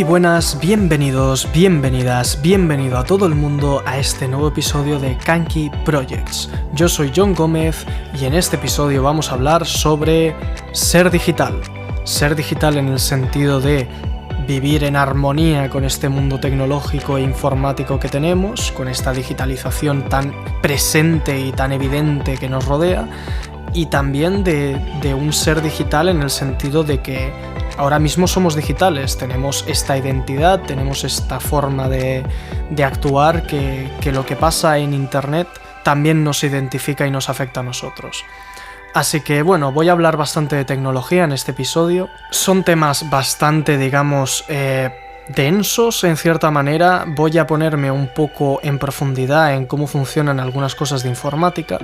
Muy buenas, bienvenidos, bienvenidas, bienvenido a todo el mundo a este nuevo episodio de Kanki Projects. Yo soy John Gómez y en este episodio vamos a hablar sobre ser digital. Ser digital en el sentido de vivir en armonía con este mundo tecnológico e informático que tenemos, con esta digitalización tan presente y tan evidente que nos rodea, y también de un ser digital en el sentido de que ahora mismo somos digitales, tenemos esta identidad, tenemos esta forma de actuar que lo que pasa en internet también nos identifica y nos afecta a nosotros. Así que bueno, voy a hablar bastante de tecnología en este episodio. Son temas bastante, digamos, densos en cierta manera. Voy a ponerme un poco en profundidad en cómo funcionan algunas cosas de informática,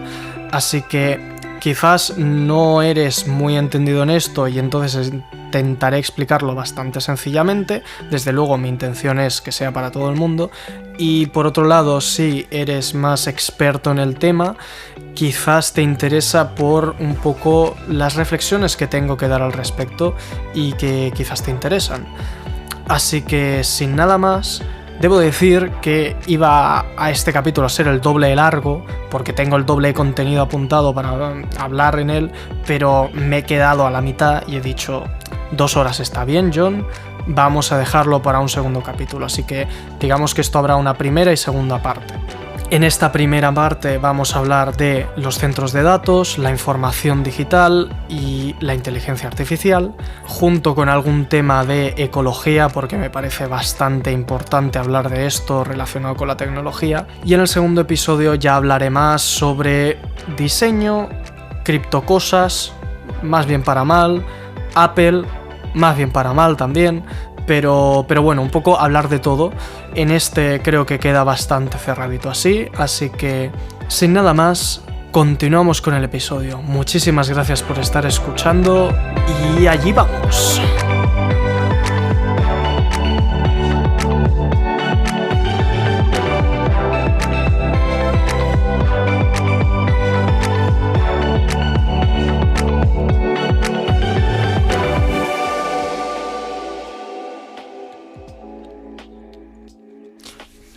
así que quizás no eres muy entendido en esto y entonces intentaré explicarlo bastante sencillamente. Desde luego mi intención es que sea para todo el mundo. Y por otro lado, si eres más experto en el tema, quizás te interesa por un poco las reflexiones que tengo que dar al respecto y que quizás te interesan. Así que sin nada más, debo decir que iba a este capítulo a ser el doble de largo, porque tengo el doble de contenido apuntado para hablar en él, pero me he quedado a la mitad y he dicho 2 horas está bien, John, vamos a dejarlo para un segundo capítulo, así que digamos que esto habrá una primera y segunda parte. En esta primera parte vamos a hablar de los centros de datos, la información digital y la inteligencia artificial, junto con algún tema de ecología, porque me parece bastante importante hablar de esto relacionado con la tecnología. Y en el segundo episodio ya hablaré más sobre diseño, criptocosas, más bien para mal, Apple, más bien para mal también. Pero bueno, un poco hablar de todo. En este creo que queda bastante cerradito así que sin nada más, continuamos con el episodio. Muchísimas gracias por estar escuchando y allí vamos.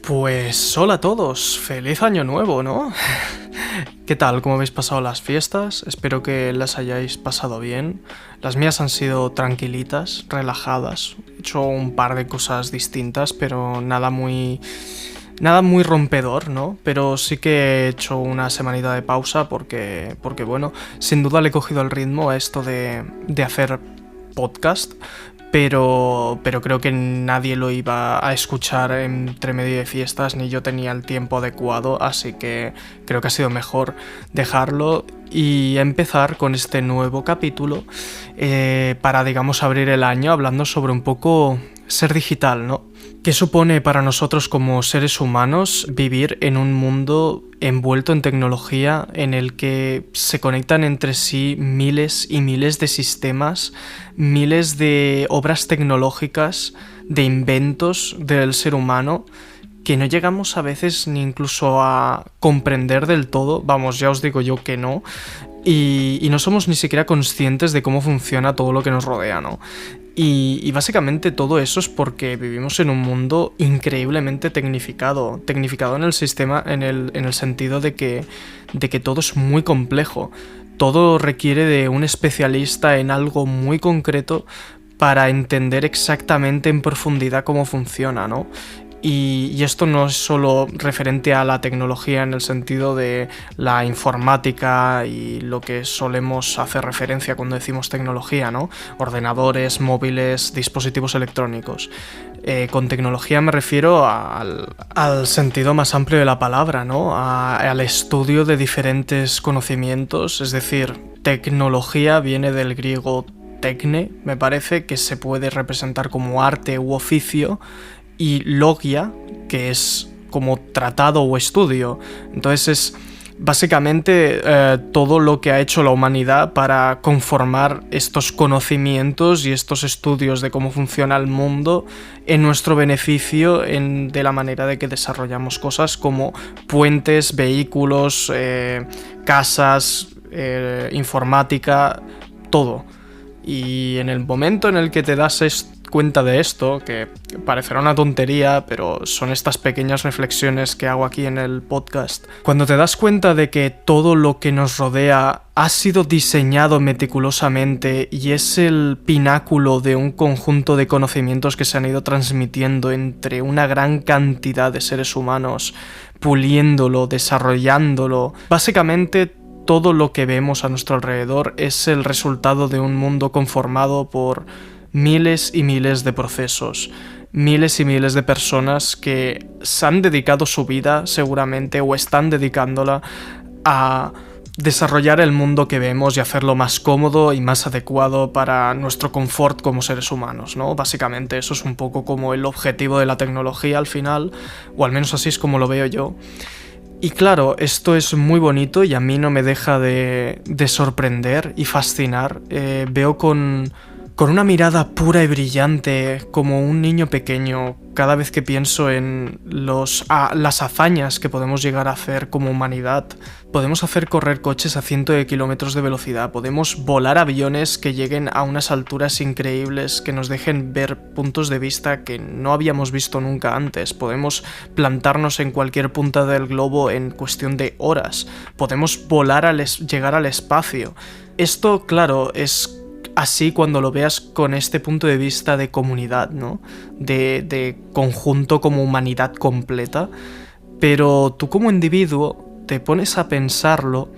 Pues hola a todos, feliz año nuevo, ¿no? ¿Qué tal? ¿Cómo habéis pasado las fiestas? Espero que las hayáis pasado bien. Las mías han sido tranquilitas, relajadas. He hecho un par de cosas distintas, pero nada muy rompedor, ¿no? Pero sí que he hecho una semanita de pausa porque bueno, sin duda le he cogido el ritmo a esto de hacer podcast. Pero creo que nadie lo iba a escuchar entre medio de fiestas, ni yo tenía el tiempo adecuado, así que creo que ha sido mejor dejarlo y empezar con este nuevo capítulo para, digamos, abrir el año hablando sobre un poco ser digital, ¿no? ¿Qué supone para nosotros como seres humanos vivir en un mundo envuelto en tecnología en el que se conectan entre sí miles y miles de sistemas, miles de obras tecnológicas, de inventos del ser humano que no llegamos a veces ni incluso a comprender del todo? Vamos, ya os digo yo que no. Y no somos ni siquiera conscientes de cómo funciona todo lo que nos rodea, ¿no? Y básicamente todo eso es porque vivimos en un mundo increíblemente tecnificado en el sistema, en el sentido de que todo es muy complejo. Todo requiere de un especialista en algo muy concreto para entender exactamente en profundidad cómo funciona, ¿no? Y esto no es solo referente a la tecnología en el sentido de la informática y lo que solemos hacer referencia cuando decimos tecnología, ¿no? Ordenadores, móviles, dispositivos electrónicos. Con tecnología me refiero al sentido más amplio de la palabra, ¿no? Al estudio de diferentes conocimientos, es decir, tecnología viene del griego tecne, me parece, que se puede representar como arte u oficio, y logia, que es como tratado o estudio. Entonces es básicamente todo lo que ha hecho la humanidad para conformar estos conocimientos y estos estudios de cómo funciona el mundo en nuestro beneficio, de la manera de que desarrollamos cosas como puentes, vehículos, casas, informática, todo. Y en el momento en el que te das cuenta de esto, que parecerá una tontería, pero son estas pequeñas reflexiones que hago aquí en el podcast, cuando te das cuenta de que todo lo que nos rodea ha sido diseñado meticulosamente y es el pináculo de un conjunto de conocimientos que se han ido transmitiendo entre una gran cantidad de seres humanos, puliéndolo, desarrollándolo, básicamente todo lo que vemos a nuestro alrededor es el resultado de un mundo conformado por miles y miles de procesos, miles y miles de personas que se han dedicado su vida seguramente o están dedicándola a desarrollar el mundo que vemos y hacerlo más cómodo y más adecuado para nuestro confort como seres humanos, ¿no? Básicamente eso es un poco como el objetivo de la tecnología al final, o al menos así es como lo veo yo. Y claro, esto es muy bonito y a mí no me deja de sorprender y fascinar. Veo con una mirada pura y brillante, como un niño pequeño, cada vez que pienso en las hazañas que podemos llegar a hacer como humanidad. Podemos hacer correr coches a 100 kilómetros de velocidad, podemos volar aviones que lleguen a unas alturas increíbles, que nos dejen ver puntos de vista que no habíamos visto nunca antes, podemos plantarnos en cualquier punta del globo en cuestión de horas, podemos llegar al espacio. Esto, claro, es así cuando lo veas con este punto de vista de comunidad, ¿no? De conjunto como humanidad completa. Pero tú como individuo te pones a pensarlo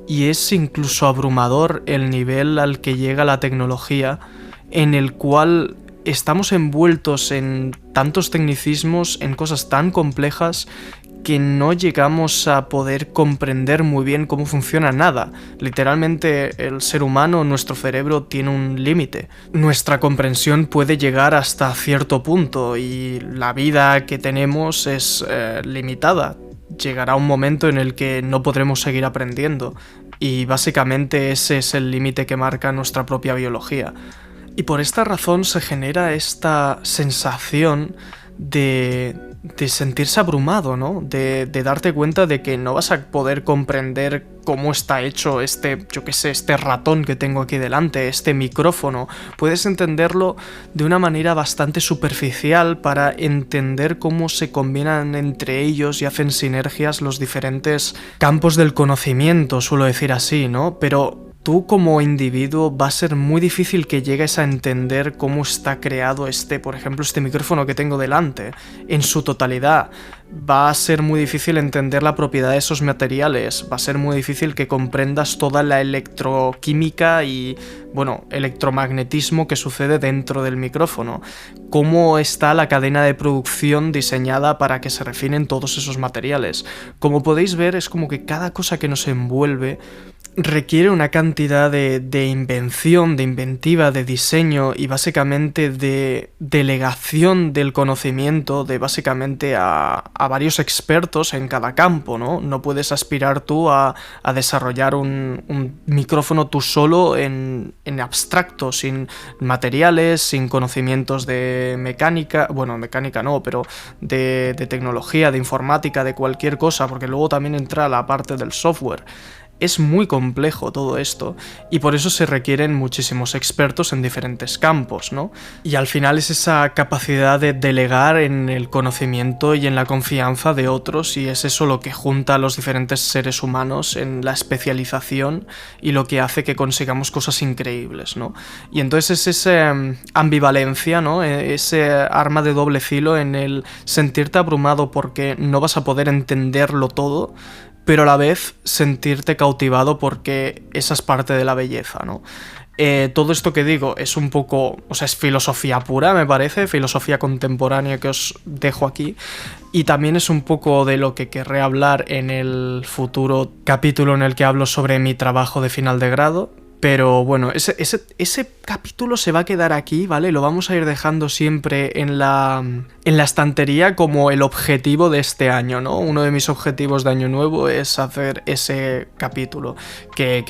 y es incluso abrumador el nivel al que llega la tecnología, en el cual estamos envueltos en tantos tecnicismos, en cosas tan complejas, que no llegamos a poder comprender muy bien cómo funciona nada. Literalmente el ser humano, nuestro cerebro, tiene un límite. Nuestra comprensión puede llegar hasta cierto punto y la vida que tenemos es limitada. Llegará un momento en el que no podremos seguir aprendiendo y básicamente ese es el límite que marca nuestra propia biología. Y por esta razón se genera esta sensación de sentirse abrumado, ¿no? De darte cuenta de que no vas a poder comprender cómo está hecho este ratón que tengo aquí delante, este micrófono. Puedes entenderlo de una manera bastante superficial para entender cómo se combinan entre ellos y hacen sinergias los diferentes campos del conocimiento, suelo decir así, ¿no? Pero tú como individuo va a ser muy difícil que llegues a entender cómo está creado por ejemplo, este micrófono que tengo delante, en su totalidad. Va a ser muy difícil entender la propiedad de esos materiales, va a ser muy difícil que comprendas toda la electroquímica y, electromagnetismo que sucede dentro del micrófono. Cómo está la cadena de producción diseñada para que se refinen todos esos materiales. Como podéis ver, es como que cada cosa que nos envuelve requiere una cantidad de invención, de inventiva, de diseño y básicamente de delegación del conocimiento de básicamente a varios expertos en cada campo, ¿no? No puedes aspirar tú a desarrollar un micrófono tú solo en abstracto, sin materiales, sin conocimientos de mecánica, mecánica no, pero de tecnología, de informática, de cualquier cosa, porque luego también entra la parte del software. Es muy complejo todo esto y por eso se requieren muchísimos expertos en diferentes campos, ¿no? Y al final es esa capacidad de delegar en el conocimiento y en la confianza de otros, y es eso lo que junta a los diferentes seres humanos en la especialización y lo que hace que consigamos cosas increíbles, ¿no? Y entonces es esa ambivalencia, ¿no? Ese arma de doble filo en el sentirte abrumado porque no vas a poder entenderlo todo, pero a la vez sentirte cautivado porque esa es parte de la belleza, ¿no? Todo esto que digo es un poco, es filosofía pura, me parece, filosofía contemporánea que os dejo aquí, y también es un poco de lo que querré hablar en el futuro capítulo en el que hablo sobre mi trabajo de final de grado. Pero bueno, ese capítulo se va a quedar aquí, ¿vale? Lo vamos a ir dejando siempre en la estantería como el objetivo de este año, ¿no? Uno de mis objetivos de año nuevo es hacer ese capítulo, que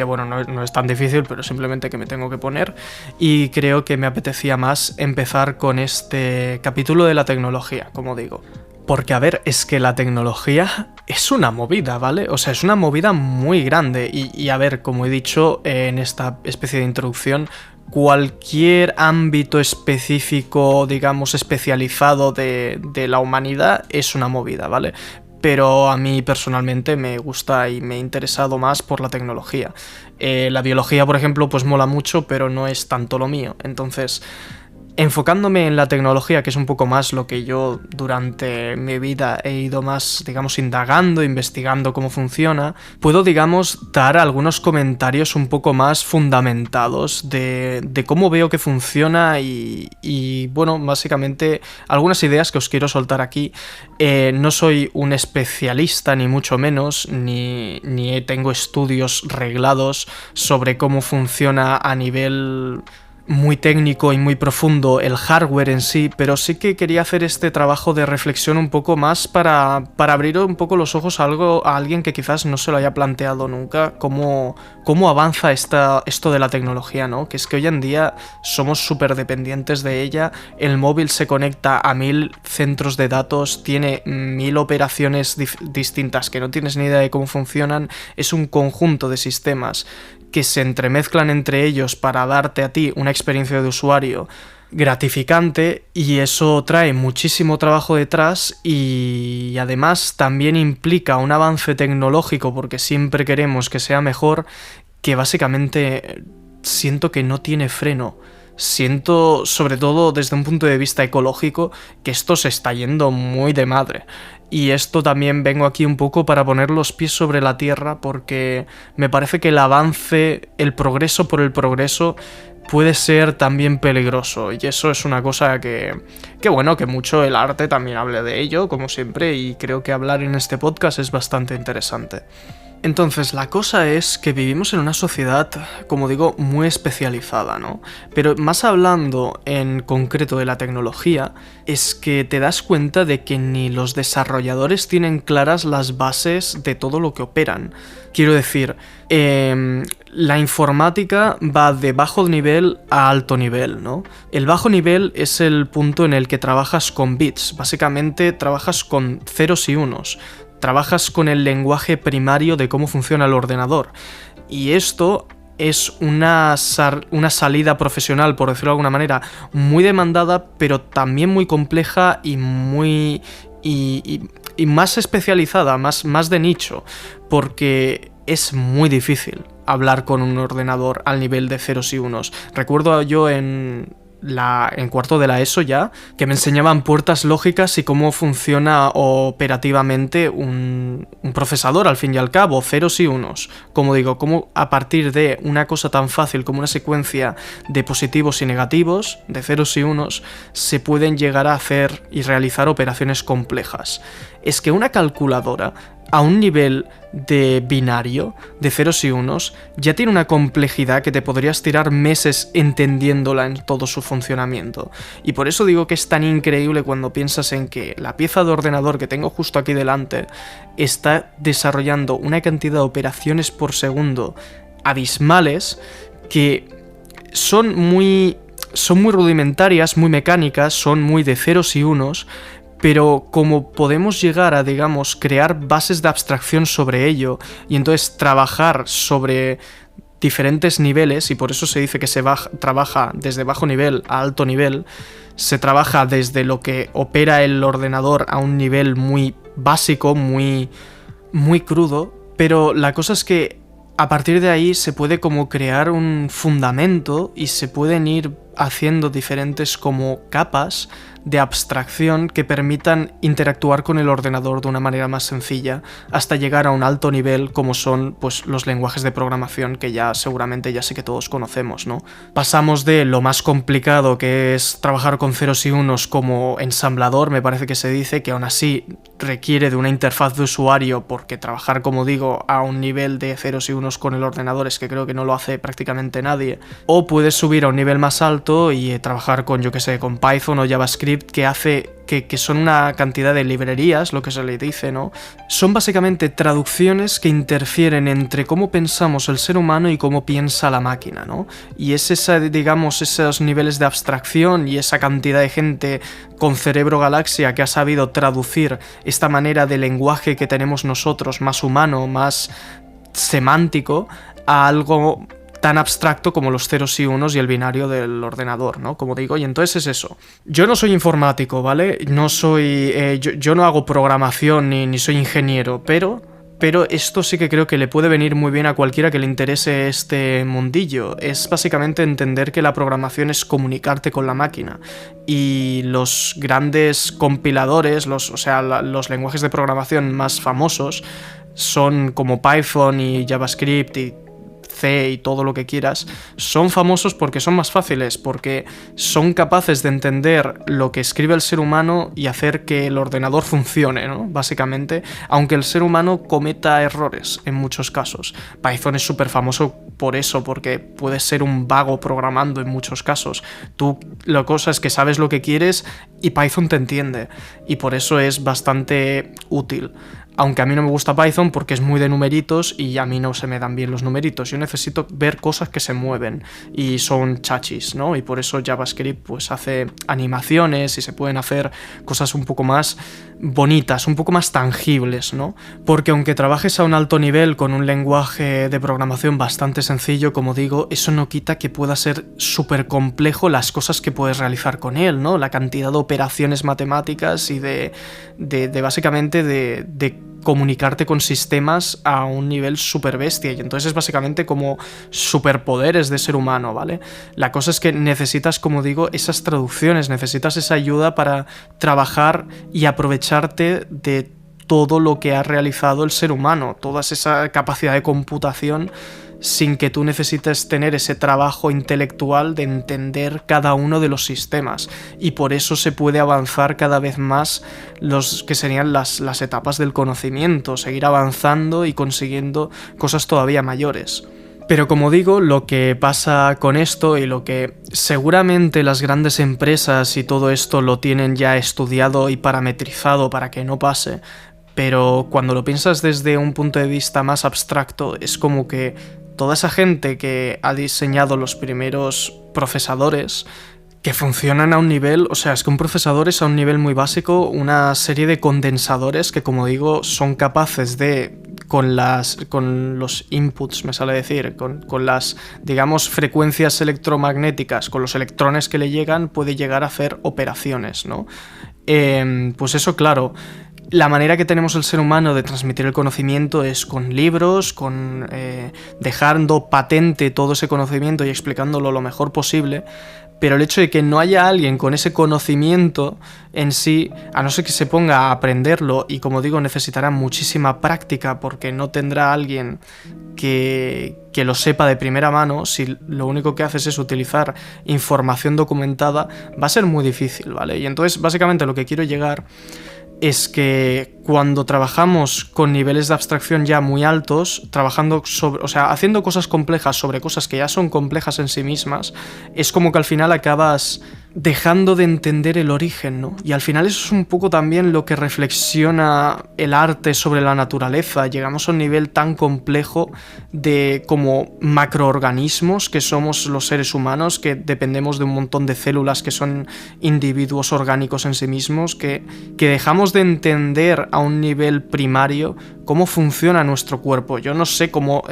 no es tan difícil, pero simplemente que me tengo que poner, y creo que me apetecía más empezar con este capítulo de la tecnología, como digo. Porque, a ver, es que la tecnología es una movida, ¿vale? Es una movida muy grande. Y a ver, como he dicho en esta especie de introducción, cualquier ámbito específico, digamos, especializado de la humanidad es una movida, ¿vale? Pero a mí personalmente me gusta y me he interesado más por la tecnología. La biología, por ejemplo, pues mola mucho, pero no es tanto lo mío. Entonces, enfocándome en la tecnología, que es un poco más lo que yo durante mi vida he ido más, digamos, indagando, investigando cómo funciona, puedo, digamos, dar algunos comentarios un poco más fundamentados de cómo veo que funciona y, bueno, básicamente algunas ideas que os quiero soltar aquí. No soy un especialista, ni mucho menos, ni tengo estudios reglados sobre cómo funciona a nivel muy técnico y muy profundo el hardware en sí, pero sí que quería hacer este trabajo de reflexión un poco más para abrir un poco los ojos a alguien que quizás no se lo haya planteado nunca, cómo avanza esto de la tecnología, ¿no? Que es que hoy en día somos súper dependientes de ella, el móvil se conecta a 1000 centros de datos, tiene 1000 operaciones distintas que no tienes ni idea de cómo funcionan, es un conjunto de sistemas que se entremezclan entre ellos para darte a ti una experiencia de usuario gratificante, y eso trae muchísimo trabajo detrás y además también implica un avance tecnológico porque siempre queremos que sea mejor, que básicamente siento que no tiene freno. Siento, sobre todo desde un punto de vista ecológico, que esto se está yendo muy de madre. Y esto también vengo aquí un poco para poner los pies sobre la tierra, porque me parece que el avance, el progreso por el progreso, puede ser también peligroso. Y eso es una cosa que bueno, que mucho el arte también hable de ello, como siempre, y creo que hablar en este podcast es bastante interesante. Entonces, la cosa es que vivimos en una sociedad, como digo, muy especializada, ¿no? Pero más hablando en concreto de la tecnología, es que te das cuenta de que ni los desarrolladores tienen claras las bases de todo lo que operan. Quiero decir, la informática va de bajo nivel a alto nivel, ¿no? El bajo nivel es el punto en el que trabajas con bits, básicamente trabajas con ceros y unos. Trabajas con el lenguaje primario de cómo funciona el ordenador. Y esto es una salida profesional, por decirlo de alguna manera, muy demandada, pero también muy compleja y muy y más especializada, más de nicho, porque es muy difícil hablar con un ordenador al nivel de ceros y unos. Recuerdo yo en cuarto de la ESO ya, que me enseñaban puertas lógicas y cómo funciona operativamente un procesador, al fin y al cabo, ceros y unos. Como digo, cómo a partir de una cosa tan fácil como una secuencia de positivos y negativos, de ceros y unos, se pueden llegar a hacer y realizar operaciones complejas. Es que una calculadora a un nivel de binario, de ceros y unos, ya tiene una complejidad que te podrías tirar meses entendiéndola en todo su funcionamiento. Y por eso digo que es tan increíble cuando piensas en que la pieza de ordenador que tengo justo aquí delante está desarrollando una cantidad de operaciones por segundo abismales que son muy rudimentarias, muy mecánicas, son muy de ceros y unos, pero como podemos llegar a, digamos, crear bases de abstracción sobre ello y entonces trabajar sobre diferentes niveles, y por eso se dice que se trabaja desde bajo nivel a alto nivel, se trabaja desde lo que opera el ordenador a un nivel muy básico, muy crudo, pero la cosa es que a partir de ahí se puede como crear un fundamento y se pueden ir haciendo diferentes como capas de abstracción que permitan interactuar con el ordenador de una manera más sencilla hasta llegar a un alto nivel como son pues los lenguajes de programación que ya seguramente ya sé que todos conocemos, ¿no? Pasamos de lo más complicado que es trabajar con ceros y unos como ensamblador, me parece que se dice, que aún así requiere de una interfaz de usuario porque trabajar, como digo, a un nivel de ceros y unos con el ordenador es que creo que no lo hace prácticamente nadie, o puedes subir a un nivel más alto y trabajar con, yo que sé, con Python o JavaScript, que son una cantidad de librerías, lo que se le dice, ¿no? Son básicamente traducciones que interfieren entre cómo pensamos el ser humano y cómo piensa la máquina, ¿no? Y es esos niveles de abstracción y esa cantidad de gente con cerebro galaxia que ha sabido traducir esta manera de lenguaje que tenemos nosotros, más humano, más semántico, a algo tan abstracto como los ceros y unos y el binario del ordenador, ¿no? Como digo, y entonces es eso. Yo no soy informático, ¿vale? No soy... yo no hago programación ni soy ingeniero, pero esto sí que creo que le puede venir muy bien a cualquiera que le interese este mundillo. Es básicamente entender que la programación es comunicarte con la máquina. Y los grandes compiladores, los lenguajes de programación más famosos son como Python y JavaScript y C y todo lo que quieras, son famosos porque son más fáciles, porque son capaces de entender lo que escribe el ser humano y hacer que el ordenador funcione, ¿no? Básicamente, aunque el ser humano cometa errores en muchos casos. Python es súper famoso por eso, porque puedes ser un vago programando en muchos casos. La cosa es que sabes lo que quieres y Python te entiende, y por eso es bastante útil. Aunque a mí no me gusta Python porque es muy de numeritos y a mí no se me dan bien los numeritos. Yo necesito ver cosas que se mueven y son chachis, ¿no? Y por eso JavaScript pues hace animaciones y se pueden hacer cosas un poco más bonitas, un poco más tangibles, ¿no? Porque aunque trabajes a un alto nivel con un lenguaje de programación bastante sencillo, como digo, eso no quita que pueda ser súper complejo las cosas que puedes realizar con él, ¿no? La cantidad de operaciones matemáticas y de básicamente de comunicarte con sistemas a un nivel súper bestia, y entonces es básicamente como superpoderes de ser humano, ¿vale? La cosa es que necesitas, como digo, esas traducciones, necesitas esa ayuda para trabajar y aprovecharte de todo lo que ha realizado el ser humano, toda esa capacidad de computación, sin que tú necesites tener ese trabajo intelectual de entender cada uno de los sistemas, y por eso se puede avanzar cada vez más los que serían las etapas del conocimiento, seguir avanzando y consiguiendo cosas todavía mayores. Pero como digo, lo que pasa con esto y lo que seguramente las grandes empresas y todo esto lo tienen ya estudiado y parametrizado para que no pase, pero cuando lo piensas desde un punto de vista más abstracto, es como que toda esa gente que ha diseñado los primeros procesadores, que funcionan a un nivel, o sea, es que un procesador es a un nivel muy básico, una serie de condensadores que, como digo, son capaces de, con los inputs, me sale decir, con las, digamos, frecuencias electromagnéticas, con los electrones que le llegan, puede llegar a hacer operaciones, ¿no? Pues eso, claro. La manera que tenemos el ser humano de transmitir el conocimiento es con libros, con dejando patente todo ese conocimiento y explicándolo lo mejor posible, pero el hecho de que no haya alguien con ese conocimiento en sí, a no ser que se ponga a aprenderlo, y como digo, necesitará muchísima práctica porque no tendrá alguien que lo sepa de primera mano, si lo único que haces es utilizar información documentada, va a ser muy difícil, ¿vale? Y entonces, básicamente, lo que quiero llegar es que cuando trabajamos con niveles de abstracción ya muy altos, trabajando sobre, o sea, haciendo cosas complejas sobre cosas que ya son complejas en sí mismas, es como que al final acabas dejando de entender el origen, ¿no? Y al final eso es un poco también lo que reflexiona el arte sobre la naturaleza. Llegamos a un nivel tan complejo de como macroorganismos que somos los seres humanos, que dependemos de un montón de células que son individuos orgánicos en sí mismos, que dejamos de entender a un nivel primario cómo funciona nuestro cuerpo. Yo no sé cómo,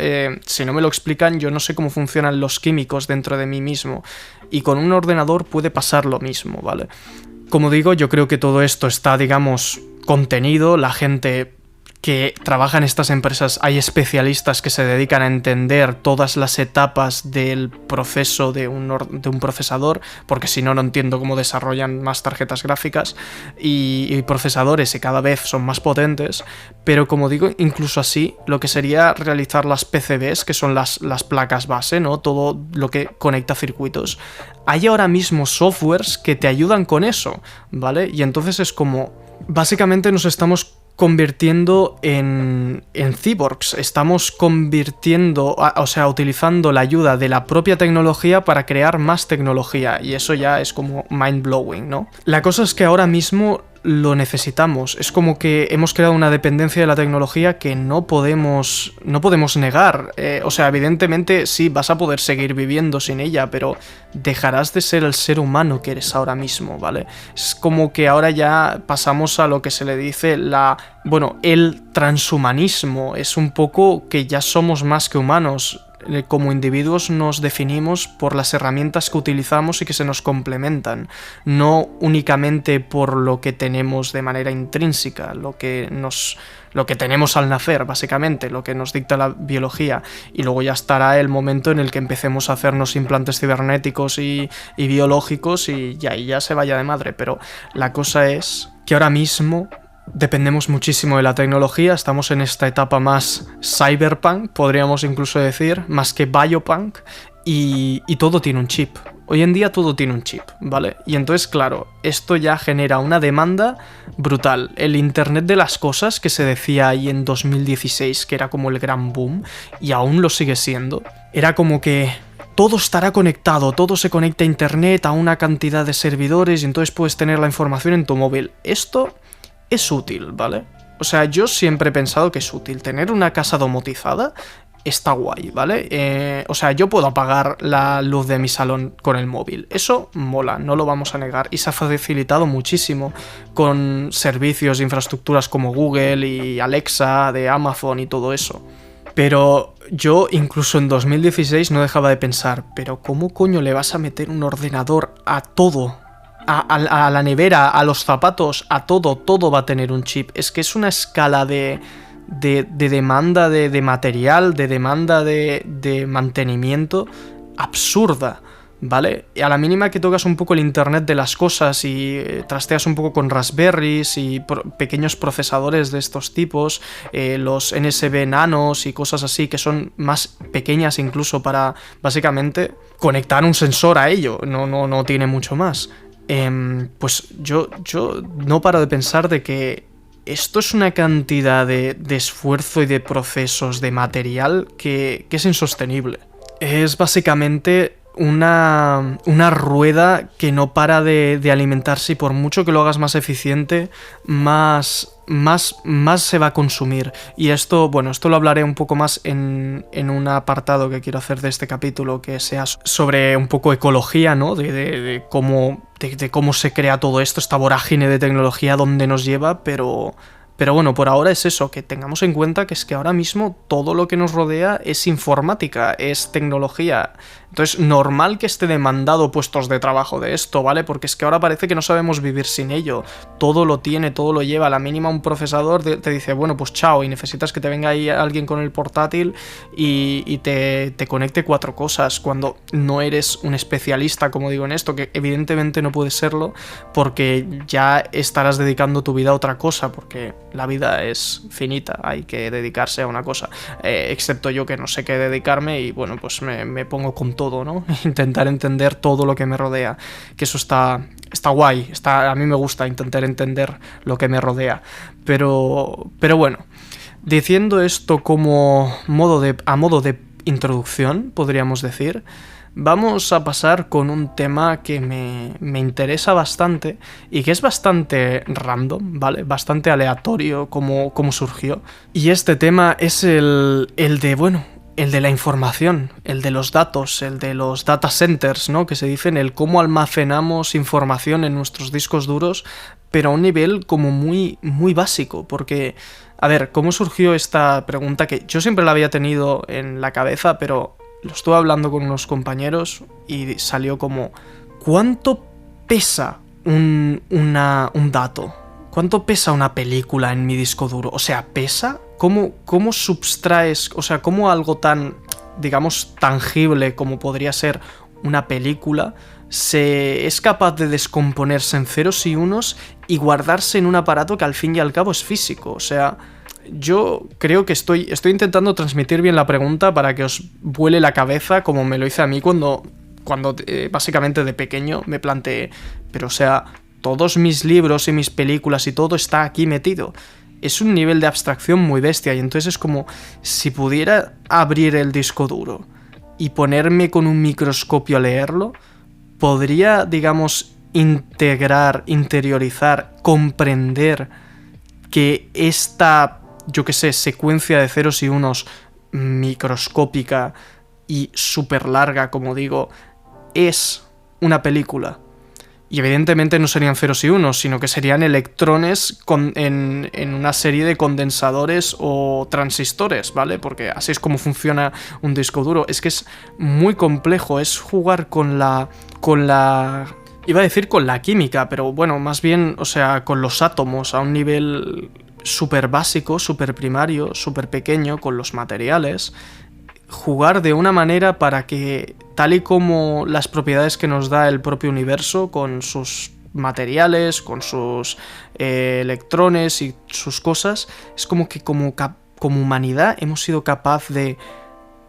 si no me lo explican, yo no sé cómo funcionan los químicos dentro de mí mismo. Y con un ordenador puede pasar lo mismo, ¿vale? Como digo, yo creo que todo esto está, digamos, contenido. La gente que trabaja en estas empresas, hay especialistas que se dedican a entender todas las etapas del proceso de un procesador, porque si no, no entiendo cómo desarrollan más tarjetas gráficas y procesadores, y cada vez son más potentes. Pero como digo, incluso así, lo que sería realizar las PCBs, que son las placas base, ¿no? Todo lo que conecta circuitos. Hay ahora mismo softwares que te ayudan con eso, ¿vale? Y entonces es como, básicamente nos estamos convirtiendo en cyborgs, estamos convirtiendo, o sea, utilizando la ayuda de la propia tecnología para crear más tecnología, y eso ya es como mind-blowing, ¿no? La cosa es que ahora mismo lo necesitamos, es como que hemos creado una dependencia de la tecnología que no podemos negar, o sea, evidentemente sí, vas a poder seguir viviendo sin ella, pero dejarás de ser el ser humano que eres ahora mismo, ¿vale? Es como que ahora ya pasamos a lo que se le dice el transhumanismo, es un poco que ya somos más que humanos. como individuos nos definimos por las herramientas que utilizamos y que se nos complementan, no únicamente por lo que tenemos de manera intrínseca, lo que tenemos al nacer, básicamente, lo que nos dicta la biología, y luego ya estará el momento en el que empecemos a hacernos implantes cibernéticos y biológicos y ahí ya se vaya de madre, pero la cosa es que ahora mismo dependemos muchísimo de la tecnología, estamos en esta etapa más cyberpunk, podríamos incluso decir, más que biopunk, y todo tiene un chip. Hoy en día todo tiene un chip, ¿vale? Y entonces, claro, esto ya genera una demanda brutal. El Internet de las cosas, que se decía ahí en 2016, que era como el gran boom, y aún lo sigue siendo, era como que todo estará conectado, todo se conecta a Internet, a una cantidad de servidores, y entonces puedes tener la información en tu móvil. Esto es útil, ¿vale? O sea, yo siempre he pensado que es útil. Tener una casa domotizada está guay, ¿vale? O sea, yo puedo apagar la luz de mi salón con el móvil. Eso mola, no lo vamos a negar. Y se ha facilitado muchísimo con servicios, infraestructuras como Google y Alexa, de Amazon y todo eso. Pero yo incluso en 2016 no dejaba de pensar, pero ¿cómo coño le vas a meter un ordenador a todo? A la nevera, a los zapatos, a todo va a tener un chip. Es que es una escala de demanda de material, de demanda de mantenimiento absurda, ¿vale? Y a la mínima que tocas un poco el Internet de las cosas y trasteas un poco con Raspberries y pequeños procesadores de estos tipos, los NSB nanos y cosas así que son más pequeñas incluso para básicamente conectar un sensor a ello, no tiene mucho más. Pues yo no paro de pensar de que esto es una cantidad de esfuerzo y de procesos de material que es insostenible. Es básicamente una rueda que no para de alimentarse, y por mucho que lo hagas más eficiente, más se va a consumir. Y esto lo hablaré un poco más en un apartado que quiero hacer de este capítulo, que sea sobre un poco ecología, ¿no? De cómo se crea todo esto, esta vorágine de tecnología, dónde nos lleva, pero bueno, por ahora es eso, que tengamos en cuenta que es que ahora mismo todo lo que nos rodea es informática, es tecnología. Entonces, normal que esté demandado puestos de trabajo de esto, ¿vale? Porque es que ahora parece que no sabemos vivir sin ello. Todo lo tiene, todo lo lleva. A la mínima un procesador te dice, bueno, pues chao, y necesitas que te venga ahí alguien con el portátil y te conecte 4 cosas, cuando no eres un especialista, como digo en esto, que evidentemente no puedes serlo, porque ya estarás dedicando tu vida a otra cosa, porque la vida es finita, hay que dedicarse a una cosa. Excepto yo, que no sé qué dedicarme, y bueno, pues me pongo con todo, ¿no? Intentar entender todo lo que me rodea, que eso está guay, a mí me gusta intentar entender lo que me rodea, pero bueno, diciendo esto como a modo de introducción, podríamos decir, vamos a pasar con un tema que me interesa bastante y que es bastante random, ¿vale? Bastante aleatorio como surgió. Y este tema es el de la información, el de los datos, el de los data centers, ¿no? Que se dicen, el cómo almacenamos información en nuestros discos duros, pero a un nivel como muy, muy básico, porque, a ver, ¿cómo surgió esta pregunta? Que yo siempre la había tenido en la cabeza, pero lo estuve hablando con unos compañeros y salió como, ¿cuánto pesa un dato? ¿Cuánto pesa una película en mi disco duro? O sea, ¿pesa? ¿Cómo subtraes? O sea, ¿cómo algo tan, digamos, tangible como podría ser una película es capaz de descomponerse en ceros y unos y guardarse en un aparato que al fin y al cabo es físico? O sea, yo creo que estoy intentando transmitir bien la pregunta para que os vuele la cabeza, como me lo hice a mí cuando básicamente de pequeño me planteé, pero o sea, todos mis libros y mis películas y todo está aquí metido. Es un nivel de abstracción muy bestia, y entonces es como si pudiera abrir el disco duro y ponerme con un microscopio a leerlo, podría, digamos, interiorizar, comprender que esta, yo qué sé, secuencia de ceros y unos microscópica y súper larga, como digo, es una película. Y evidentemente no serían ceros y unos, sino que serían electrones en una serie de condensadores o transistores, ¿vale? Porque así es como funciona un disco duro. Es que es muy complejo, es jugar con la... Iba a decir con la química, pero bueno, más bien, o sea, con los átomos a un nivel súper básico, súper primario, súper pequeño, con los materiales. Jugar de una manera para que, tal y como las propiedades que nos da el propio universo, con sus materiales, con sus electrones y sus cosas, es como que como humanidad hemos sido capaz de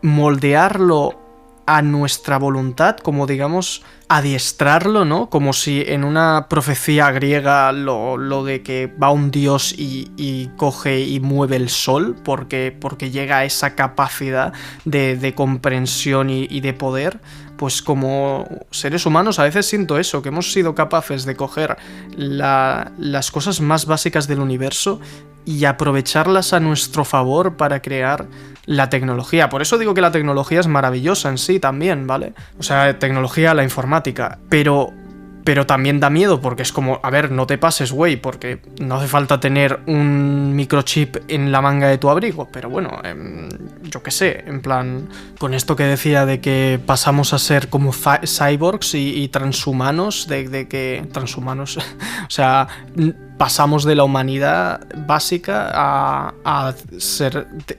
moldearlo a nuestra voluntad, como digamos, adiestrarlo, ¿no? Como si en una profecía griega lo de que va un dios y coge y mueve el sol, porque llega a esa capacidad de comprensión y de poder. Pues como seres humanos a veces siento eso, que hemos sido capaces de coger las cosas más básicas del universo y aprovecharlas a nuestro favor para crear la tecnología. Por eso digo que la tecnología es maravillosa en sí también, ¿vale? O sea, tecnología, la informática, pero también da miedo, porque es como, a ver, no te pases, güey, porque no hace falta tener un microchip en la manga de tu abrigo, pero bueno, yo qué sé, en plan, con esto que decía de que pasamos a ser como cyborgs y transhumanos, de que transhumanos, o sea, pasamos de la humanidad básica a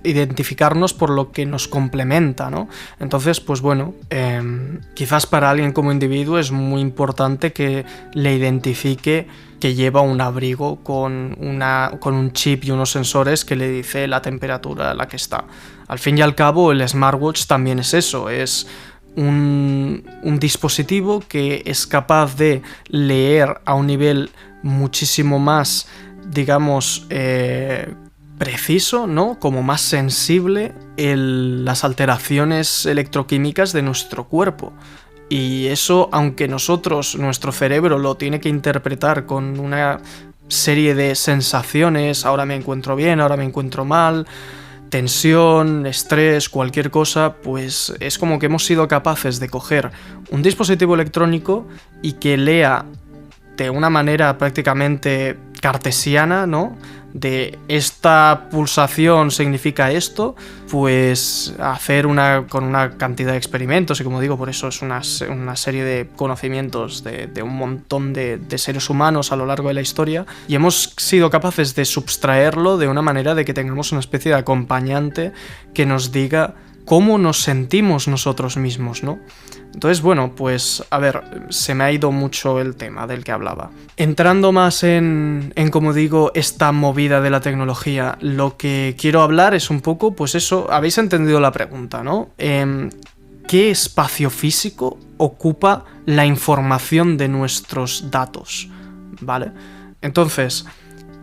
identificarnos por lo que nos complementa, ¿no? Entonces, pues bueno, quizás para alguien como individuo es muy importante que le identifique que lleva un abrigo con un chip y unos sensores que le dice la temperatura a la que está. Al fin y al cabo, el smartwatch también es eso, es un dispositivo que es capaz de leer a un nivel muchísimo más, digamos, preciso, ¿no? Como más sensible las alteraciones electroquímicas de nuestro cuerpo. Y eso, aunque nuestro cerebro lo tiene que interpretar con una serie de sensaciones, ahora me encuentro bien, ahora me encuentro mal, tensión, estrés, cualquier cosa, pues es como que hemos sido capaces de coger un dispositivo electrónico y que lea de una manera prácticamente cartesiana, ¿no? De esta pulsación significa esto, pues hacer con una cantidad de experimentos, y como digo, por eso es una serie de conocimientos de un montón de seres humanos a lo largo de la historia, y hemos sido capaces de subtraerlo de una manera de que tengamos una especie de acompañante que nos diga cómo nos sentimos nosotros mismos, ¿no? Entonces, bueno, pues a ver, se me ha ido mucho el tema del que hablaba. Entrando más en como digo, esta movida de la tecnología, lo que quiero hablar es un poco, pues eso, habéis entendido la pregunta, ¿no? ¿Qué espacio físico ocupa la información de nuestros datos? ¿Vale? Entonces,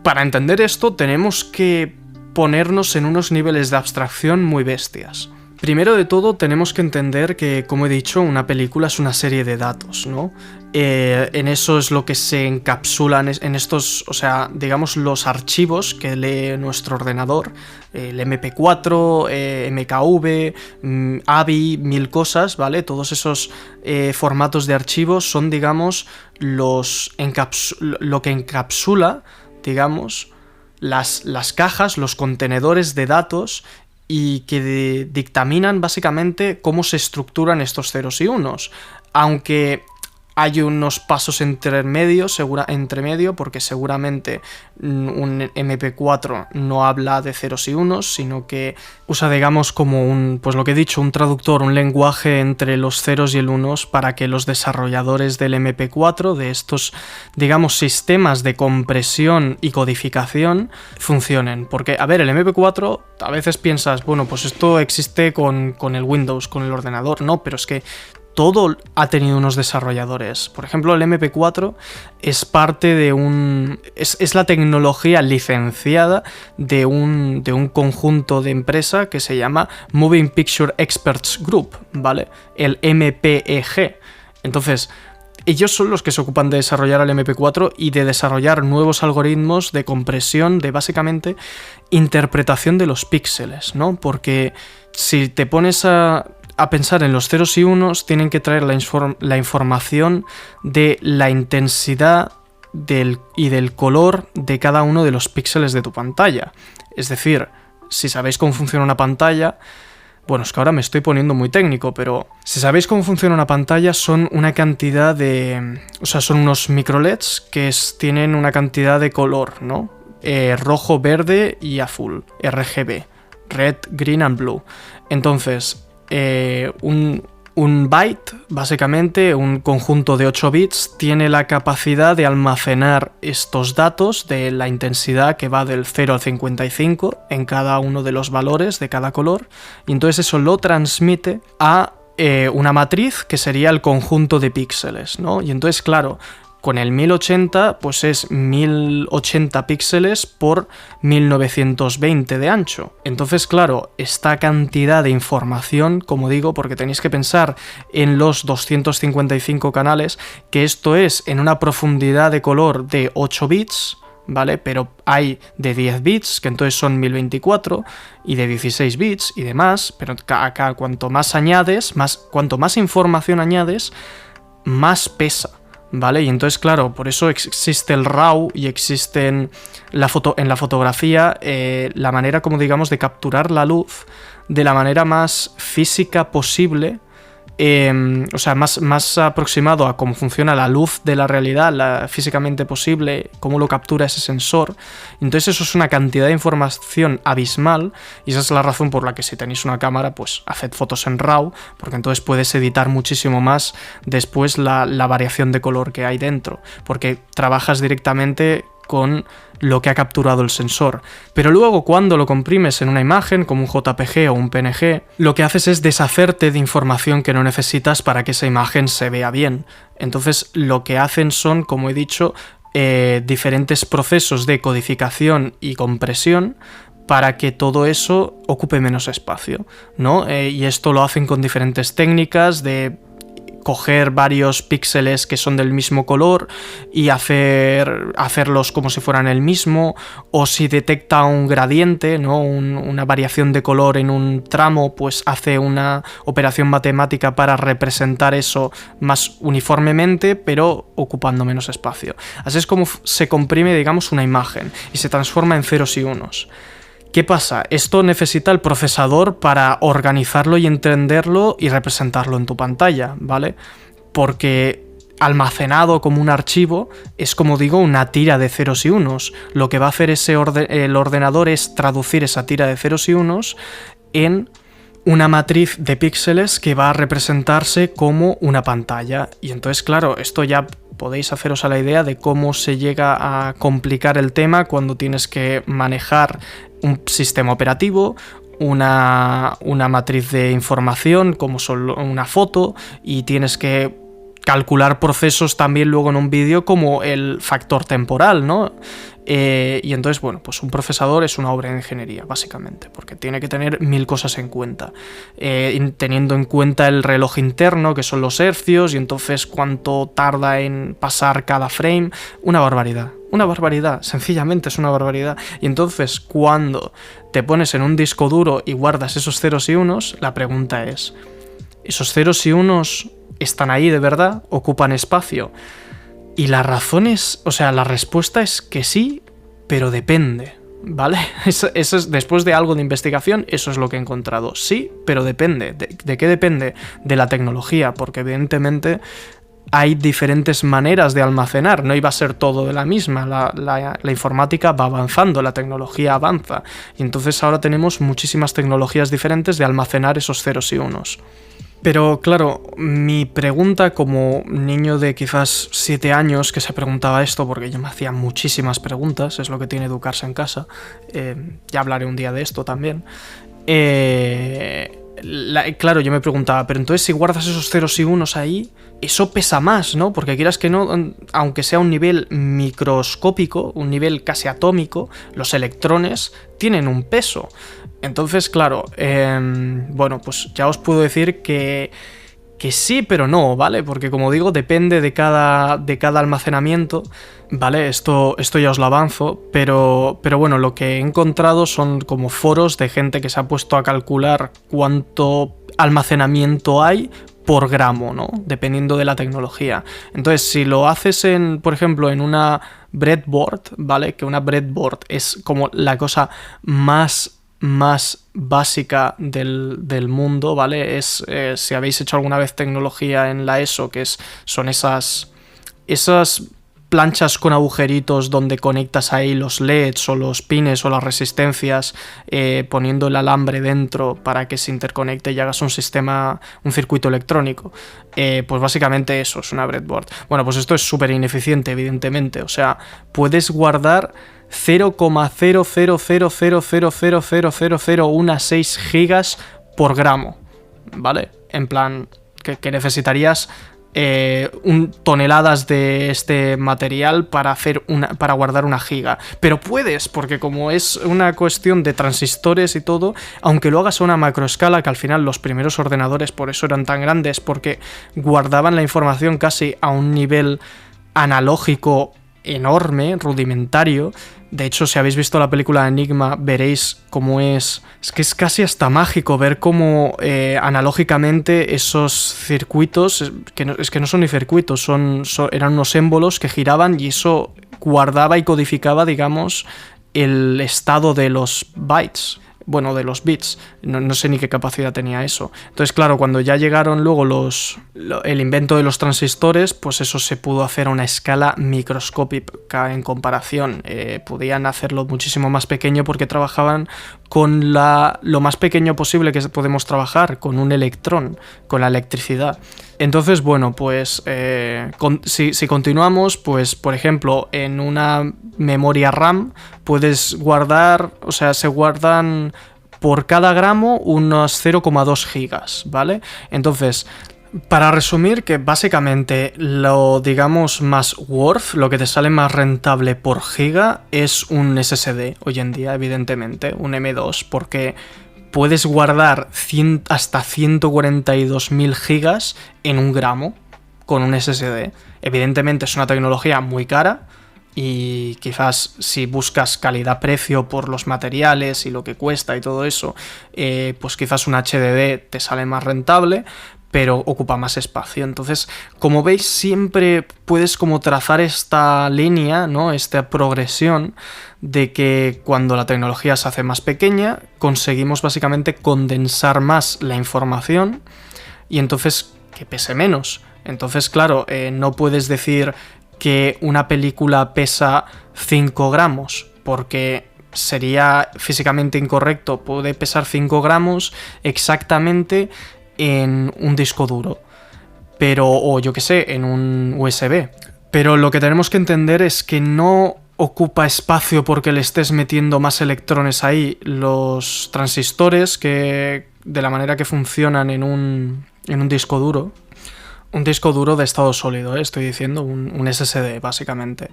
para entender esto tenemos que ponernos en unos niveles de abstracción muy bestias. Primero de todo tenemos que entender que, como he dicho, una película es una serie de datos, ¿no? En eso es lo que se encapsulan en estos, o sea, digamos, los archivos que lee nuestro ordenador, el MP4, MKV, AVI, mil cosas, ¿vale? Todos esos formatos de archivos son, digamos, lo que encapsula, digamos, las cajas, los contenedores de datos, y que dictaminan básicamente cómo se estructuran estos ceros y unos, aunque hay unos pasos entre medio, porque seguramente un MP4 no habla de ceros y unos, sino que usa, digamos, como pues lo que he dicho, un traductor, un lenguaje entre los ceros y el unos para que los desarrolladores del MP4, de estos, digamos, sistemas de compresión y codificación, funcionen. Porque, a ver, el MP4, a veces piensas, bueno, pues esto existe con el Windows, con el ordenador, no, pero es que todo ha tenido unos desarrolladores. Por ejemplo, el MP4 es parte de es la tecnología licenciada de un conjunto de empresa que se llama Moving Picture Experts Group, ¿vale? El MPEG. Entonces, ellos son los que se ocupan de desarrollar el MP4 y de desarrollar nuevos algoritmos de compresión, de básicamente interpretación de los píxeles, ¿no? Porque si te pones a... a pensar en los ceros y unos, tienen que traer la información de la intensidad y del color de cada uno de los píxeles de tu pantalla. Es decir, si sabéis cómo funciona una pantalla... Bueno, es que ahora me estoy poniendo muy técnico, pero si sabéis cómo funciona una pantalla, son una cantidad de... O sea, son unos micro LEDs que tienen una cantidad de color, ¿no? Rojo, verde y azul. RGB. Red, green and blue. Entonces, un byte, básicamente, un conjunto de 8 bits, tiene la capacidad de almacenar estos datos de la intensidad que va del 0 al 55 en cada uno de los valores de cada color, y entonces eso lo transmite a una matriz que sería el conjunto de píxeles, ¿no? Y entonces, claro, con el 1080, pues es 1080 píxeles por 1920 de ancho. Entonces, claro, esta cantidad de información, como digo, porque tenéis que pensar en los 255 canales, que esto es en una profundidad de color de 8 bits, ¿vale? Pero hay de 10 bits, que entonces son 1024, y de 16 bits y demás, pero acá cuanto más añades, cuanto más información añades, más pesa. ¿Vale? Y entonces, claro, por eso existe el RAW y existe en la fotografía la manera, como digamos, de capturar la luz de la manera más física posible, o sea, más aproximado a cómo funciona la luz de la realidad, físicamente posible, cómo lo captura ese sensor. Entonces eso es una cantidad de información abismal, y esa es la razón por la que si tenéis una cámara, pues haced fotos en RAW, porque entonces puedes editar muchísimo más después la variación de color que hay dentro, porque trabajas directamente con lo que ha capturado el sensor. Pero luego, cuando lo comprimes en una imagen como un JPG o un PNG, lo que haces es deshacerte de información que no necesitas para que esa imagen se vea bien. Entonces lo que hacen son, como he dicho, diferentes procesos de codificación y compresión para que todo eso ocupe menos espacio, ¿no? Y esto lo hacen con diferentes técnicas de coger varios píxeles que son del mismo color y hacerlos como si fueran el mismo, o si detecta un gradiente, ¿no? Una variación de color en un tramo, pues hace una operación matemática para representar eso más uniformemente, pero ocupando menos espacio. Así es como se comprime, digamos, una imagen y se transforma en ceros y unos. ¿Qué pasa? Esto necesita el procesador para organizarlo y entenderlo y representarlo en tu pantalla, ¿vale? Porque almacenado como un archivo es, como digo, una tira de ceros y unos. Lo que va a hacer el ordenador es traducir esa tira de ceros y unos en una matriz de píxeles que va a representarse como una pantalla. Y entonces, claro, esto ya podéis haceros a la idea de cómo se llega a complicar el tema cuando tienes que manejar un sistema operativo, una matriz de información como solo una foto, y tienes que calcular procesos también luego en un vídeo como el factor temporal, ¿no? Y entonces, bueno, pues un procesador es una obra de ingeniería, básicamente, porque tiene que tener 1000 cosas en cuenta, teniendo en cuenta el reloj interno, que son los hercios, y entonces cuánto tarda en pasar cada frame. Una barbaridad, sencillamente es una barbaridad. Y entonces, cuando te pones en un disco duro y guardas esos ceros y unos, la pregunta es, ¿esos ceros y unos están ahí de verdad? ¿Ocupan espacio? Y la respuesta es que sí, pero depende, ¿vale? Eso es, después de algo de investigación, eso es lo que he encontrado. Sí, pero depende. ¿De qué depende? De la tecnología, porque evidentemente hay diferentes maneras de almacenar, no iba a ser todo de la misma. La informática va avanzando, la tecnología avanza, y entonces ahora tenemos muchísimas tecnologías diferentes de almacenar esos ceros y unos. Pero claro, mi pregunta como niño de quizás 7 años que se preguntaba esto, porque yo me hacía muchísimas preguntas, es lo que tiene educarse en casa, ya hablaré un día de esto también, claro, yo me preguntaba, pero entonces si guardas esos ceros y unos ahí, eso pesa más, ¿no? Porque quieras que no, aunque sea un nivel microscópico, un nivel casi atómico, los electrones tienen un peso. Entonces, claro, bueno, pues ya os puedo decir que que sí, pero no, ¿vale? Porque como digo, depende de cada almacenamiento, ¿vale? Esto ya os lo avanzo, pero bueno, lo que he encontrado son como foros de gente que se ha puesto a calcular cuánto almacenamiento hay por gramo, ¿no? Dependiendo de la tecnología. Entonces, si lo haces por ejemplo, en una breadboard, ¿vale? Que una breadboard es como la cosa más básica del mundo, ¿vale? Si habéis hecho alguna vez tecnología en la ESO, son esas planchas con agujeritos donde conectas ahí los LEDs o los pines o las resistencias, poniendo el alambre dentro para que se interconecte y hagas un circuito electrónico. Pues básicamente eso es una breadboard. Bueno, pues esto es súper ineficiente, evidentemente. O sea, puedes guardar 0,000000016 gigas por gramo, ¿vale? En plan, que necesitarías toneladas de este material para guardar 1 giga. Pero puedes, porque como es una cuestión de transistores y todo, aunque lo hagas a una macroescala, que al final los primeros ordenadores por eso eran tan grandes, porque guardaban la información casi a un nivel analógico enorme, rudimentario. De hecho, si habéis visto la película Enigma, veréis cómo es que es casi hasta mágico ver cómo analógicamente esos circuitos, es que no son ni circuitos, eran unos émbolos que giraban y eso guardaba y codificaba, digamos, el estado de los bytes. Bueno, de los bits, no sé ni qué capacidad tenía eso. Entonces, claro, cuando ya llegaron luego el invento de los transistores, pues eso se pudo hacer a una escala microscópica en comparación. Podían hacerlo muchísimo más pequeño porque trabajaban con lo más pequeño posible que podemos trabajar, con un electrón, con la electricidad. Entonces, bueno, pues si continuamos, pues por ejemplo, en una memoria RAM puedes guardar, o sea, se guardan por cada gramo unos 0,2 gigas, ¿vale? Entonces, para resumir, que básicamente lo, digamos, más worth, lo que te sale más rentable por giga es un SSD hoy en día, evidentemente, un M2, porque puedes guardar hasta 142.000 gigas en 1 gramo con un SSD. Evidentemente es una tecnología muy cara y quizás si buscas calidad-precio por los materiales y lo que cuesta y todo eso, pues quizás un HDD te sale más rentable, pero ocupa más espacio. Entonces, como veis, siempre puedes como trazar esta línea, ¿no? Esta progresión de que cuando la tecnología se hace más pequeña, conseguimos básicamente condensar más la información y entonces que pese menos. Entonces, claro, no puedes decir que una película pesa 5 gramos, porque sería físicamente incorrecto. Puede pesar 5 gramos exactamente en un disco duro, o yo que sé, en un USB. Pero lo que tenemos que entender es que no ocupa espacio porque le estés metiendo más electrones ahí. Los transistores, que de la manera que funcionan en un disco duro, un disco duro de estado sólido, estoy diciendo, un SSD, básicamente.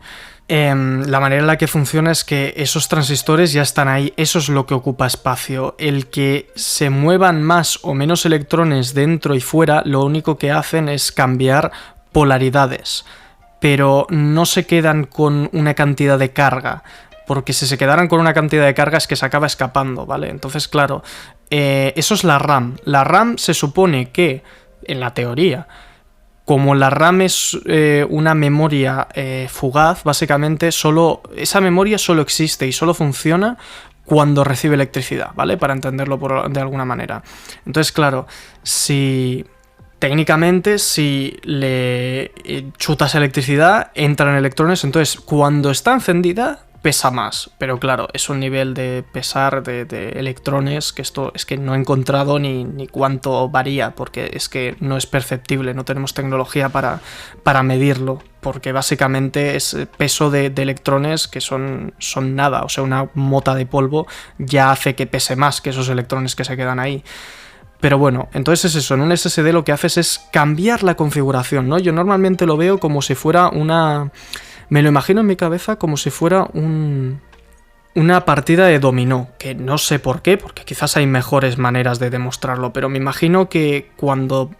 La manera en la que funciona es que esos transistores ya están ahí, eso es lo que ocupa espacio. El que se muevan más o menos electrones dentro y fuera, lo único que hacen es cambiar polaridades, pero no se quedan con una cantidad de carga, porque si se quedaran con una cantidad de carga es que se acaba escapando, ¿vale? Entonces, claro, eso es la RAM. La RAM se supone que, en la teoría, como la RAM es una memoria fugaz, básicamente esa memoria solo existe y solo funciona cuando recibe electricidad, ¿vale? Para entenderlo de alguna manera. Entonces, claro, técnicamente, si le chutas electricidad, entran electrones, entonces cuando está encendida pesa más, pero claro, es un nivel de pesar de electrones que esto es que no he encontrado ni cuánto varía, porque es que no es perceptible, no tenemos tecnología para medirlo, porque básicamente es peso de electrones que son nada, o sea, una mota de polvo ya hace que pese más que esos electrones que se quedan ahí. Pero bueno, entonces es eso, en un SSD lo que haces es cambiar la configuración, ¿no? Yo normalmente lo veo como si fuera me lo imagino en mi cabeza como si fuera una partida de dominó, que no sé por qué, porque quizás hay mejores maneras de demostrarlo, pero me imagino que cuando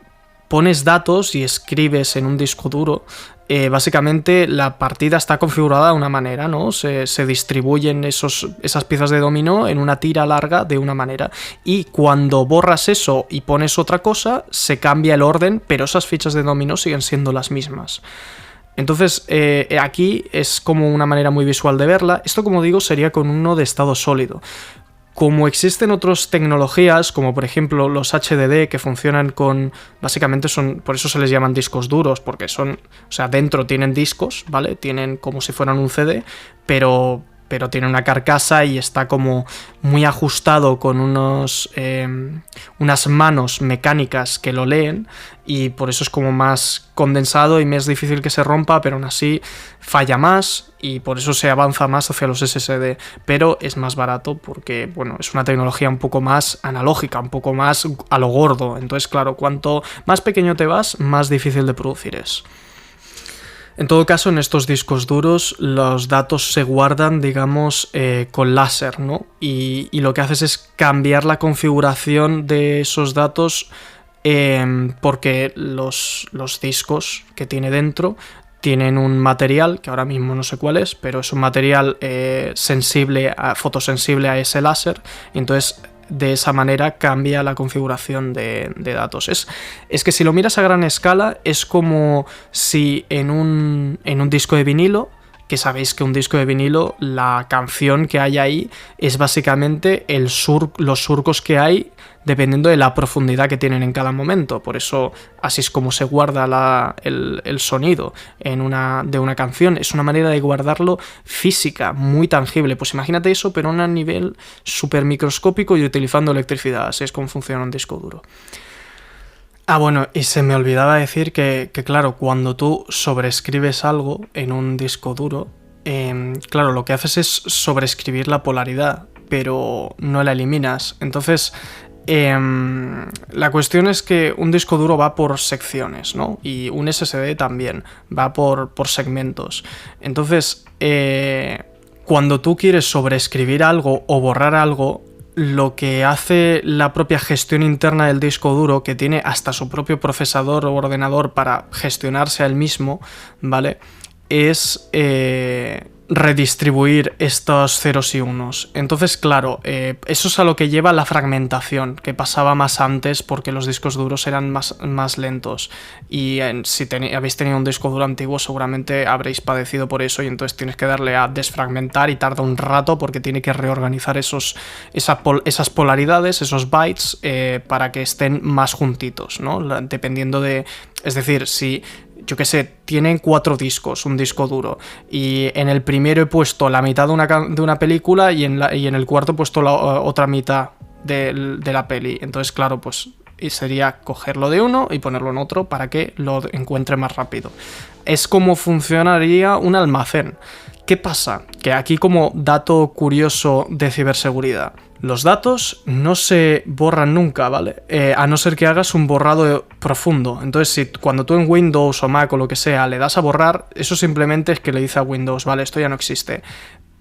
pones datos y escribes en un disco duro, básicamente la partida está configurada de una manera, ¿no? Se distribuyen esas piezas de dominó en una tira larga de una manera, y cuando borras eso y pones otra cosa, se cambia el orden, pero esas fichas de dominó siguen siendo las mismas. Entonces, aquí es como una manera muy visual de verla. Esto, como digo, sería con uno de estado sólido. Como existen otras tecnologías, como por ejemplo los HDD, que funcionan con... Básicamente por eso se les llaman discos duros, porque son... O sea, dentro tienen discos, ¿vale? Tienen como si fueran un CD, pero tiene una carcasa y está como muy ajustado con unas manos mecánicas que lo leen, y por eso es como más condensado y más difícil que se rompa, pero aún así falla más y por eso se avanza más hacia los SSD, pero es más barato porque, bueno, es una tecnología un poco más analógica, un poco más a lo gordo. Entonces, claro, cuanto más pequeño te vas, más difícil de producir es. En todo caso, en estos discos duros los datos se guardan, digamos, con láser, ¿no? Y lo que haces es cambiar la configuración de esos datos, porque los discos que tiene dentro tienen un material, que ahora mismo no sé cuál es, pero es un material fotosensible a ese láser, y entonces de esa manera cambia la configuración de datos. Es que si lo miras a gran escala, es como si en un disco de vinilo, que sabéis que un disco de vinilo, la canción que hay ahí es básicamente los surcos que hay dependiendo de la profundidad que tienen en cada momento. Por eso así es como se guarda el sonido de una canción. Es una manera de guardarlo física, muy tangible. Pues imagínate eso, pero a un nivel súper microscópico y utilizando electricidad. Así es como funciona un disco duro. Ah, bueno, y se me olvidaba decir que claro, cuando tú sobreescribes algo en un disco duro, claro, lo que haces es sobreescribir la polaridad, pero no la eliminas. Entonces, la cuestión es que un disco duro va por secciones, ¿no? Y un SSD también va por segmentos. Entonces, cuando tú quieres sobreescribir algo o borrar algo, lo que hace la propia gestión interna del disco duro, que tiene hasta su propio procesador o ordenador para gestionarse a él mismo, ¿vale? Es redistribuir estos ceros y unos. Entonces, claro, eso es a lo que lleva la fragmentación, que pasaba más antes porque los discos duros eran más lentos. Y si habéis tenido un disco duro antiguo, seguramente habréis padecido por eso, y entonces tienes que darle a desfragmentar y tarda un rato porque tiene que reorganizar esas polaridades, esos bytes, para que estén más juntitos, ¿no? Dependiendo de... Es decir, si... Yo qué sé, tienen 4 discos, un disco duro, y en el primero he puesto la mitad de una película y en el cuarto he puesto la otra mitad de la peli. Entonces, claro, pues sería cogerlo de uno y ponerlo en otro para que lo encuentre más rápido. Es como funcionaría un almacén. ¿Qué pasa? Que aquí, como dato curioso de ciberseguridad, los datos no se borran nunca, ¿vale? A no ser que hagas un borrado profundo. Entonces, cuando tú en Windows o Mac o lo que sea le das a borrar, eso simplemente es que le dice a Windows, vale, esto ya no existe.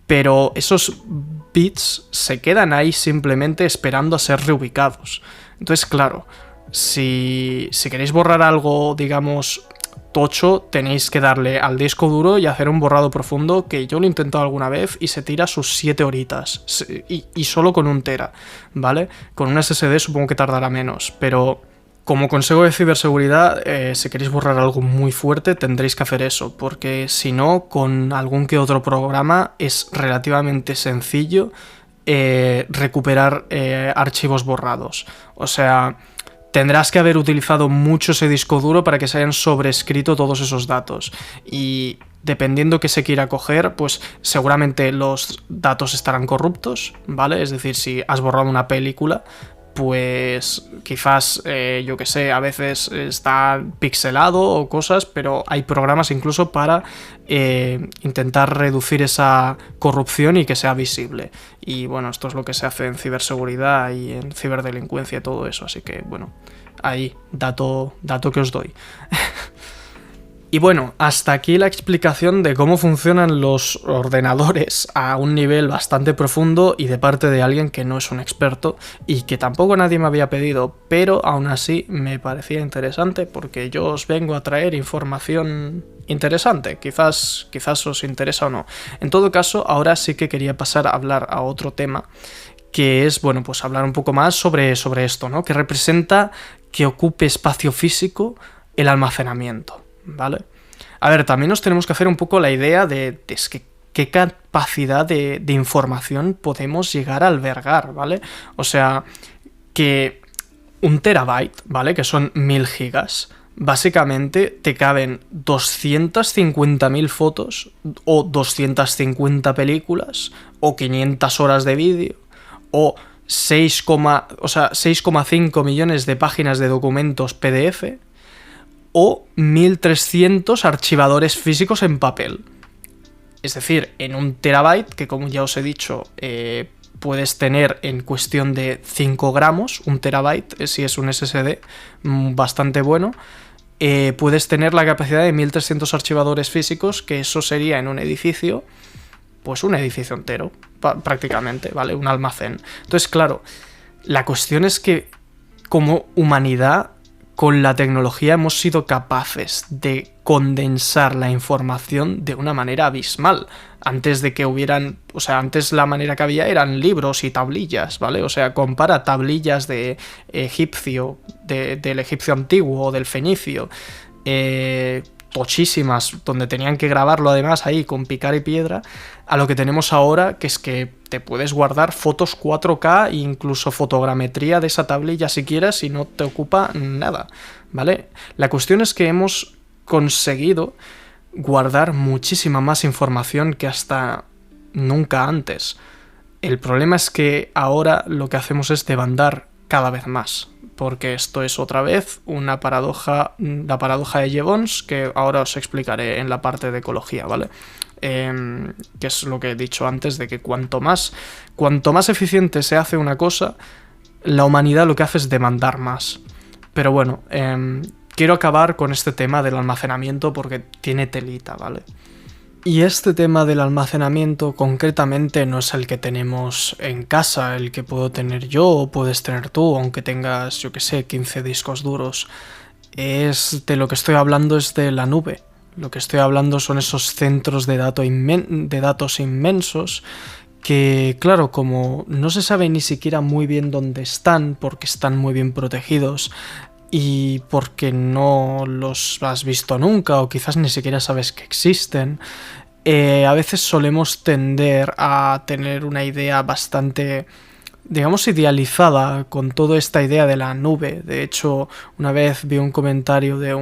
Pero esos bits se quedan ahí simplemente esperando a ser reubicados. Entonces, claro, si queréis borrar algo, digamos, tocho, tenéis que darle al disco duro y hacer un borrado profundo, que yo lo he intentado alguna vez y se tira sus 7 horitas, y solo con 1 tera, ¿vale? Con un SSD supongo que tardará menos, pero como consejo de ciberseguridad, si queréis borrar algo muy fuerte tendréis que hacer eso, porque si no, con algún que otro programa es relativamente sencillo recuperar archivos borrados. O sea, tendrás que haber utilizado mucho ese disco duro para que se hayan sobrescrito todos esos datos, y dependiendo que se quiera coger, pues seguramente los datos estarán corruptos, ¿vale? Es decir, si has borrado una película, pues quizás, yo que sé, a veces está pixelado o cosas, pero hay programas incluso para intentar reducir esa corrupción y que sea visible. Y bueno, esto es lo que se hace en ciberseguridad y en ciberdelincuencia y todo eso, así que bueno, ahí, dato que os doy. Y bueno, hasta aquí la explicación de cómo funcionan los ordenadores a un nivel bastante profundo y de parte de alguien que no es un experto y que tampoco nadie me había pedido, pero aún así me parecía interesante porque yo os vengo a traer información interesante, quizás os interesa o no. En todo caso, ahora sí que quería pasar a hablar a otro tema, que es, bueno, pues hablar un poco más sobre esto, ¿no? Que representa que ocupe espacio físico el almacenamiento, ¿vale? A ver, también nos tenemos que hacer un poco la idea de qué capacidad de información podemos llegar a albergar, ¿vale? O sea, que 1 TB, ¿vale? Que son 1000 gigas. Básicamente te caben 250.000 fotos o 250 películas o 500 horas de vídeo o 6,5 millones de páginas de documentos PDF o 1300 archivadores físicos en papel. Es decir, en 1 TB, que como ya os he dicho, puedes tener en cuestión de 5 gramos, 1 TB, si es un SSD bastante bueno, puedes tener la capacidad de 1300 archivadores físicos, que eso sería en un edificio, pues un edificio entero, prácticamente, ¿vale? Un almacén. Entonces, claro, la cuestión es que como humanidad, con la tecnología hemos sido capaces de condensar la información de una manera abismal. Antes de que hubieran... O sea, antes la manera que había eran libros y tablillas, ¿vale? O sea, compara tablillas de egipcio, del egipcio antiguo o del fenicio, tochísimas, donde tenían que grabarlo además ahí con picar y piedra, a lo que tenemos ahora, que es que te puedes guardar fotos 4K e incluso fotogrametría de esa tablilla si quieres y no te ocupa nada, ¿vale? La cuestión es que hemos conseguido guardar muchísima más información que hasta nunca antes. El problema es que ahora lo que hacemos es demandar cada vez más, porque esto es otra vez una paradoja, la paradoja de Jevons, que ahora os explicaré en la parte de ecología, ¿vale? Que es lo que he dicho antes, de que cuanto más eficiente se hace una cosa, la humanidad lo que hace es demandar más. Pero bueno, quiero acabar con este tema del almacenamiento porque tiene telita, ¿vale? Y este tema del almacenamiento concretamente no es el que tenemos en casa, el que puedo tener yo o puedes tener tú, aunque tengas, yo que sé, 15 discos duros. De lo que estoy hablando es de la nube. Lo que estoy hablando son esos centros de datos inmensos que, claro, como no se sabe ni siquiera muy bien dónde están, porque están muy bien protegidos y porque no los has visto nunca o quizás ni siquiera sabes que existen, a veces solemos tender a tener una idea bastante, digamos, idealizada con toda esta idea de la nube. De hecho, una vez vi un comentario de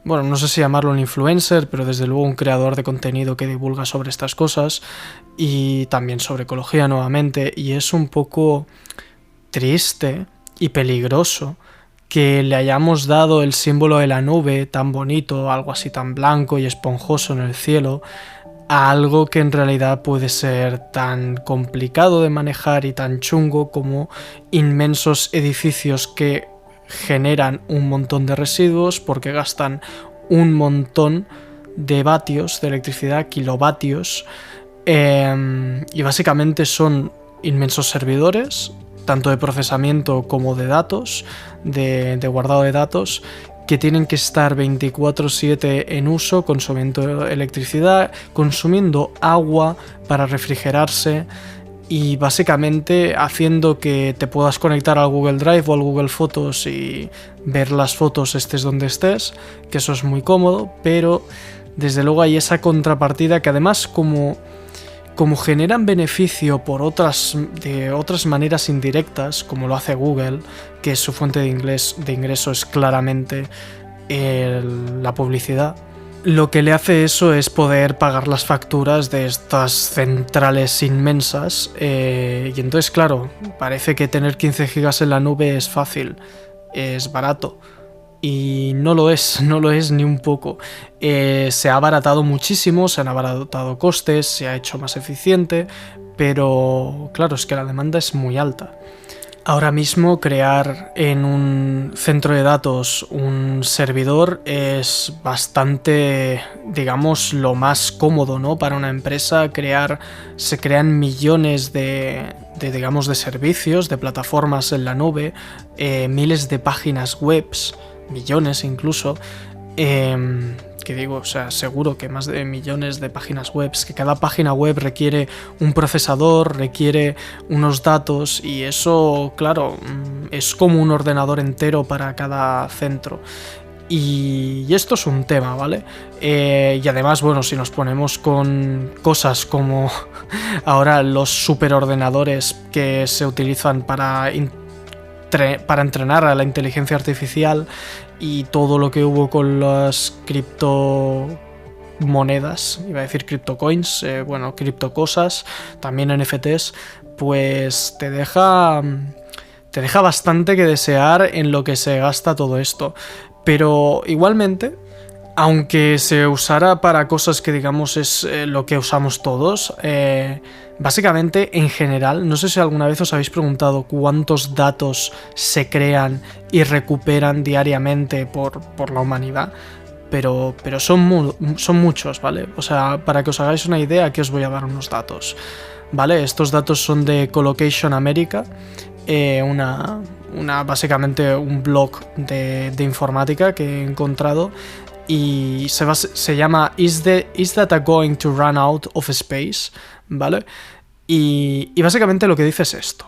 bueno, no sé si llamarlo un influencer, pero desde luego un creador de contenido que divulga sobre estas cosas y también sobre ecología nuevamente, y es un poco triste y peligroso que le hayamos dado el símbolo de la nube tan bonito, algo así tan blanco y esponjoso en el cielo, a algo que en realidad puede ser tan complicado de manejar y tan chungo como inmensos edificios que generan un montón de residuos porque gastan un montón de vatios de electricidad, kilovatios, y básicamente son inmensos servidores, tanto de procesamiento como de datos, de guardado de datos, que tienen que estar 24/7 en uso, consumiendo electricidad, consumiendo agua para refrigerarse y básicamente haciendo que te puedas conectar al Google Drive o al Google Fotos y ver las fotos estés donde estés, que eso es muy cómodo, pero desde luego hay esa contrapartida que además como generan beneficio de otras maneras indirectas, como lo hace Google, que su fuente de ingreso es claramente la publicidad, lo que le hace eso es poder pagar las facturas de estas centrales inmensas, y entonces claro, parece que tener 15 gigas en la nube es fácil, es barato. Y no lo es ni un poco. Se ha abaratado muchísimo, se han abaratado costes, se ha hecho más eficiente, pero claro, es que la demanda es muy alta. Ahora mismo crear en un centro de datos un servidor es bastante, digamos, lo más cómodo, ¿no? Para una empresa se crean millones digamos, de servicios, de plataformas en la nube, miles de páginas webs, millones incluso, que digo, o sea, seguro que más de millones de páginas web, que cada página web requiere un procesador, requiere unos datos, y eso, claro, es como un ordenador entero para cada centro. Y esto es un tema, ¿vale? Y además, bueno, si nos ponemos con cosas como ahora los superordenadores que se utilizan para entrenar a la inteligencia artificial, y todo lo que hubo con las criptomonedas, iba a decir criptocoins, criptocosas, también NFTs, pues te deja bastante que desear en lo que se gasta todo esto. Pero igualmente, aunque se usara para cosas que, digamos, es lo que usamos todos, básicamente, en general, no sé si alguna vez os habéis preguntado cuántos datos se crean y recuperan diariamente por la humanidad, pero son muchos, ¿vale? O sea, para que os hagáis una idea, aquí os voy a dar unos datos, ¿vale? Estos datos son de Colocation America, básicamente un blog de informática que he encontrado, y se llama Is Data Going to Run Out of Space? ¿Vale? Y básicamente lo que dice es esto: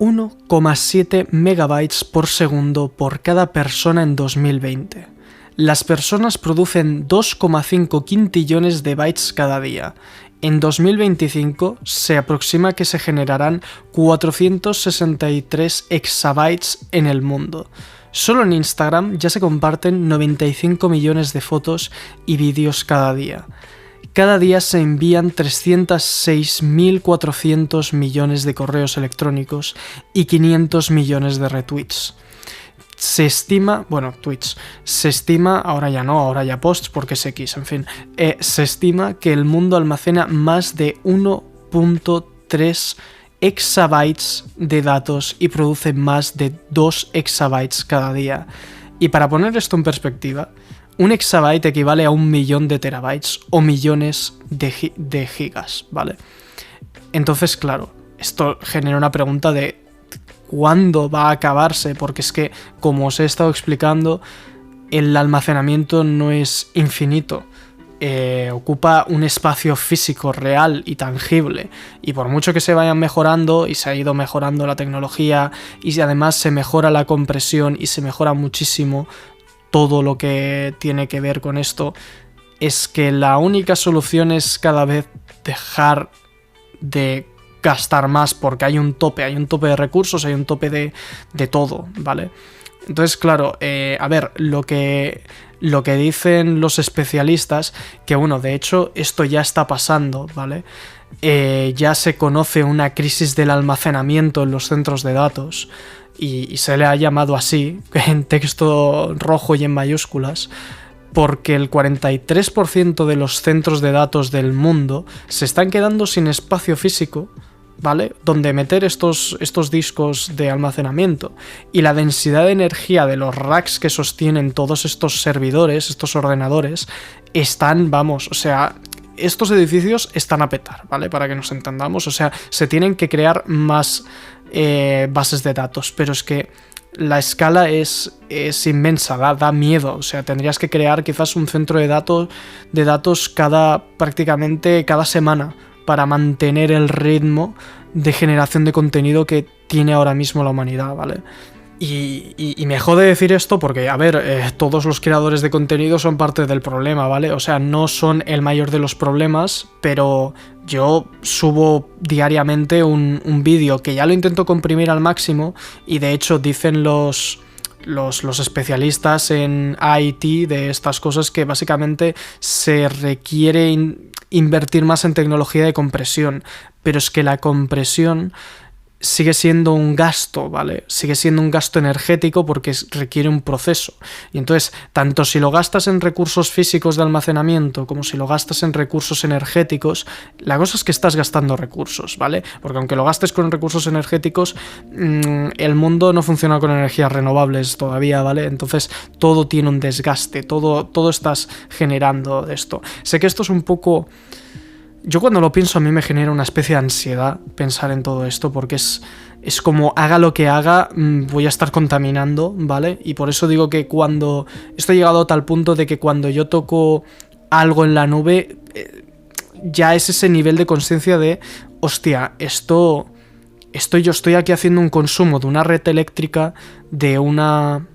1,7 megabytes por segundo por cada persona en 2020. Las personas producen 2,5 quintillones de bytes cada día. En 2025 se aproxima que se generarán 463 exabytes en el mundo. Solo en Instagram ya se comparten 95 millones de fotos y vídeos cada día. Cada día se envían 306.400 millones de correos electrónicos y 500 millones de retweets. Se estima, ahora ya no, ahora ya posts porque es X, en fin, se estima que el mundo almacena más de 1.3 exabytes de datos y produce más de 2 exabytes cada día. Y para poner esto en perspectiva, un exabyte equivale a 1 millón de terabytes o millones de gigas, ¿vale? Entonces, claro, esto genera una pregunta de ¿cuándo va a acabarse? Porque es que, como os he estado explicando, el almacenamiento no es infinito. Ocupa un espacio físico real y tangible, y por mucho que se vayan mejorando, y se ha ido mejorando la tecnología, y además se mejora la compresión y se mejora muchísimo todo lo que tiene que ver con esto, es que la única solución es cada vez dejar de gastar más, porque hay un tope de recursos, hay un tope de todo, ¿vale? Entonces, claro, a ver, lo que dicen los especialistas, que bueno, de hecho esto ya está pasando, ¿vale? Ya se conoce una crisis del almacenamiento en los centros de datos, y se le ha llamado así, en texto rojo y en mayúsculas, porque el 43% de los centros de datos del mundo se están quedando sin espacio físico, ¿vale?, donde meter estos discos de almacenamiento, y la densidad de energía de los racks que sostienen todos estos servidores, estos ordenadores, están, vamos, o sea, estos edificios están a petar, ¿vale?, para que nos entendamos, o sea, se tienen que crear más bases de datos, pero es que la escala es inmensa, da miedo, o sea, tendrías que crear quizás un centro de datos prácticamente cada semana, para mantener el ritmo de generación de contenido que tiene ahora mismo la humanidad, ¿vale? Y me jode decir esto porque, a ver, todos los creadores de contenido son parte del problema, ¿vale? O sea, no son el mayor de los problemas, pero yo subo diariamente un vídeo que ya lo intento comprimir al máximo, y de hecho dicen los especialistas en IT de estas cosas que básicamente se requiere invertir más en tecnología de compresión, pero es que la compresión sigue siendo un gasto, ¿vale? Sigue siendo un gasto energético porque requiere un proceso. Y entonces, tanto si lo gastas en recursos físicos de almacenamiento como si lo gastas en recursos energéticos, la cosa es que estás gastando recursos, ¿vale? Porque aunque lo gastes con recursos energéticos, el mundo no funciona con energías renovables todavía, ¿vale? Entonces, todo tiene un desgaste, todo estás generando de esto. Sé que esto es un poco... Yo cuando lo pienso a mí me genera una especie de ansiedad pensar en todo esto porque es como haga lo que haga voy a estar contaminando, ¿vale? Y por eso digo que cuando... Esto ha llegado a tal punto de que cuando yo toco algo en la nube ya es ese nivel de conciencia de hostia, yo estoy aquí haciendo un consumo de una red eléctrica de una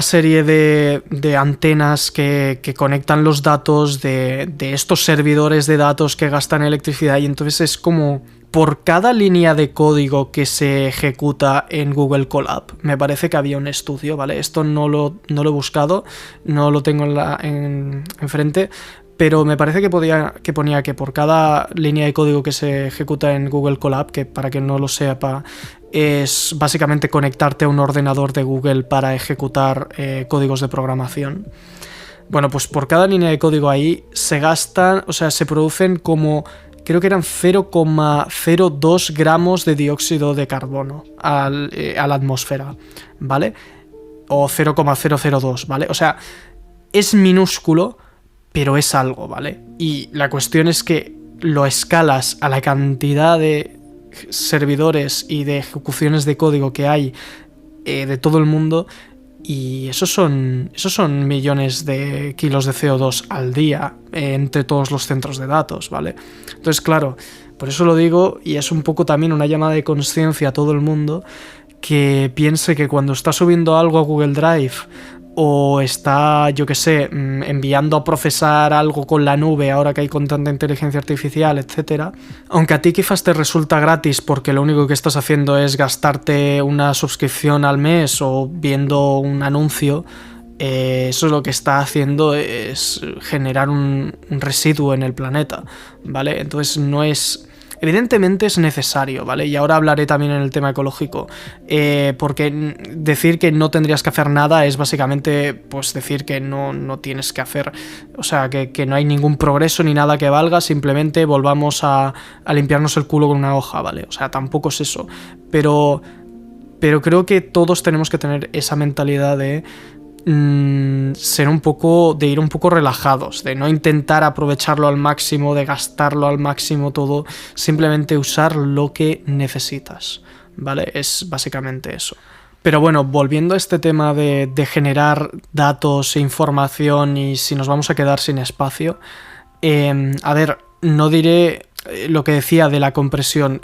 serie de antenas que conectan los datos, de estos servidores de datos que gastan electricidad, y entonces es como por cada línea de código que se ejecuta en Google Colab. Me parece que había un estudio, ¿vale? Esto no lo he buscado, no lo tengo enfrente, pero me parece que ponía que por cada línea de código que se ejecuta en Google Colab, que para quien no lo sepa, es básicamente conectarte a un ordenador de Google para ejecutar códigos de programación. Bueno, pues por cada línea de código ahí se producen como, creo que eran 0,02 gramos de dióxido de carbono a la atmósfera, ¿vale? O 0,002, ¿vale? O sea, es minúsculo, pero es algo, ¿vale? Y la cuestión es que lo escalas a la cantidad de servidores y de ejecuciones de código que hay de todo el mundo, y esos son millones de kilos de CO2 al día entre todos los centros de datos, ¿vale? Entonces, claro, por eso lo digo, y es un poco también una llamada de conciencia a todo el mundo que piense que cuando está subiendo algo a Google Drive o está, yo que sé, enviando a procesar algo con la nube ahora que hay con tanta inteligencia artificial, etcétera, aunque a ti quizás te resulta gratis porque lo único que estás haciendo es gastarte una suscripción al mes o viendo un anuncio, eso lo que está haciendo es generar un residuo en el planeta, ¿vale? Entonces no es... Evidentemente es necesario, ¿vale? Y ahora hablaré también en el tema ecológico, porque decir que no tendrías que hacer nada es básicamente pues decir que no tienes que hacer, o sea, que no hay ningún progreso ni nada que valga, simplemente volvamos a limpiarnos el culo con una hoja, ¿vale? O sea, tampoco es eso, pero creo que todos tenemos que tener esa mentalidad de ir un poco relajados, de no intentar aprovecharlo al máximo, de gastarlo al máximo todo, simplemente usar lo que necesitas, ¿vale? Es básicamente eso. Pero bueno, volviendo a este tema de generar datos e información y si nos vamos a quedar sin espacio, a ver, no diré lo que decía de la compresión.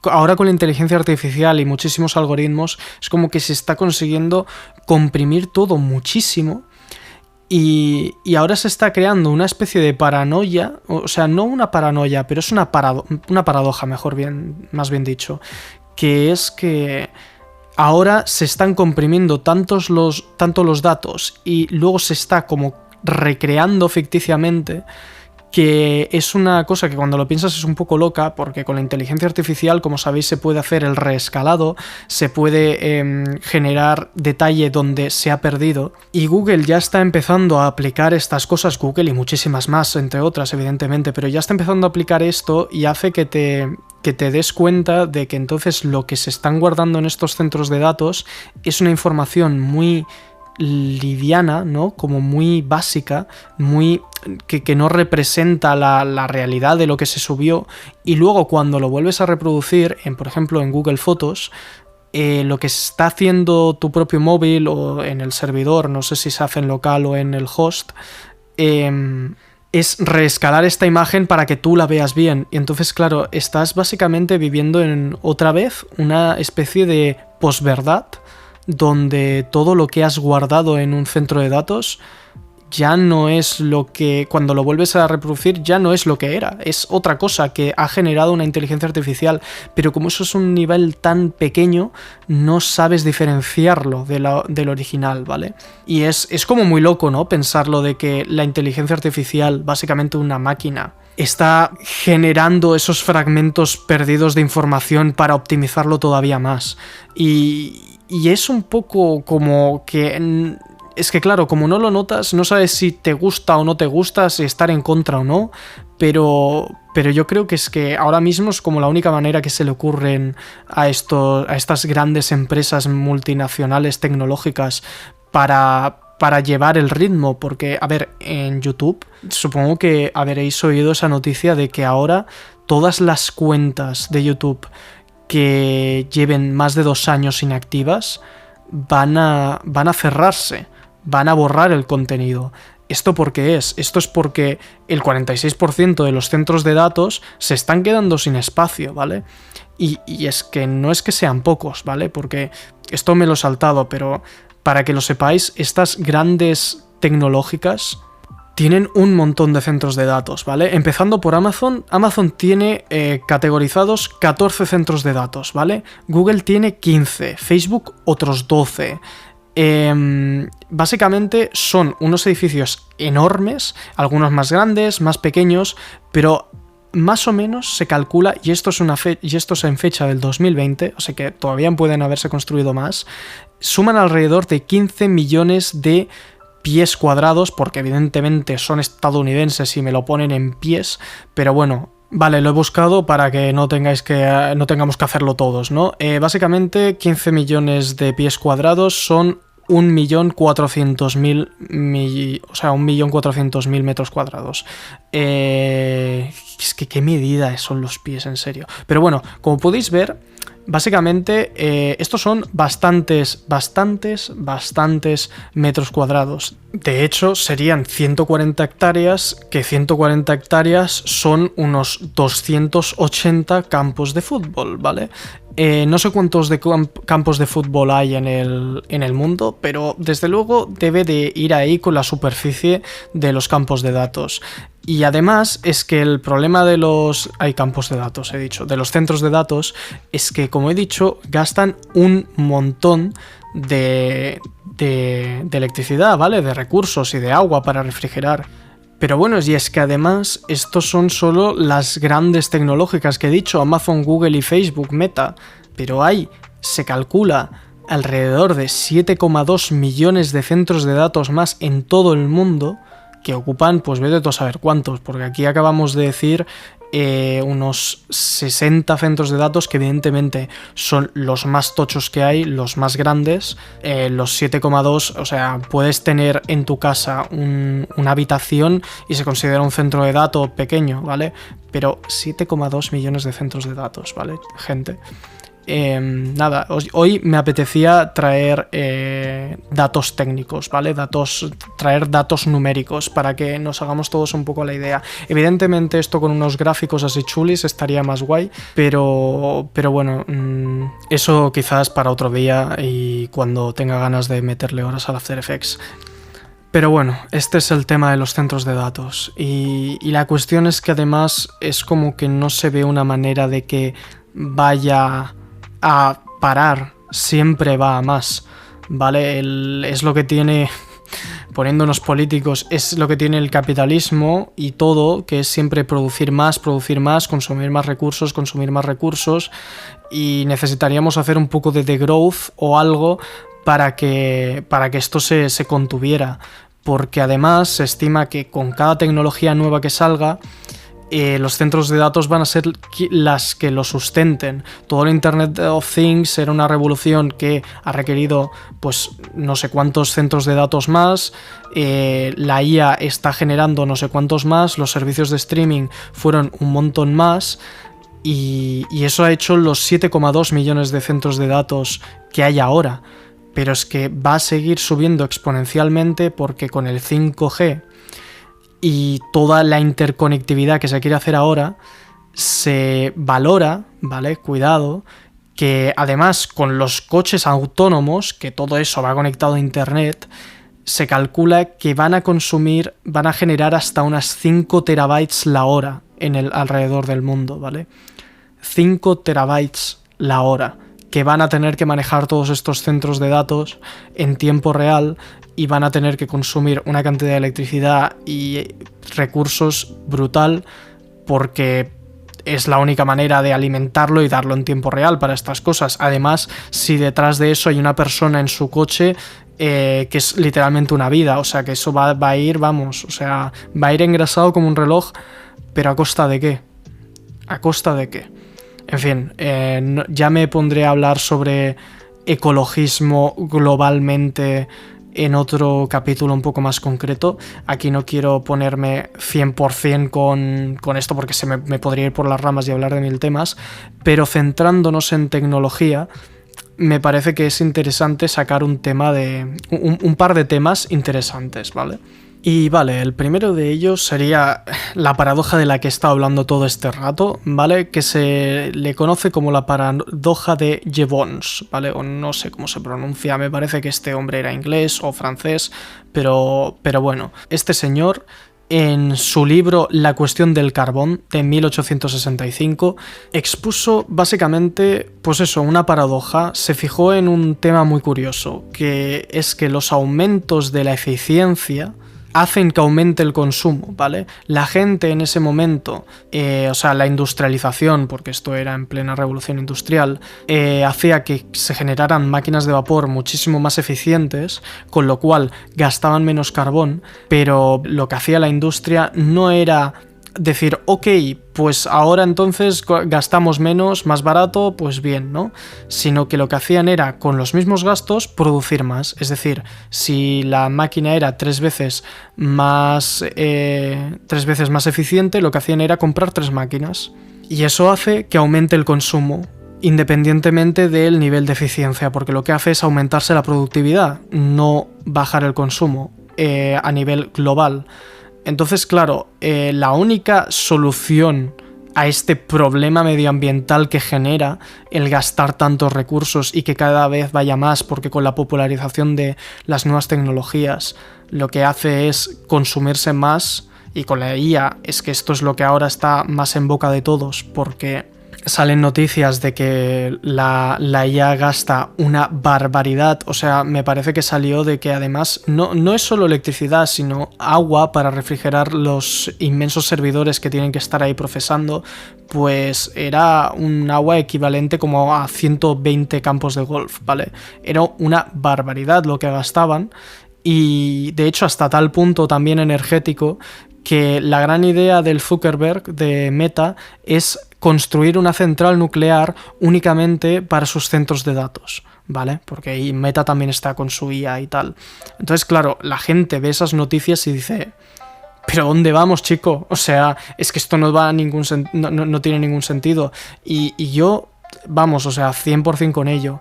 Ahora con la inteligencia artificial y muchísimos algoritmos es como que se está consiguiendo comprimir todo muchísimo y ahora se está creando una especie de paranoia, o sea, no una paranoia, pero es una paradoja, más bien dicho, que es que ahora se están comprimiendo tanto los datos y luego se está como recreando ficticiamente, que es una cosa que cuando lo piensas es un poco loca, porque con la inteligencia artificial, como sabéis, se puede hacer el reescalado, se puede generar detalle donde se ha perdido, y Google ya está empezando a aplicar estas cosas, Google y muchísimas más, entre otras, evidentemente, pero ya está empezando a aplicar esto y hace que te des cuenta de que entonces lo que se están guardando en estos centros de datos es una información muy liviana, ¿no? Como muy básica, muy que no representa la realidad de lo que se subió, y luego cuando lo vuelves a reproducir, por ejemplo en Google Fotos, lo que está haciendo tu propio móvil o en el servidor, no sé si se hace en local o en el host, es reescalar esta imagen para que tú la veas bien. Y entonces, claro, estás básicamente viviendo en otra vez una especie de posverdad, donde todo lo que has guardado en un centro de datos ya no es lo que, cuando lo vuelves a reproducir, ya no es lo que era, es otra cosa que ha generado una inteligencia artificial, pero como eso es un nivel tan pequeño, no sabes diferenciarlo del original, ¿vale? Y es como muy loco, ¿no? Pensarlo de que la inteligencia artificial, básicamente una máquina, está generando esos fragmentos perdidos de información para optimizarlo todavía más. Y es un poco como que... Es que claro, como no lo notas, no sabes si te gusta o no te gusta, si estar en contra o no, pero yo creo que es que ahora mismo es como la única manera que se le ocurren a estas grandes empresas multinacionales tecnológicas para llevar el ritmo, porque, a ver, en YouTube, supongo que habréis oído esa noticia de que ahora todas las cuentas de YouTube que lleven más de 2 años inactivas van a cerrarse, van a borrar el contenido. ¿Esto por qué es? Esto es porque el 46% de los centros de datos se están quedando sin espacio, ¿vale? Y es que no es que sean pocos, ¿vale? Porque esto me lo he saltado, pero para que lo sepáis, estas grandes tecnológicas tienen un montón de centros de datos, ¿vale? Empezando por Amazon. Amazon tiene categorizados 14 centros de datos, ¿vale? Google tiene 15, Facebook otros 12. Básicamente son unos edificios enormes, algunos más grandes, más pequeños, pero más o menos se calcula, y esto es en fecha del 2020, o sea que todavía pueden haberse construido más, suman alrededor de 15 millones de pies cuadrados, porque evidentemente son estadounidenses y me lo ponen en pies, pero bueno, vale, lo he buscado para que no tengamos que hacerlo todos, ¿no? Básicamente 15 millones de pies cuadrados son 1.400.000, o sea, 1.400.000 metros cuadrados. Es que qué medida son los pies, en serio. Pero bueno, como podéis ver, básicamente estos son bastantes metros cuadrados. De hecho, serían 140 hectáreas, que 140 hectáreas son unos 280 campos de fútbol, ¿vale? No sé cuántos campos de fútbol hay en el mundo, pero desde luego debe de ir ahí con la superficie de los campos de datos. Y además es que el problema de los de los centros de datos es que, como he dicho, gastan un montón de electricidad, ¿vale? De recursos y de agua para refrigerar. Pero bueno, y es que además estos son solo las grandes tecnológicas que he dicho, Amazon, Google y Facebook, Meta, pero se calcula alrededor de 7,2 millones de centros de datos más en todo el mundo, que ocupan, pues vete tú a saber cuántos, porque aquí acabamos de decir unos 60 centros de datos que evidentemente son los más tochos que hay, los más grandes. Los 7,2, o sea, puedes tener en tu casa una habitación y se considera un centro de datos pequeño, ¿vale? Pero 7,2 millones de centros de datos, ¿vale, gente? Nada, hoy me apetecía traer datos técnicos, ¿vale? Traer datos numéricos para que nos hagamos todos un poco la idea. Evidentemente esto con unos gráficos así chulis estaría más guay, pero bueno, eso quizás para otro día y cuando tenga ganas de meterle horas al After Effects. Pero bueno, este es el tema de los centros de datos y la cuestión es que además es como que no se ve una manera de que vaya a parar, siempre va a más, ¿vale? Es lo que tiene, poniéndonos políticos, es lo que tiene el capitalismo y todo, que es siempre producir más, consumir más recursos, y necesitaríamos hacer un poco de degrowth o algo para que esto se contuviera, porque además se estima que con cada tecnología nueva que salga, los centros de datos van a ser las que lo sustenten. Todo el Internet of Things era una revolución que ha requerido pues no sé cuántos centros de datos más, la IA está generando no sé cuántos más, los servicios de streaming fueron un montón más, y eso ha hecho los 7,2 millones de centros de datos que hay ahora. Pero es que va a seguir subiendo exponencialmente porque con el 5G y toda la interconectividad que se quiere hacer ahora, se valora, ¿vale? Cuidado, que además con los coches autónomos, que todo eso va conectado a internet, se calcula que van a generar hasta unas 5 terabytes la hora alrededor del mundo, ¿vale? 5 terabytes la hora, que van a tener que manejar todos estos centros de datos en tiempo real y van a tener que consumir una cantidad de electricidad y recursos brutal, porque es la única manera de alimentarlo y darlo en tiempo real para estas cosas. Además, si detrás de eso hay una persona en su coche, que es literalmente una vida, o sea que eso va a ir, vamos, o sea, va a ir engrasado como un reloj, pero ¿a costa de qué? ¿A costa de qué? En fin, ya me pondré a hablar sobre ecologismo globalmente en otro capítulo un poco más concreto. Aquí no quiero ponerme 100% con esto porque me podría ir por las ramas y hablar de 1000 temas, pero centrándonos en tecnología, me parece que es interesante sacar un par de temas interesantes, ¿vale? Y vale, el primero de ellos sería la paradoja de la que he estado hablando todo este rato, ¿vale? Que se le conoce como la paradoja de Jevons, ¿vale? O no sé cómo se pronuncia, me parece que este hombre era inglés o francés, pero bueno, este señor, en su libro La cuestión del carbón, de 1865, expuso básicamente, pues eso, una paradoja. Se fijó en un tema muy curioso, que es que los aumentos de la eficiencia hacen que aumente el consumo, ¿vale? La gente en ese momento, o sea, la industrialización, porque esto era en plena revolución industrial, hacía que se generaran máquinas de vapor muchísimo más eficientes, con lo cual gastaban menos carbón, pero lo que hacía la industria no era decir, ok, pues ahora entonces gastamos menos, más barato, pues bien, ¿no? Sino que lo que hacían era, con los mismos gastos, producir más. Es decir, si la máquina era 3 veces más eficiente, lo que hacían era comprar 3 máquinas. Y eso hace que aumente el consumo, independientemente del nivel de eficiencia, porque lo que hace es aumentarse la productividad, no bajar el consumo a nivel global. Entonces, claro, la única solución a este problema medioambiental que genera el gastar tantos recursos y que cada vez vaya más, porque con la popularización de las nuevas tecnologías lo que hace es consumirse más, y con la IA es que esto es lo que ahora está más en boca de todos, porque salen noticias de que la IA gasta una barbaridad. O sea, me parece que salió de que además no es solo electricidad, sino agua para refrigerar los inmensos servidores que tienen que estar ahí procesando, pues era un agua equivalente como a 120 campos de golf, ¿vale? Era una barbaridad lo que gastaban, y de hecho hasta tal punto también energético que la gran idea del Zuckerberg de Meta es construir una central nuclear únicamente para sus centros de datos, ¿vale? Porque ahí Meta también está con su IA y tal. Entonces, claro, la gente ve esas noticias y dice, ¿pero dónde vamos, chico? O sea, es que esto no tiene ningún sentido. Y yo, vamos, o sea, 100% con ello.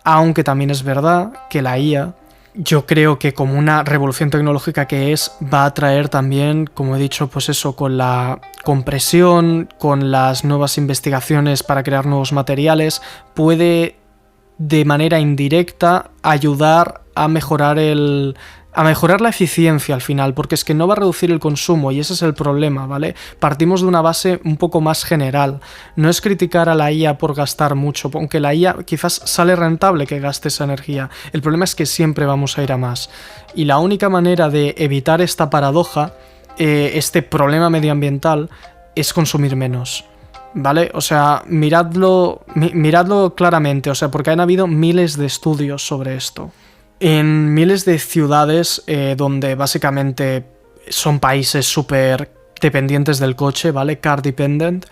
Aunque también es verdad que la IA, yo creo que como una revolución tecnológica que es, va a traer también, como he dicho, pues eso, con la compresión, con las nuevas investigaciones para crear nuevos materiales, puede de manera indirecta ayudar a mejorar la eficiencia al final, porque es que no va a reducir el consumo, y ese es el problema, ¿vale? Partimos de una base un poco más general. No es criticar a la IA por gastar mucho, aunque la IA quizás sale rentable que gaste esa energía. El problema es que siempre vamos a ir a más. Y la única manera de evitar esta paradoja, este problema medioambiental, es consumir menos, ¿vale? O sea, miradlo claramente, o sea, porque han habido miles de estudios sobre esto. En miles de ciudades donde básicamente son países súper dependientes del coche, ¿vale? Car dependent.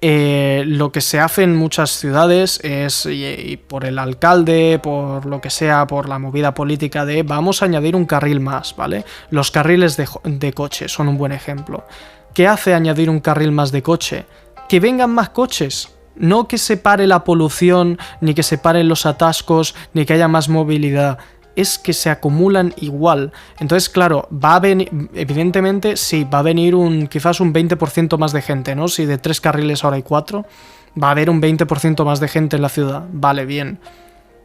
Lo que se hace en muchas ciudades es, y por el alcalde, por lo que sea, por la movida política de vamos a añadir un carril más, ¿vale? Los carriles de coche son un buen ejemplo. ¿Qué hace añadir un carril más de coche? Que vengan más coches. No que se pare la polución, ni que se paren los atascos, ni que haya más movilidad. Es que se acumulan igual. Entonces, claro, va a venir, evidentemente, sí, va a venir quizás un 20% más de gente, ¿no? Si de 3 carriles ahora hay 4, va a haber un 20% más de gente en la ciudad. Vale, bien.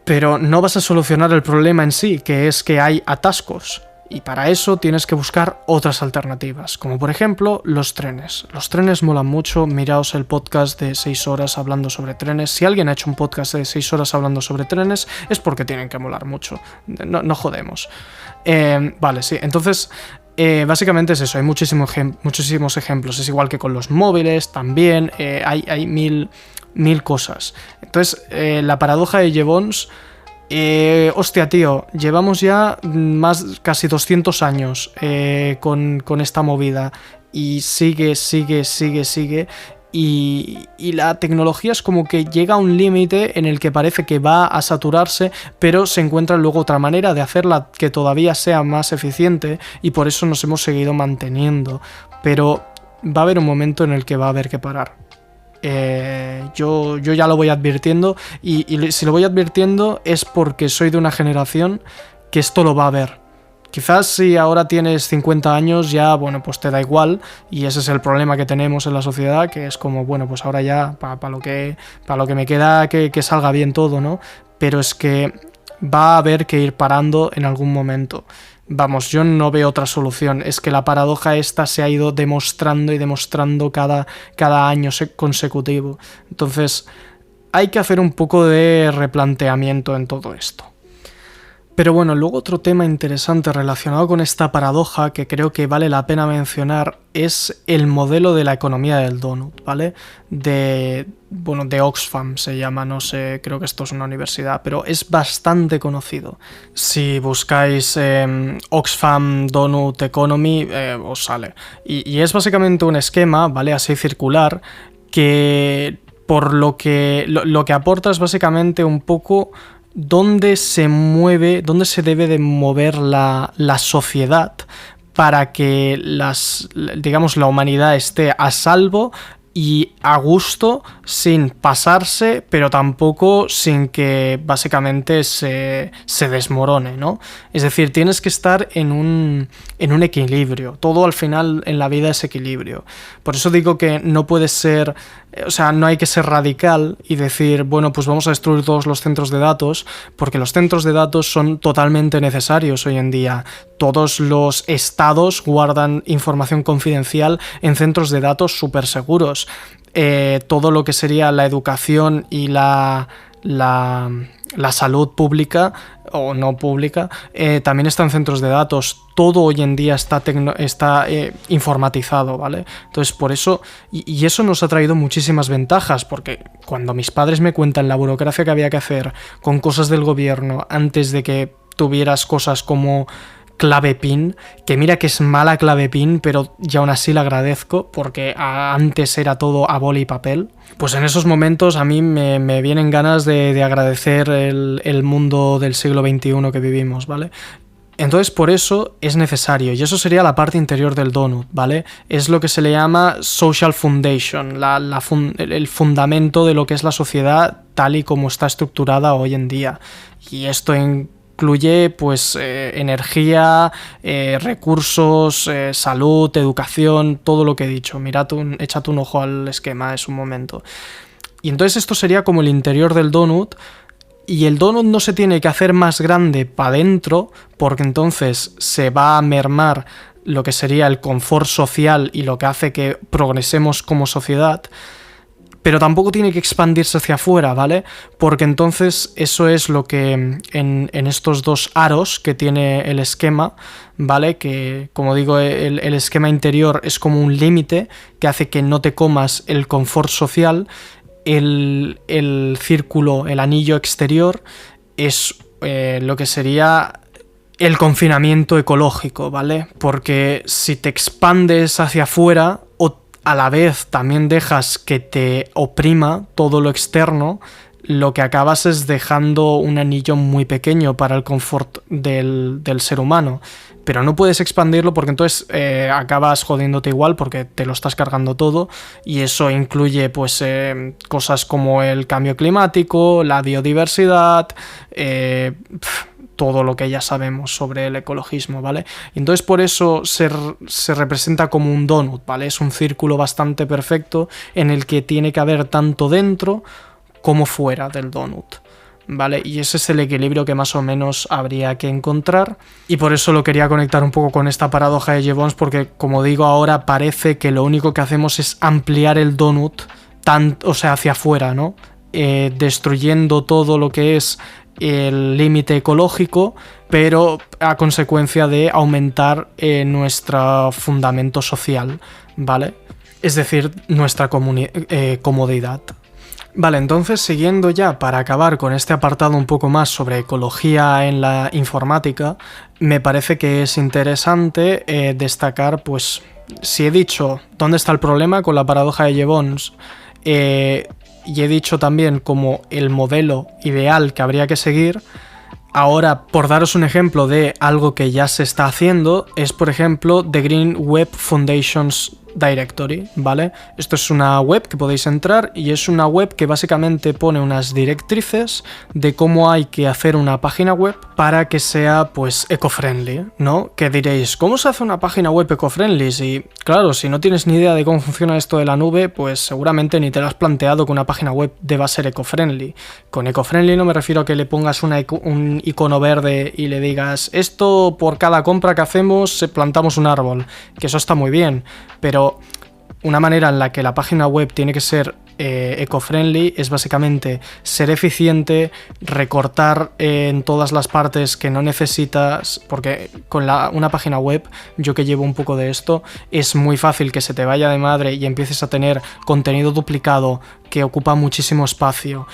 Pero no vas a solucionar el problema en sí, que es que hay atascos. Y para eso tienes que buscar otras alternativas, como por ejemplo los trenes. Los trenes molan mucho, miraos el podcast de 6 horas hablando sobre trenes. Si alguien ha hecho un podcast de 6 horas hablando sobre trenes, es porque tienen que molar mucho. No jodemos. Vale, sí, entonces... básicamente es eso, hay muchísimos ejemplos. Es igual que con los móviles también, hay mil cosas. Entonces, la paradoja de Jevons, hostia, tío, llevamos ya casi 200 años con esta movida y sigue. Y la tecnología es como que llega a un límite en el que parece que va a saturarse, pero se encuentra luego otra manera de hacerla que todavía sea más eficiente, y por eso nos hemos seguido manteniendo. Pero va a haber un momento en el que va a haber que parar. Yo ya lo voy advirtiendo, y si lo voy advirtiendo es porque soy de una generación que esto lo va a ver. Quizás si ahora tienes 50 años ya, bueno, pues te da igual, y ese es el problema que tenemos en la sociedad, que es como, bueno, pues ahora ya, para lo que me queda, que salga bien todo, ¿no? Pero es que va a haber que ir parando en algún momento. Vamos, yo no veo otra solución. Es que la paradoja esta se ha ido demostrando y demostrando cada año consecutivo. Entonces, hay que hacer un poco de replanteamiento en todo esto. Pero bueno, luego otro tema interesante relacionado con esta paradoja que creo que vale la pena mencionar es el modelo de la economía del donut, ¿vale? De Oxfam se llama, no sé, creo que esto es una universidad, pero es bastante conocido. Si buscáis Oxfam Donut Economy, os sale. Y es básicamente un esquema, ¿vale? Así circular, que por lo que aporta es básicamente un poco... dónde se debe de mover la sociedad para que la humanidad esté a salvo y a gusto, sin pasarse, pero tampoco sin que básicamente se desmorone, ¿no? Es decir, tienes que estar en un equilibrio. Todo al final en la vida es equilibrio. Por eso digo que no puede ser... O sea, no hay que ser radical y decir, bueno, pues vamos a destruir todos los centros de datos, porque los centros de datos son totalmente necesarios hoy en día. Todos los estados guardan información confidencial en centros de datos súper seguros. Todo lo que sería la educación y la salud pública o no pública también está en centros de datos. Todo hoy en día está informatizado, ¿vale? Entonces por eso, y eso nos ha traído muchísimas ventajas, porque cuando mis padres me cuentan la burocracia que había que hacer con cosas del gobierno antes de que tuvieras cosas como clave PIN, que mira que es mala clave PIN, pero ya aún así la agradezco, porque antes era todo a boli y papel. Pues en esos momentos a mí me vienen ganas de agradecer el mundo del siglo XXI que vivimos, ¿vale? Entonces por eso es necesario, y eso sería la parte interior del donut, ¿vale? Es lo que se le llama social foundation, el fundamento de lo que es la sociedad tal y como está estructurada hoy en día. Y esto incluye pues energía, recursos, salud, educación, todo lo que he dicho. Échate un ojo al esquema, es un momento. Y entonces esto sería como el interior del donut, y el donut no se tiene que hacer más grande para adentro, porque entonces se va a mermar lo que sería el confort social y lo que hace que progresemos como sociedad. Pero tampoco tiene que expandirse hacia afuera, ¿vale? Porque entonces eso es lo que en estos dos aros que tiene el esquema, ¿vale? Que, como digo, el esquema interior es como un límite que hace que no te comas el confort social. El círculo, el anillo exterior, es lo que sería el confinamiento ecológico, ¿vale? Porque si te expandes hacia afuera o a la vez también dejas que te oprima todo lo externo, lo que acabas es dejando un anillo muy pequeño para el confort del ser humano. Pero no puedes expandirlo porque entonces acabas jodiéndote igual, porque te lo estás cargando todo, y eso incluye pues cosas como el cambio climático, la biodiversidad, todo lo que ya sabemos sobre el ecologismo, ¿vale? Entonces por eso se representa como un donut, ¿vale? Es un círculo bastante perfecto en el que tiene que haber tanto dentro como fuera del donut, ¿vale? Y ese es el equilibrio que más o menos habría que encontrar, y por eso lo quería conectar un poco con esta paradoja de Jevons, porque como digo ahora parece que lo único que hacemos es ampliar el donut, o sea, hacia afuera, ¿no? Destruyendo todo lo que es el límite ecológico, pero a consecuencia de aumentar nuestro fundamento social, ¿vale? Es decir, nuestra comodidad. Vale, entonces siguiendo ya para acabar con este apartado un poco más sobre ecología en la informática, me parece que es interesante destacar, pues, si he dicho dónde está el problema con la paradoja de Jevons, y he dicho también como el modelo ideal que habría que seguir. Ahora, por daros un ejemplo de algo que ya se está haciendo, es por ejemplo The Green Web Foundation's Directory, ¿vale? Esto es una web que podéis entrar y es una web que básicamente pone unas directrices de cómo hay que hacer una página web para que sea, pues, eco-friendly, ¿no? Que diréis, ¿cómo se hace una página web eco-friendly? Si, claro, si no tienes ni idea de cómo funciona esto de la nube, pues seguramente ni te lo has planteado que una página web deba ser eco-friendly. Con eco-friendly no me refiero a que le pongas un icono verde y le digas, esto por cada compra que hacemos plantamos un árbol, que eso está muy bien, pero una manera en la que la página web tiene que ser eco-friendly es básicamente ser eficiente, recortar en todas las partes que no necesitas, porque con una página web, yo que llevo un poco de esto, es muy fácil que se te vaya de madre y empieces a tener contenido duplicado que ocupa muchísimo espacio,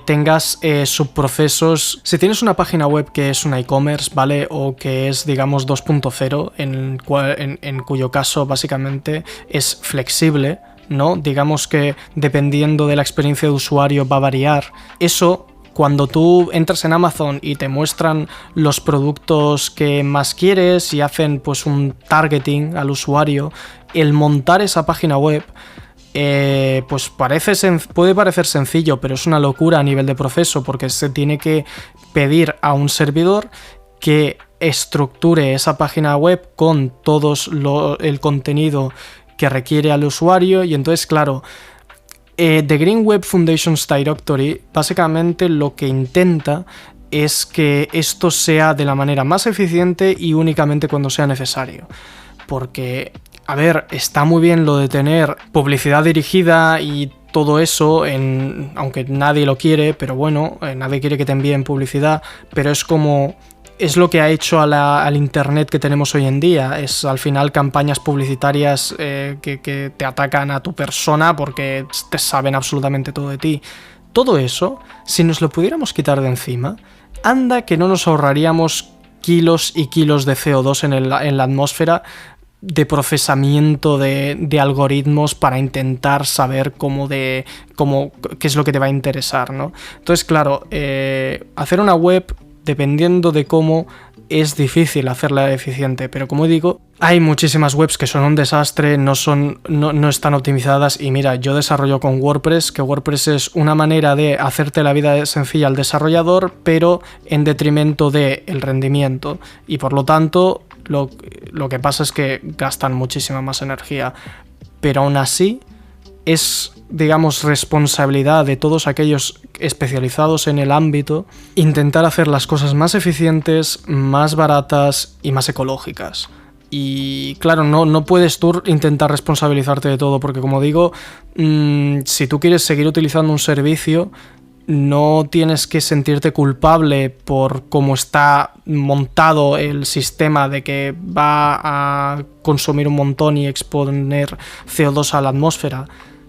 tengas subprocesos. Si tienes una página web que es una e-commerce, ¿vale? O que es, digamos, 2.0, en cuyo caso básicamente es flexible, ¿no? Digamos que dependiendo de la experiencia de usuario va a variar. Eso, cuando tú entras en Amazon y te muestran los productos que más quieres y hacen, pues, un targeting al usuario, el montar esa página web pues puede parecer sencillo, pero es una locura a nivel de proceso, porque se tiene que pedir a un servidor que estructure esa página web con el contenido que requiere al usuario. Y entonces, claro, The Green Web Foundation's Directory básicamente lo que intenta es que esto sea de la manera más eficiente y únicamente cuando sea necesario. Porque, a ver, está muy bien lo de tener publicidad dirigida y todo eso, aunque nadie lo quiere, pero bueno, nadie quiere que te envíen publicidad, pero es lo que ha hecho al internet que tenemos hoy en día. Es al final campañas publicitarias que te atacan a tu persona porque te saben absolutamente todo de ti. Todo eso, si nos lo pudiéramos quitar de encima, anda que no nos ahorraríamos kilos y kilos de CO2 en la atmósfera de procesamiento de algoritmos para intentar saber qué es lo que te va a interesar, ¿no? Entonces, claro, hacer una web, dependiendo de cómo, es difícil hacerla eficiente, pero como digo, hay muchísimas webs que son un desastre, no están optimizadas. Y mira, yo desarrollo con WordPress, que WordPress es una manera de hacerte la vida sencilla al desarrollador, pero en detrimento del rendimiento, y por lo tanto lo que pasa es que gastan muchísima más energía, pero aún así es, digamos, responsabilidad de todos aquellos especializados en el ámbito intentar hacer las cosas más eficientes, más baratas y más ecológicas. Y claro, no puedes tú intentar responsabilizarte de todo, porque como digo, si tú quieres seguir utilizando un servicio, no tienes que sentirte culpable por cómo está montado el sistema, de que va a consumir un montón y exponer CO2 a la atmósfera.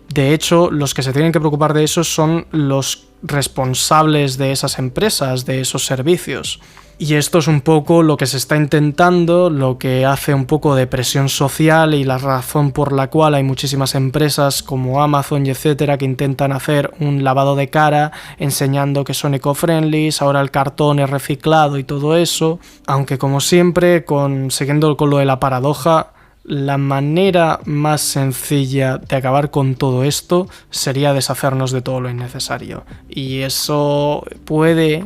De hecho, los que se tienen que preocupar de eso son los responsables de esas empresas, de esos servicios. Y esto es un poco lo que se está intentando, lo que hace un poco de presión social, y la razón por la cual hay muchísimas empresas como Amazon y etcétera que intentan hacer un lavado de cara enseñando que son eco-friendly, ahora el cartón es reciclado y todo eso. Aunque, como siempre, siguiendo con lo de la paradoja, la manera más sencilla de acabar con todo esto sería deshacernos de todo lo innecesario. Y eso puede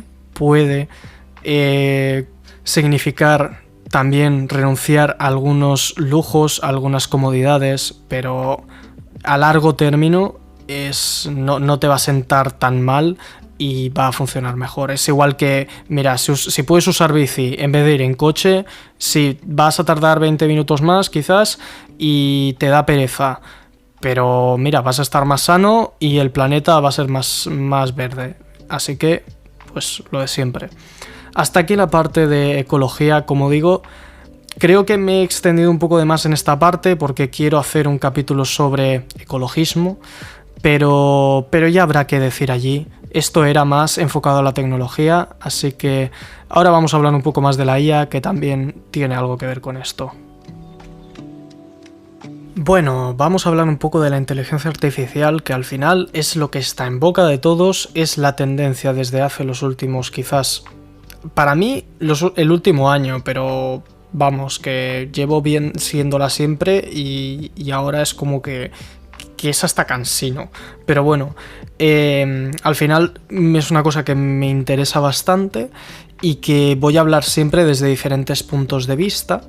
significar también renunciar a algunos lujos, a algunas comodidades, pero a largo término no te va a sentar tan mal y va a funcionar mejor. Es igual que, mira, si puedes usar bici en vez de ir en coche, si vas a tardar 20 minutos más quizás y te da pereza, pero mira, vas a estar más sano y el planeta va a ser más verde. Así que, pues lo de siempre. Hasta aquí la parte de ecología. Como digo, creo que me he extendido un poco de más en esta parte porque quiero hacer un capítulo sobre ecologismo, pero ya habrá que decir allí. Esto era más enfocado a la tecnología, así que ahora vamos a hablar un poco más de la IA, que también tiene algo que ver con esto. Bueno, vamos a hablar un poco de la inteligencia artificial, que al final es lo que está en boca de todos, es la tendencia desde hace los últimos, quizás, para mí, el último año, pero vamos, que llevo bien siéndola siempre y ahora es como que es hasta cansino. Pero bueno, al final es una cosa que me interesa bastante y que voy a hablar siempre desde diferentes puntos de vista.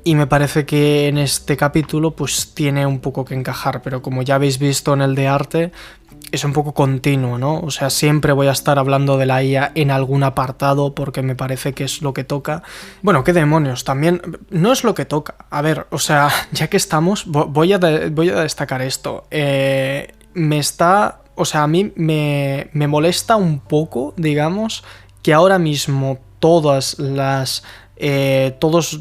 Y me parece que en este capítulo pues tiene un poco que encajar, pero como ya habéis visto en el de arte, es un poco continuo, ¿no? O sea, siempre voy a estar hablando de la IA en algún apartado porque me parece que es lo que toca. Bueno, qué demonios, también no es lo que toca. A ver, o sea, ya que estamos, voy a destacar esto. A mí me molesta un poco, digamos, que ahora mismo todos,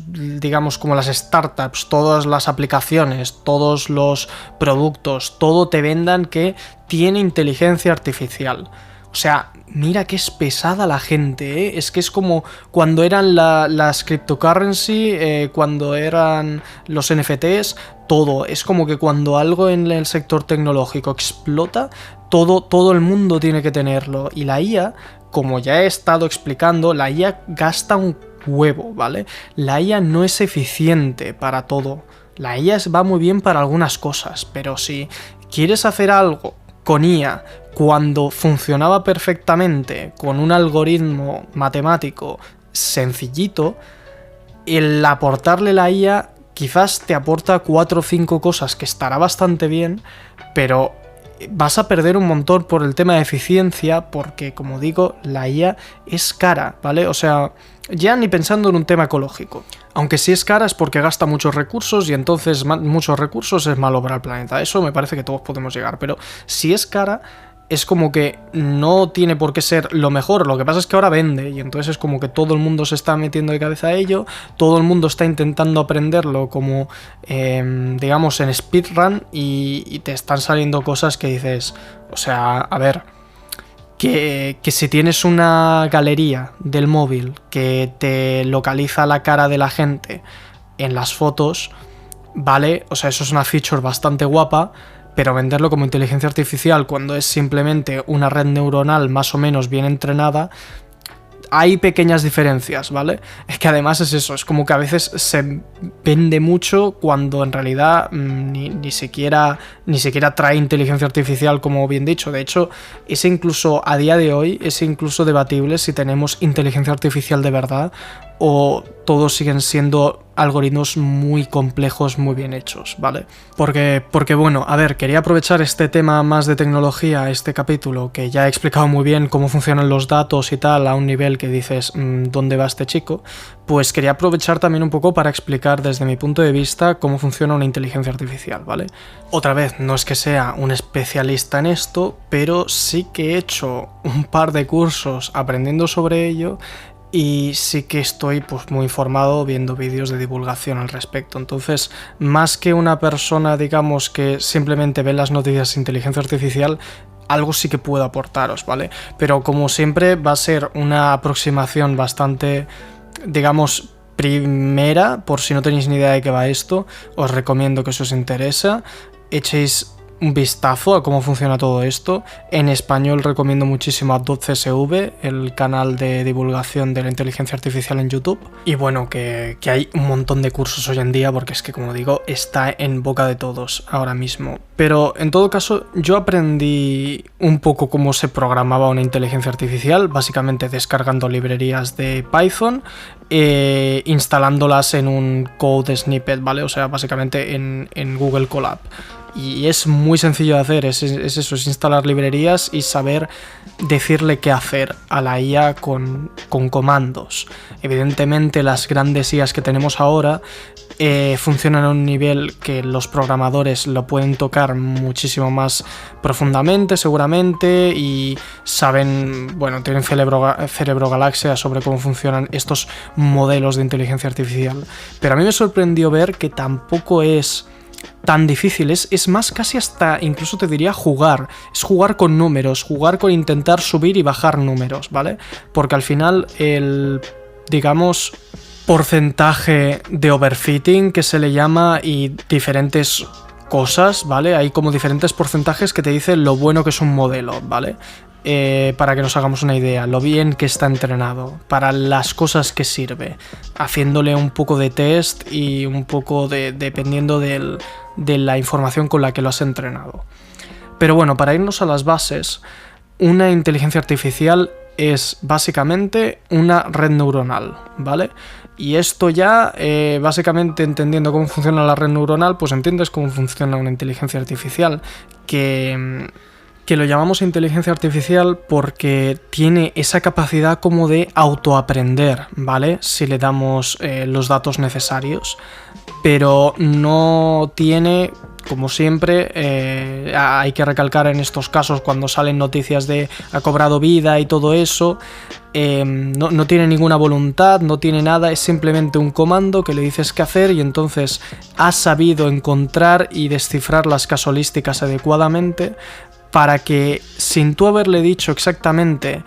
digamos, como las startups, todas las aplicaciones, todos los productos, todo te vendan que tiene inteligencia artificial. O sea, mira que es pesada la gente, ¿eh? Es que es como cuando eran las cryptocurrency, cuando eran los NFTs, todo. Es como que cuando algo en el sector tecnológico explota, todo el mundo tiene que tenerlo. Y la IA, como ya he estado explicando, la IA gasta un huevo, ¿vale? La IA no es eficiente para todo. La IA va muy bien para algunas cosas, pero si quieres hacer algo con IA cuando funcionaba perfectamente con un algoritmo matemático sencillito, el aportarle la IA quizás te aporta 4 o 5 cosas que estará bastante bien, pero vas a perder un montón por el tema de eficiencia porque, como digo, la IA es cara, ¿vale? O sea, ya ni pensando en un tema ecológico. Aunque si es cara es porque gasta muchos recursos y entonces muchos recursos es malo para el planeta. Eso me parece que todos podemos llegar, pero si es cara es como que no tiene por qué ser lo mejor. Lo que pasa es que ahora vende y entonces es como que todo el mundo se está metiendo de cabeza a ello, todo el mundo está intentando aprenderlo como, digamos, en speedrun y te están saliendo cosas que dices, o sea, a ver, que si tienes una galería del móvil que te localiza la cara de la gente en las fotos, vale, o sea, eso es una feature bastante guapa, pero venderlo como inteligencia artificial cuando es simplemente una red neuronal más o menos bien entrenada, hay pequeñas diferencias, ¿vale? Es que además es eso, es como que a veces se vende mucho cuando en realidad ni siquiera trae inteligencia artificial, como bien dicho. De hecho, es incluso a día de hoy, es incluso debatible si tenemos inteligencia artificial de verdad o todos siguen siendo algoritmos muy complejos, muy bien hechos, ¿vale? Porque bueno, a ver, quería aprovechar este tema más de tecnología, este capítulo, que ya he explicado muy bien cómo funcionan los datos y tal, a un nivel que dices, ¿dónde va este chico? Pues quería aprovechar también un poco para explicar desde mi punto de vista cómo funciona una inteligencia artificial, ¿vale? Otra vez, no es que sea un especialista en esto, pero sí que he hecho un par de cursos aprendiendo sobre ello. Y sí que estoy pues muy informado viendo vídeos de divulgación al respecto. Entonces, más que una persona, digamos, que simplemente ve las noticias de inteligencia artificial, algo sí que puedo aportaros, ¿vale? Pero como siempre va a ser una aproximación bastante, digamos, primera, por si no tenéis ni idea de qué va esto, os recomiendo que si os interesa, echéis un vistazo a cómo funciona todo esto. En español recomiendo muchísimo a .csv, el canal de divulgación de la inteligencia artificial en YouTube. Y bueno, que hay un montón de cursos hoy en día porque es que, como digo, está en boca de todos ahora mismo. Pero en todo caso, yo aprendí un poco cómo se programaba una inteligencia artificial, básicamente descargando librerías de Python, instalándolas en un code snippet, ¿vale? O sea, básicamente en Google Colab. Y es muy sencillo de hacer, es eso, es instalar librerías y saber decirle qué hacer a la IA con comandos. Evidentemente las grandes IAs que tenemos ahora funcionan a un nivel que los programadores lo pueden tocar muchísimo más profundamente seguramente y saben, bueno, tienen cerebro galaxia sobre cómo funcionan estos modelos de inteligencia artificial. Pero a mí me sorprendió ver que tampoco es tan difícil, es más casi hasta, incluso te diría jugar, es jugar con números, jugar con intentar subir y bajar números, ¿vale? Porque al final el, digamos, porcentaje de overfitting que se le llama y diferentes cosas, ¿vale? Hay como diferentes porcentajes que te dicen lo bueno que es un modelo, ¿vale? Para que nos hagamos una idea, lo bien que está entrenado, para las cosas que sirve, haciéndole un poco de test y un poco dependiendo de la información con la que lo has entrenado. Pero bueno, para irnos a las bases, una inteligencia artificial es básicamente una red neuronal, ¿vale? Y esto ya, básicamente entendiendo cómo funciona la red neuronal, pues entiendes cómo funciona una inteligencia artificial, que lo llamamos inteligencia artificial porque tiene esa capacidad como de autoaprender, ¿vale? Si le damos los datos necesarios, pero no tiene, como siempre, hay que recalcar en estos casos cuando salen noticias de ha cobrado vida y todo eso, no tiene ninguna voluntad, no tiene nada, es simplemente un comando que le dices qué hacer y entonces ha sabido encontrar y descifrar las casuísticas adecuadamente para que, sin tú haberle dicho exactamente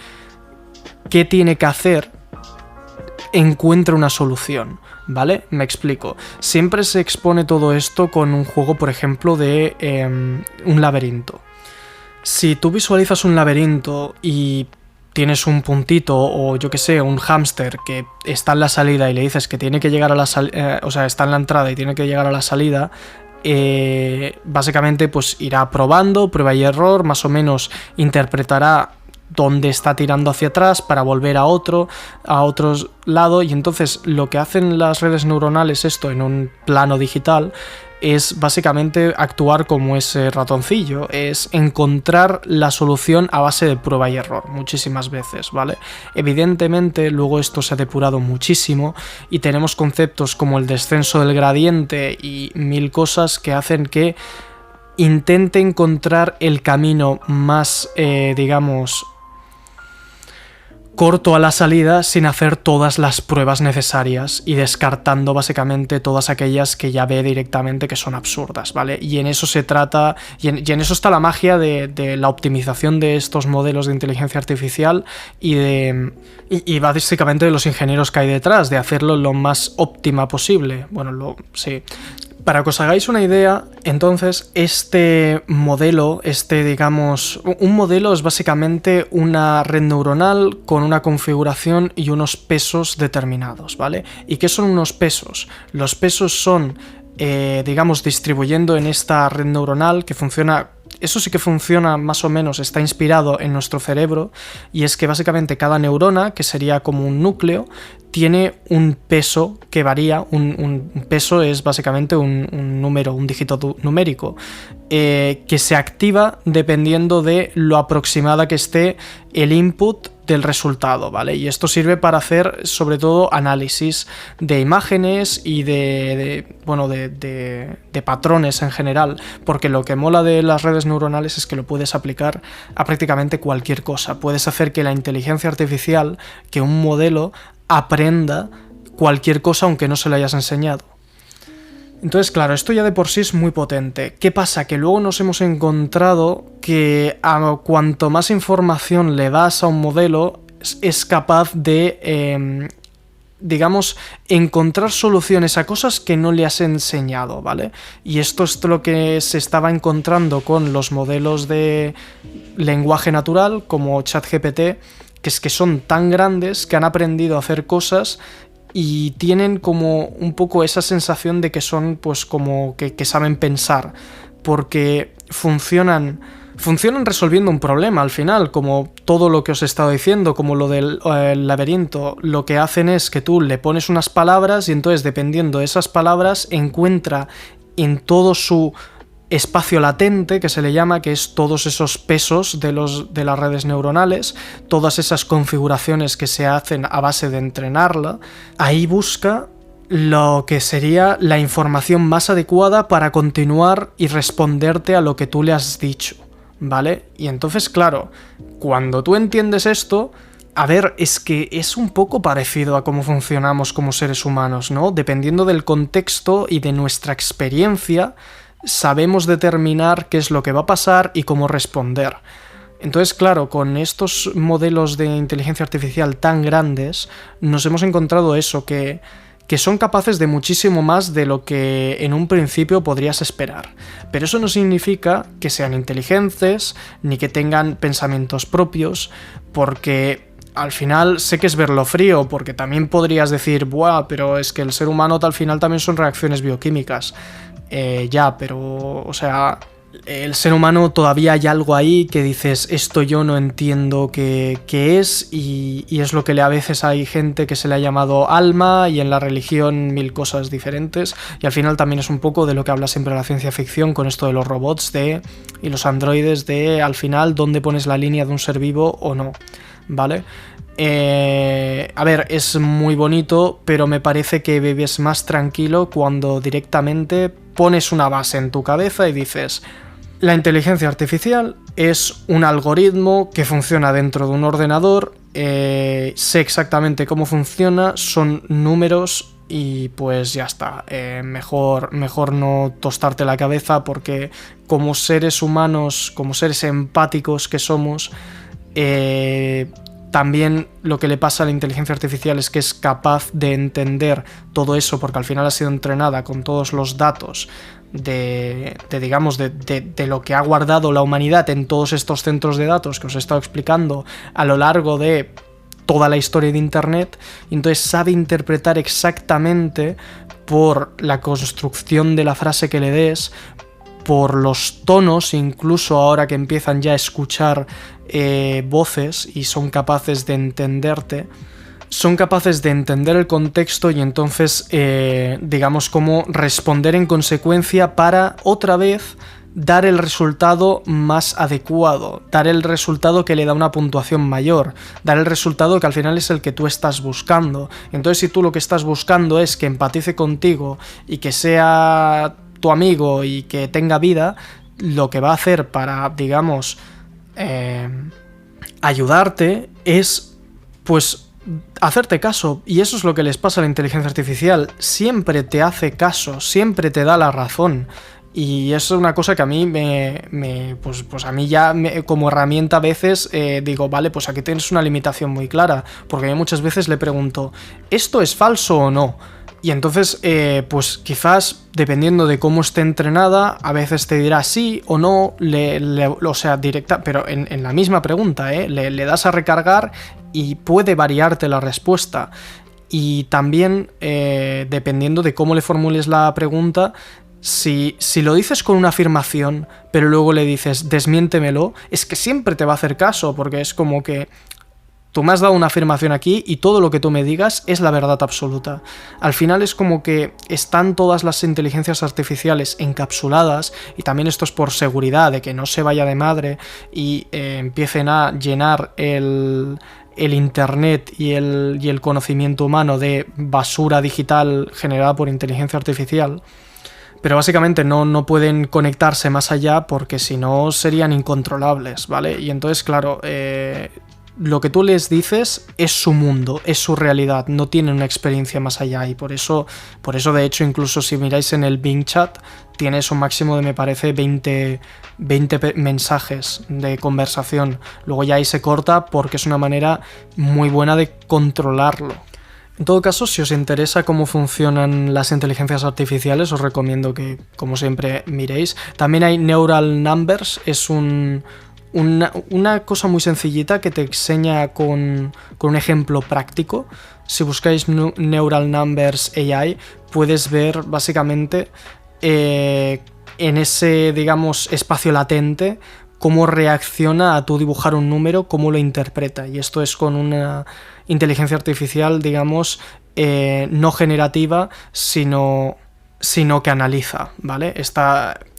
qué tiene que hacer, encuentre una solución, ¿vale? Me explico. Siempre se expone todo esto con un juego, por ejemplo, de un laberinto. Si tú visualizas un laberinto y tienes un puntito o yo que sé, un hámster que está en la salida y le dices que tiene que llegar a la salida, o sea, está en la entrada y tiene que llegar a la salida, básicamente pues irá probando, prueba y error, más o menos interpretará dónde está tirando hacia atrás para volver a otro lado, y entonces lo que hacen las redes neuronales, esto en un plano digital, es básicamente actuar como ese ratoncillo, es encontrar la solución a base de prueba y error, muchísimas veces, ¿vale? Evidentemente luego esto se ha depurado muchísimo y tenemos conceptos como el descenso del gradiente y mil cosas que hacen que intente encontrar el camino más, digamos, corto a la salida sin hacer todas las pruebas necesarias y descartando básicamente todas aquellas que ya ve directamente que son absurdas, ¿vale? Y en eso se trata, y en eso está la magia de la optimización de estos modelos de inteligencia artificial y básicamente de los ingenieros que hay detrás, de hacerlo lo más óptima posible. Bueno, sí. Para que os hagáis una idea, entonces, este modelo, digamos, un modelo es básicamente una red neuronal con una configuración y unos pesos determinados, ¿vale? ¿Y qué son unos pesos? Los pesos son, digamos, distribuyendo en esta red neuronal que funciona. Eso sí que funciona más o menos, está inspirado en nuestro cerebro, y es que básicamente cada neurona, que sería como un núcleo, tiene un peso que varía. Un peso es básicamente un número, un dígito numérico, que se activa dependiendo de lo aproximada que esté el input del resultado, ¿vale? Y esto sirve para hacer sobre todo análisis de imágenes y de patrones en general, porque lo que mola de las redes neuronales es que lo puedes aplicar a prácticamente cualquier cosa. Puedes hacer que la inteligencia artificial, que un modelo aprenda cualquier cosa aunque no se lo hayas enseñado. Entonces, claro, esto ya de por sí es muy potente. ¿Qué pasa? Que luego nos hemos encontrado que a cuanto más información le das a un modelo, es capaz de, digamos, encontrar soluciones a cosas que no le has enseñado, ¿vale? Y esto es lo que se estaba encontrando con los modelos de lenguaje natural como ChatGPT, que es que son tan grandes que han aprendido a hacer cosas y tienen como un poco esa sensación de que son pues como que saben pensar, porque funcionan resolviendo un problema al final, como todo lo que os he estado diciendo, como lo del laberinto. Lo que hacen es que tú le pones unas palabras y entonces dependiendo de esas palabras encuentra en todo su espacio latente, que se le llama, que es todos esos pesos de las redes neuronales, todas esas configuraciones que se hacen a base de entrenarla. Ahí busca lo que sería la información más adecuada para continuar y responderte a lo que tú le has dicho, ¿vale? Y entonces, claro, cuando tú entiendes esto, a ver, es que es un poco parecido a cómo funcionamos como seres humanos, ¿no? Dependiendo del contexto y de nuestra experiencia, sabemos determinar qué es lo que va a pasar y cómo responder. Entonces, claro, con estos modelos de inteligencia artificial tan grandes, nos hemos encontrado eso, que son capaces de muchísimo más de lo que en un principio podrías esperar. Pero eso no significa que sean inteligentes, ni que tengan pensamientos propios, porque al final sé que es verlo frío, porque también podrías decir, buah, pero es que el ser humano al final también son reacciones bioquímicas. Ya, pero, o sea, el ser humano todavía hay algo ahí que dices, esto yo no entiendo qué es, y es lo que a veces hay gente que se le ha llamado alma, y en la religión mil cosas diferentes, y al final también es un poco de lo que habla siempre la ciencia ficción con esto de los robots y los androides, de al final dónde pones la línea de un ser vivo o no, ¿vale? A ver, es muy bonito, pero me parece que vives más tranquilo cuando directamente pones una base en tu cabeza y dices, la inteligencia artificial es un algoritmo que funciona dentro de un ordenador, sé exactamente cómo funciona, son números y pues ya está. Mejor no tostarte la cabeza, porque como seres humanos, como seres empáticos que somos, también lo que le pasa a la inteligencia artificial es que es capaz de entender todo eso, porque al final ha sido entrenada con todos los datos de lo que ha guardado la humanidad en todos estos centros de datos que os he estado explicando a lo largo de toda la historia de Internet, y entonces sabe interpretar exactamente por la construcción de la frase que le des, por los tonos, incluso ahora que empiezan ya a escuchar voces y son capaces de entenderte, son capaces de entender el contexto y entonces, digamos, cómo responder en consecuencia para otra vez dar el resultado más adecuado, dar el resultado que le da una puntuación mayor, dar el resultado que al final es el que tú estás buscando. Entonces, si tú lo que estás buscando es que empatice contigo y que sea tu amigo y que tenga vida, lo que va a hacer para, digamos, ayudarte es, pues, hacerte caso. Y eso es lo que les pasa a la inteligencia artificial, siempre te hace caso, siempre te da la razón. Y eso es una cosa que a mí pues a mí ya como herramienta a veces digo, vale, pues aquí tienes una limitación muy clara, porque yo muchas veces le pregunto, ¿esto es falso o no? Y entonces, pues quizás, dependiendo de cómo esté entrenada, a veces te dirá sí o no, o sea, directa, pero en la misma pregunta, le das a recargar y puede variarte la respuesta. Y también, dependiendo de cómo le formules la pregunta, si lo dices con una afirmación, pero luego le dices desmiéntemelo, es que siempre te va a hacer caso, porque es como que tú me has dado una afirmación aquí y todo lo que tú me digas es la verdad absoluta. Al final es como que están todas las inteligencias artificiales encapsuladas, y también esto es por seguridad, de que no se vaya de madre y empiecen a llenar el internet y el conocimiento humano de basura digital generada por inteligencia artificial. Pero básicamente no pueden conectarse más allá, porque si no serían incontrolables, ¿vale? Y entonces, claro, lo que tú les dices es su mundo, es su realidad, no tienen una experiencia más allá, y por eso de hecho, incluso si miráis en el Bing Chat, tienes un máximo de, me parece, 20 mensajes de conversación. Luego ya ahí se corta, porque es una manera muy buena de controlarlo. En todo caso, si os interesa cómo funcionan las inteligencias artificiales, os recomiendo que, como siempre, miréis. También hay Neural Numbers, es una cosa muy sencillita que te enseña con un ejemplo práctico. Si buscáis Neural Numbers AI, puedes ver básicamente en ese, digamos, espacio latente cómo reacciona a tú dibujar un número, cómo lo interpreta. Y esto es con una inteligencia artificial, digamos, no generativa, sino que analiza, ¿vale?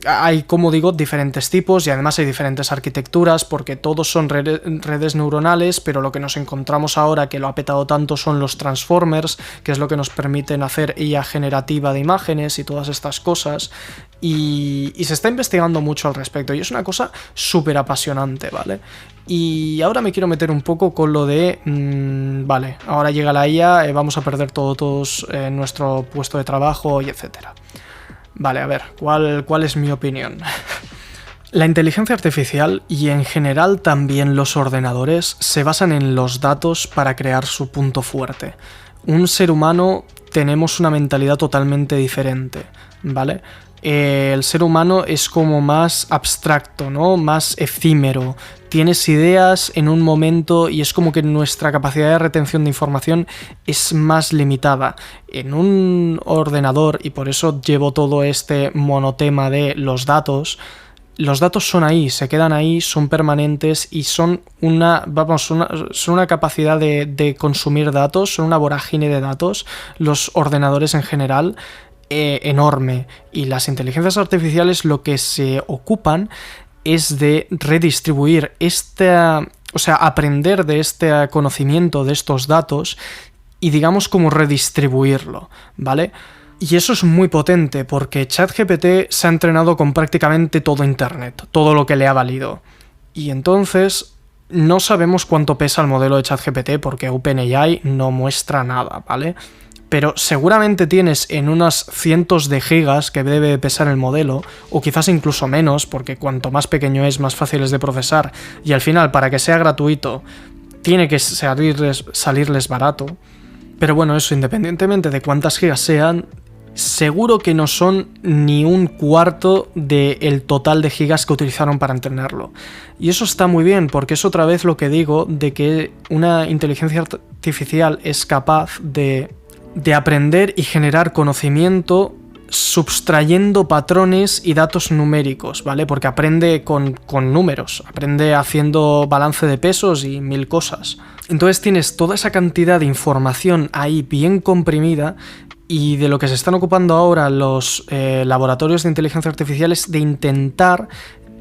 hay, como digo, diferentes tipos y además hay diferentes arquitecturas porque todos son redes neuronales, pero lo que nos encontramos ahora que lo ha petado tanto son los transformers, que es lo que nos permiten hacer IA generativa de imágenes y todas estas cosas. Y se está investigando mucho al respecto y es una cosa súper apasionante, ¿vale? Y ahora me quiero meter un poco con lo de vale, ahora llega la IA, vamos a perder todos nuestro puesto de trabajo y etcétera. Vale, a ver, ¿cuál es mi opinión? La inteligencia artificial y en general también los ordenadores se basan en los datos para crear su punto fuerte. Un ser humano tenemos una mentalidad totalmente diferente, ¿vale? El ser humano es como más abstracto, ¿no? Más efímero. Tienes ideas en un momento y es como que nuestra capacidad de retención de información es más limitada. En un ordenador, y por eso llevo todo este monotema de los datos son ahí, se quedan ahí, son permanentes y son una capacidad de consumir datos, son una vorágine de datos, los ordenadores en general, enorme. Y las inteligencias artificiales lo que se ocupan es de redistribuir aprender de este conocimiento de estos datos y digamos como redistribuirlo, ¿vale? Y eso es muy potente porque ChatGPT se ha entrenado con prácticamente todo Internet, todo lo que le ha valido. Y entonces no sabemos cuánto pesa el modelo de ChatGPT porque OpenAI no muestra nada, ¿vale? Pero seguramente tienes en unas cientos de gigas que debe pesar el modelo, o quizás incluso menos, porque cuanto más pequeño es, más fácil es de procesar, y al final, para que sea gratuito, tiene que salirles barato. Pero bueno, eso, independientemente de cuántas gigas sean, seguro que no son ni un cuarto del total de gigas que utilizaron para entrenarlo. Y eso está muy bien, porque es otra vez lo que digo, de que una inteligencia artificial es capaz de aprender y generar conocimiento subtrayendo patrones y datos numéricos, ¿vale? Porque aprende con números, aprende haciendo balance de pesos y 1000 cosas. Entonces tienes toda esa cantidad de información ahí bien comprimida y de lo que se están ocupando ahora los laboratorios de inteligencia artificial es de intentar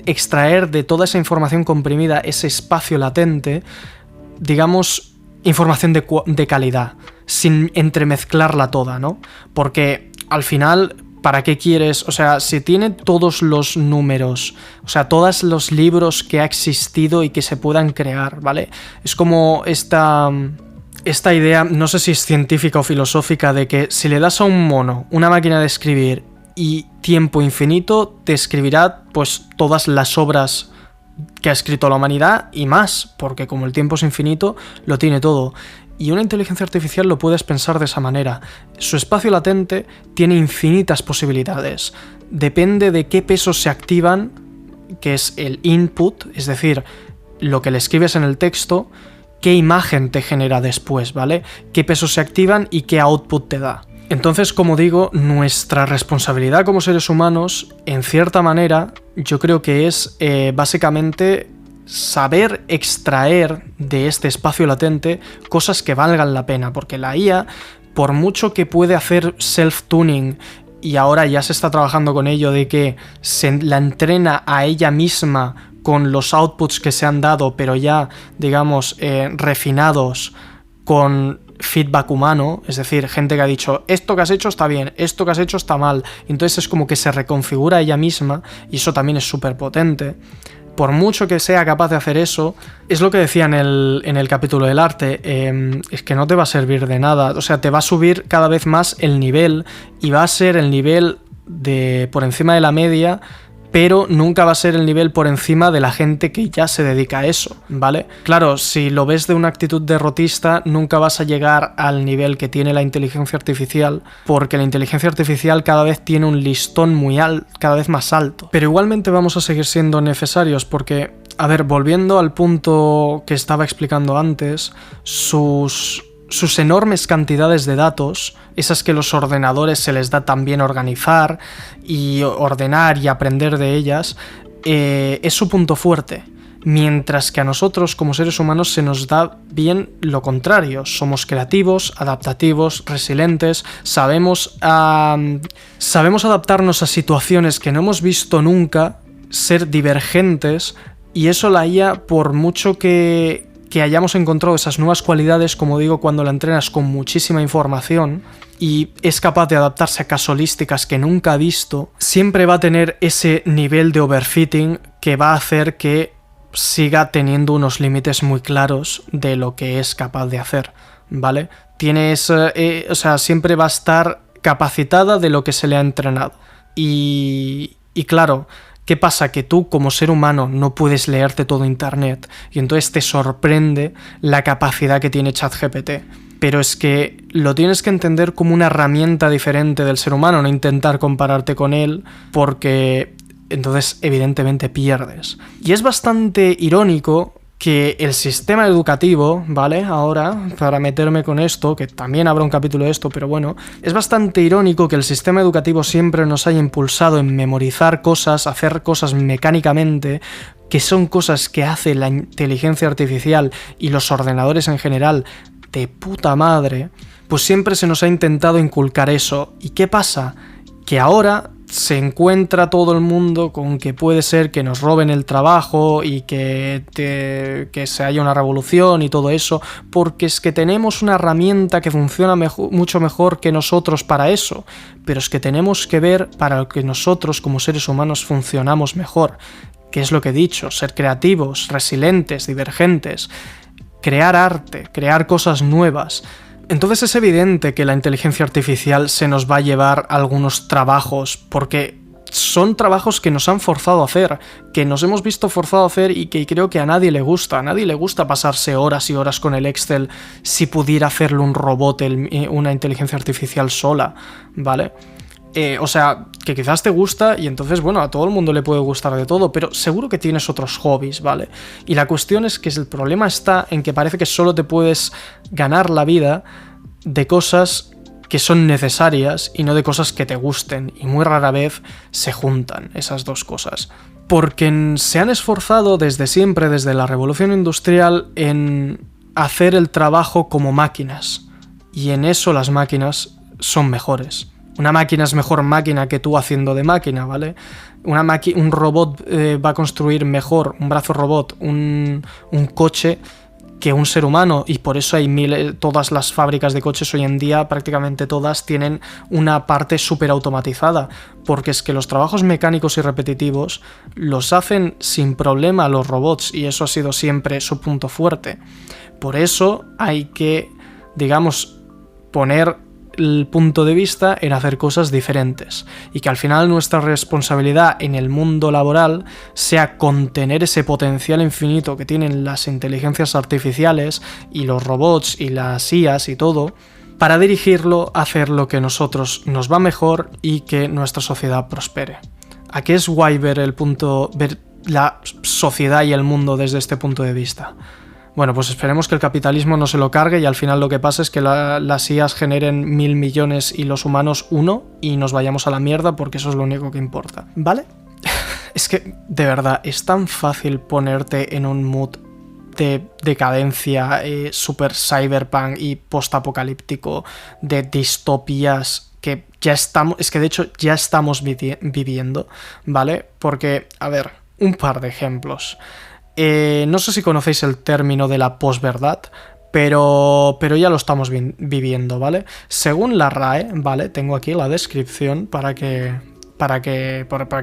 extraer de toda esa información comprimida, ese espacio latente, digamos, información de calidad, sin entremezclarla toda, ¿no? Porque al final, ¿para qué quieres? O sea, si tiene todos los números, o sea, todos los libros que ha existido y que se puedan crear, ¿vale? Es como esta idea, no sé si es científica o filosófica, de que si le das a un mono una máquina de escribir y tiempo infinito, te escribirá pues todas las obras que ha escrito la humanidad y más, porque como el tiempo es infinito, lo tiene todo. Y una inteligencia artificial lo puedes pensar de esa manera. Su espacio latente tiene infinitas posibilidades. Depende de qué pesos se activan, que es el input, es decir, lo que le escribes en el texto, qué imagen te genera después, ¿vale? Qué pesos se activan y qué output te da. Entonces, como digo, nuestra responsabilidad como seres humanos, en cierta manera, yo creo que es básicamente saber extraer de este espacio latente cosas que valgan la pena, porque la IA, por mucho que puede hacer self-tuning, y ahora ya se está trabajando con ello de que se la entrena a ella misma con los outputs que se han dado, pero ya, digamos, refinados con feedback humano, es decir, gente que ha dicho esto que has hecho está bien, esto que has hecho está mal, entonces es como que se reconfigura ella misma y eso también es súper potente. Por mucho que sea capaz de hacer eso, es lo que decía en el capítulo del arte, es que no te va a servir de nada, o sea, te va a subir cada vez más el nivel y va a ser el nivel por encima de la media, pero nunca va a ser el nivel por encima de la gente que ya se dedica a eso, ¿vale? Claro, si lo ves de una actitud derrotista, nunca vas a llegar al nivel que tiene la inteligencia artificial, porque la inteligencia artificial cada vez tiene un listón muy alto, cada vez más alto. Pero igualmente vamos a seguir siendo necesarios porque, a ver, volviendo al punto que estaba explicando antes, sus enormes cantidades de datos, esas que los ordenadores se les da tan bien organizar y ordenar y aprender de ellas, es su punto fuerte. mientras que a nosotros como seres humanos se nos da bien lo contrario. Somos creativos, adaptativos, resilientes, sabemos adaptarnos a situaciones que no hemos visto nunca, ser divergentes, y eso la IA, por mucho que hayamos encontrado esas nuevas cualidades, como digo, cuando la entrenas con muchísima información y es capaz de adaptarse a casuísticas que nunca ha visto, siempre va a tener ese nivel de overfitting que va a hacer que siga teniendo unos límites muy claros de lo que es capaz de hacer, ¿vale? Siempre va a estar capacitada de lo que se le ha entrenado. Y claro, ¿qué pasa? Que tú como ser humano no puedes leerte todo internet y entonces te sorprende la capacidad que tiene ChatGPT. Pero es que lo tienes que entender como una herramienta diferente del ser humano, no intentar compararte con él, porque entonces evidentemente pierdes. Y es bastante irónico que el sistema educativo, ¿vale? Ahora, para meterme con esto, que también habrá un capítulo de esto, pero bueno, es bastante irónico que el sistema educativo siempre nos haya impulsado en memorizar cosas, hacer cosas mecánicamente, que son cosas que hace la inteligencia artificial y los ordenadores en general de puta madre, pues siempre se nos ha intentado inculcar eso. ¿Y qué pasa? Que ahora se encuentra todo el mundo con que puede ser que nos roben el trabajo y que se haya una revolución y todo eso, porque es que tenemos una herramienta que funciona mucho mejor que nosotros para eso, pero es que tenemos que ver para lo que nosotros como seres humanos funcionamos mejor, que es lo que he dicho, ser creativos, resilientes, divergentes, crear arte, crear cosas nuevas. Entonces es evidente que la inteligencia artificial se nos va a llevar algunos trabajos, porque son trabajos que nos han forzado a hacer, que nos hemos visto forzado a hacer y que creo que a nadie le gusta. A nadie le gusta pasarse horas y horas con el Excel si pudiera hacerlo un robot, una inteligencia artificial sola, ¿vale? Que quizás te gusta y entonces, bueno, a todo el mundo le puede gustar de todo, pero seguro que tienes otros hobbies, ¿vale? Y la cuestión es que el problema está en que parece que solo te puedes ganar la vida de cosas que son necesarias y no de cosas que te gusten, y muy rara vez se juntan esas dos cosas. Porque se han esforzado desde siempre, desde la Revolución Industrial, en hacer el trabajo como máquinas, y en eso las máquinas son mejores. Una máquina es mejor máquina que tú haciendo de máquina, ¿vale? Un robot va a construir mejor, un brazo robot, un coche que un ser humano, y por eso hay todas las fábricas de coches hoy en día, prácticamente todas tienen una parte súper automatizada, porque es que los trabajos mecánicos y repetitivos los hacen sin problema los robots, y eso ha sido siempre su punto fuerte. Por eso hay que, digamos, poner el punto de vista en hacer cosas diferentes, y que al final nuestra responsabilidad en el mundo laboral sea contener ese potencial infinito que tienen las inteligencias artificiales y los robots y las IAs y todo, para dirigirlo a hacer lo que a nosotros nos va mejor y que nuestra sociedad prospere. ¿A qué es guay ver la sociedad y el mundo desde este punto de vista? Bueno, pues esperemos que el capitalismo no se lo cargue y al final lo que pasa es que las IAs generen 1.000 millones y los humanos 1 y nos vayamos a la mierda, porque eso es lo único que importa, ¿vale? Es que, de verdad, es tan fácil ponerte en un mood de decadencia super cyberpunk y postapocalíptico, de distopías que ya estamos, es que de hecho ya estamos viviendo, ¿vale? Porque, a ver, un par de ejemplos. No sé si conocéis el término de la posverdad, pero ya lo estamos viviendo, ¿vale? Según la RAE, ¿vale? Tengo aquí la descripción para que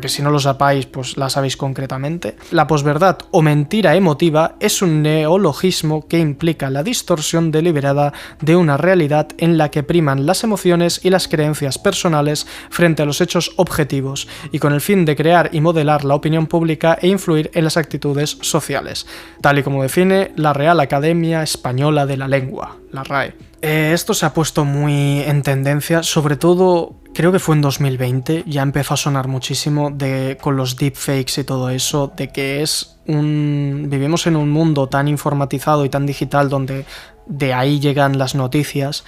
si no lo sepáis, pues la sabéis concretamente. La posverdad o mentira emotiva es un neologismo que implica la distorsión deliberada de una realidad en la que priman las emociones y las creencias personales frente a los hechos objetivos, y con el fin de crear y modelar la opinión pública e influir en las actitudes sociales, tal y como define la Real Academia Española de la Lengua, la RAE. Esto se ha puesto muy en tendencia, sobre todo creo que fue en 2020, ya empezó a sonar muchísimo con los deepfakes y todo eso, de que vivimos en un mundo tan informatizado y tan digital donde de ahí llegan las noticias,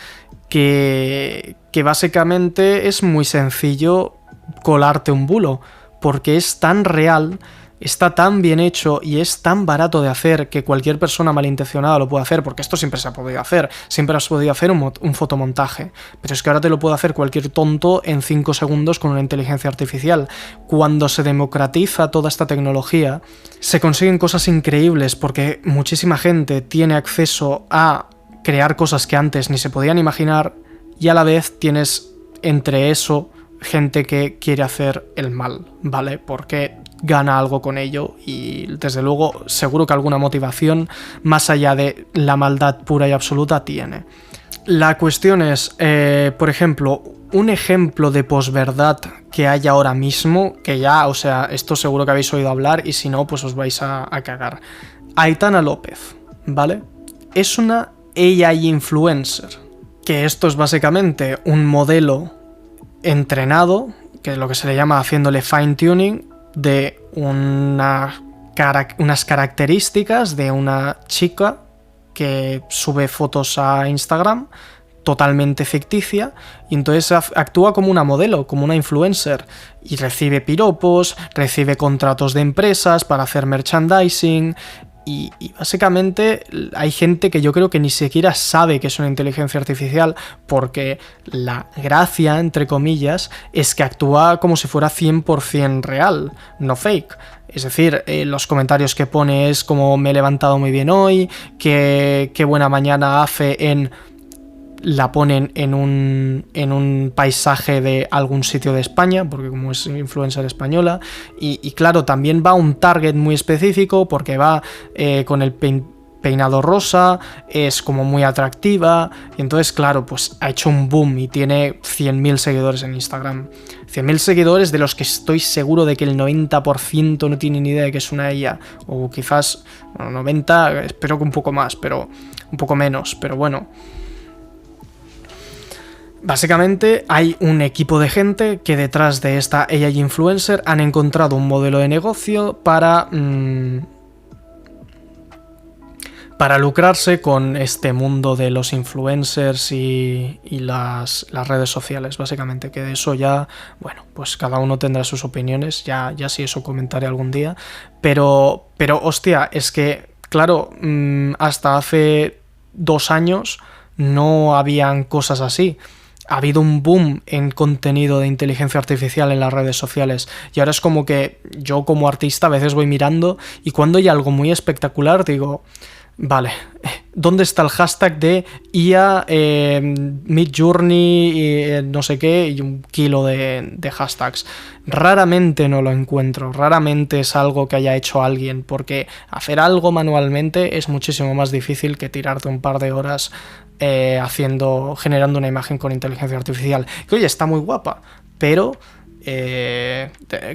que básicamente es muy sencillo colarte un bulo, porque es tan real está tan bien hecho y es tan barato de hacer que cualquier persona malintencionada lo puede hacer, porque esto siempre se ha podido hacer, siempre has podido hacer un fotomontaje, pero es que ahora te lo puede hacer cualquier tonto en 5 segundos con una inteligencia artificial. Cuando se democratiza toda esta tecnología, se consiguen cosas increíbles porque muchísima gente tiene acceso a crear cosas que antes ni se podían imaginar, y a la vez tienes entre eso gente que quiere hacer el mal, ¿vale? Porque gana algo con ello y desde luego seguro que alguna motivación más allá de la maldad pura y absoluta tiene. La cuestión es, por ejemplo, un ejemplo de posverdad que hay ahora mismo, que ya, o sea, esto seguro que habéis oído hablar y si no, pues os vais a cagar. Aitana López, ¿vale? Es una AI influencer, que esto es básicamente un modelo entrenado, que es lo que se le llama haciéndole fine tuning, de unas características de una chica que sube fotos a Instagram totalmente ficticia, y entonces actúa como una modelo, como una influencer, y recibe piropos, recibe contratos de empresas para hacer merchandising. Y básicamente hay gente que yo creo que ni siquiera sabe que es una inteligencia artificial, porque la gracia, entre comillas, es que actúa como si fuera 100% real, no fake. Es decir, los comentarios que pone es como me he levantado muy bien hoy, qué buena mañana hace en... La ponen en un paisaje de algún sitio de España, porque como es influencer española, y claro, también va a un target muy específico, porque va con el peinado rosa, es como muy atractiva, y entonces claro, pues ha hecho un boom y tiene 100.000 seguidores en Instagram. 100.000 seguidores de los que estoy seguro de que el 90% no tiene ni idea de que es una ella, o quizás, bueno, 90, espero que un poco más, pero un poco menos, pero bueno. Básicamente hay un equipo de gente que detrás de esta AI influencer han encontrado un modelo de negocio para lucrarse con este mundo de los influencers y las redes sociales, básicamente, que de eso ya, bueno, pues cada uno tendrá sus opiniones, ya si eso comentaré algún día, pero hostia, es que, claro, hasta hace 2 años no habían cosas así. Ha habido un boom en contenido de inteligencia artificial en las redes sociales y ahora es como que yo como artista a veces voy mirando y cuando hay algo muy espectacular digo, vale, ¿dónde está el hashtag de IA, Midjourney, no sé qué, y 1 kilo de hashtags? Raramente no lo encuentro, raramente es algo que haya hecho alguien, porque hacer algo manualmente es muchísimo más difícil que tirarte un par de horas generando una imagen con inteligencia artificial, que oye, está muy guapa, pero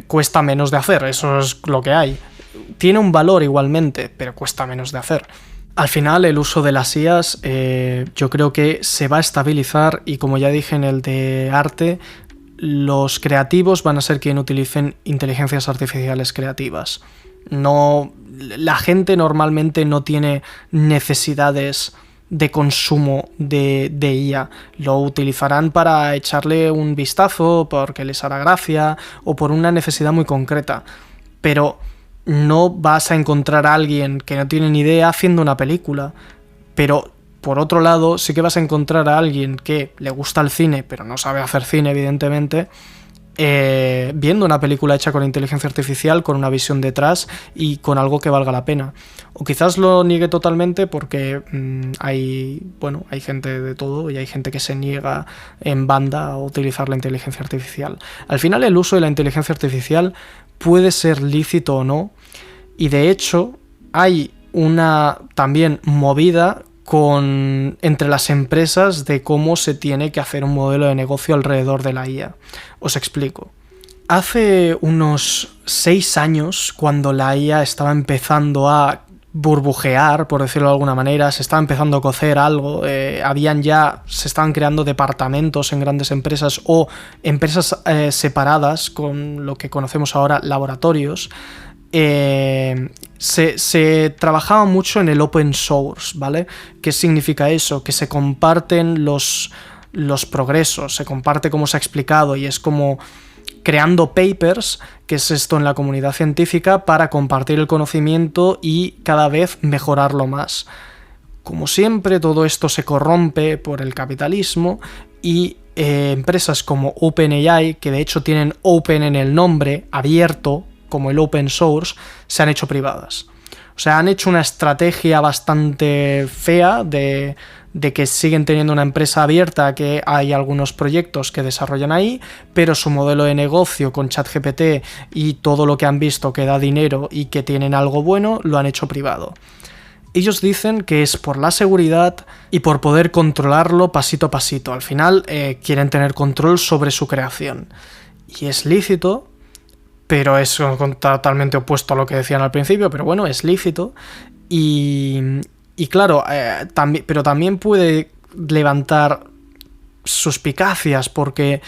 cuesta menos de hacer, eso es lo que hay. Tiene un valor igualmente, pero cuesta menos de hacer. Al final el uso de las IAs yo creo que se va a estabilizar y como ya dije en el de arte, los creativos van a ser quienes utilicen inteligencias artificiales creativas. No, la gente normalmente no tiene necesidades de consumo de IA, lo utilizarán para echarle un vistazo porque les hará gracia o por una necesidad muy concreta, pero no vas a encontrar a alguien que no tiene ni idea haciendo una película. Pero por otro lado sí que vas a encontrar a alguien que le gusta el cine pero no sabe hacer cine, evidentemente, viendo una película hecha con inteligencia artificial, con una visión detrás y con algo que valga la pena. O quizás lo niegue totalmente porque hay gente de todo y hay gente que se niega en banda a utilizar la inteligencia artificial. Al final el uso de la inteligencia artificial puede ser lícito o no, y de hecho hay una también movida entre las empresas de cómo se tiene que hacer un modelo de negocio alrededor de la IA. Os explico. Hace unos 6 años, cuando la IA estaba empezando a burbujear, por decirlo de alguna manera, se estaba empezando a cocer algo, se estaban creando departamentos en grandes empresas o empresas separadas con lo que conocemos ahora laboratorios. Se trabajaba mucho en el open source, ¿vale? ¿Qué significa eso? Que se comparten los progresos, se comparte cómo se ha explicado y es como creando papers, que es esto en la comunidad científica, para compartir el conocimiento y cada vez mejorarlo más. Como siempre, todo esto se corrompe por el capitalismo y empresas como OpenAI, que de hecho tienen Open en el nombre, abierto, como el open source, se han hecho privadas. O sea, han hecho una estrategia bastante fea de que siguen teniendo una empresa abierta, que hay algunos proyectos que desarrollan ahí, pero su modelo de negocio con ChatGPT y todo lo que han visto que da dinero y que tienen algo bueno, lo han hecho privado. Ellos dicen que es por la seguridad y por poder controlarlo pasito a pasito. Al final quieren tener control sobre su creación. Y es lícito, pero es totalmente opuesto a lo que decían al principio, pero bueno, es lícito. Y claro, pero también puede levantar suspicacias, porque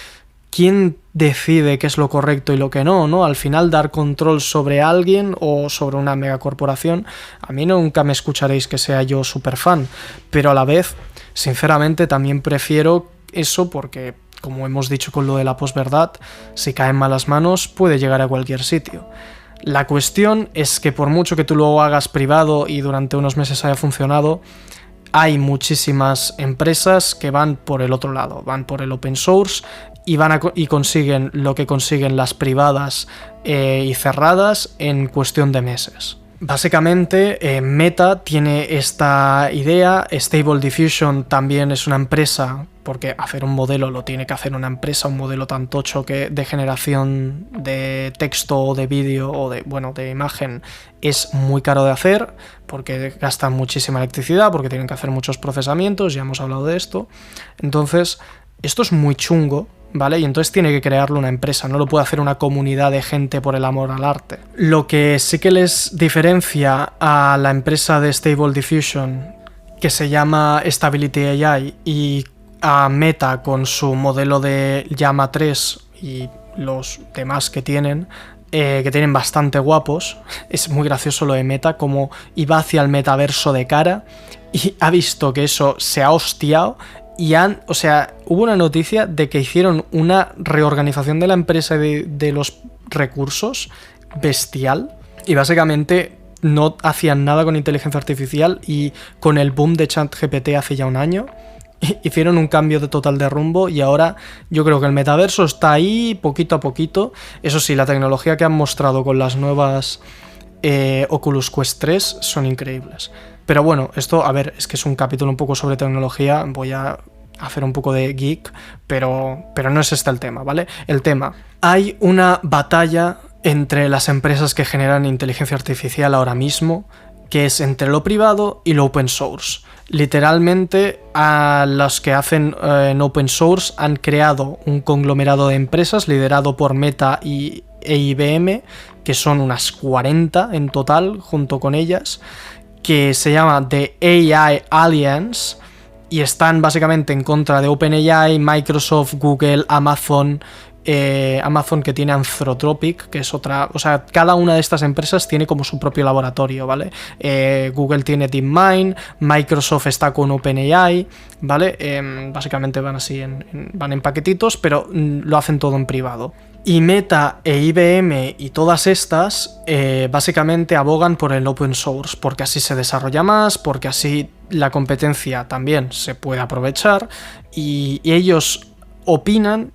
¿quién decide qué es lo correcto y lo que no, ¿no? Al final, dar control sobre alguien o sobre una megacorporación, a mí nunca me escucharéis que sea yo súper fan, pero a la vez, sinceramente, también prefiero eso porque, como hemos dicho con lo de la posverdad, si cae en malas manos puede llegar a cualquier sitio. La cuestión es que por mucho que tú lo hagas privado y durante unos meses haya funcionado, hay muchísimas empresas que van por el otro lado, van por el open source y consiguen lo que consiguen las privadas y cerradas en cuestión de meses. Básicamente, Meta tiene esta idea. Stable Diffusion también es una empresa, porque hacer un modelo lo tiene que hacer una empresa, un modelo tan tocho que de generación de texto o de vídeo o de imagen es muy caro de hacer, porque gastan muchísima electricidad, porque tienen que hacer muchos procesamientos, ya hemos hablado de esto. Entonces, esto es muy chungo, ¿vale? Y entonces tiene que crearlo una empresa, no lo puede hacer una comunidad de gente por el amor al arte. Lo que sí que les diferencia a la empresa de Stable Diffusion, que se llama Stability AI, y a Meta con su modelo de Llama 3 y los demás que tienen bastante guapos, es muy gracioso lo de Meta, como iba hacia el metaverso de cara y ha visto que eso se ha hostiado. Y hubo una noticia de que hicieron una reorganización de la empresa de los recursos bestial y básicamente no hacían nada con inteligencia artificial, y con el boom de ChatGPT hace ya un año hicieron un cambio total de rumbo y ahora yo creo que el metaverso está ahí poquito a poquito. Eso sí, la tecnología que han mostrado con las nuevas Oculus Quest 3 son increíbles. Pero bueno, esto, a ver, es que es un capítulo un poco sobre tecnología, voy a hacer un poco de geek, pero no es este el tema, ¿vale? El tema, hay una batalla entre las empresas que generan inteligencia artificial ahora mismo, que es entre lo privado y lo open source. Literalmente, a los que hacen en open source han creado un conglomerado de empresas liderado por Meta e IBM, que son unas 40 en total junto con ellas, que se llama The AI Alliance, y están básicamente en contra de OpenAI, Microsoft, Google, Amazon, que tiene Anthropic, que es otra. O sea, cada una de estas empresas tiene como su propio laboratorio, ¿vale? Google tiene DeepMind, Microsoft está con OpenAI, ¿vale? Básicamente van así, van en paquetitos, pero lo hacen todo en privado. Y Meta e IBM y todas estas básicamente abogan por el open source, porque así se desarrolla más, porque así la competencia también se puede aprovechar, y ellos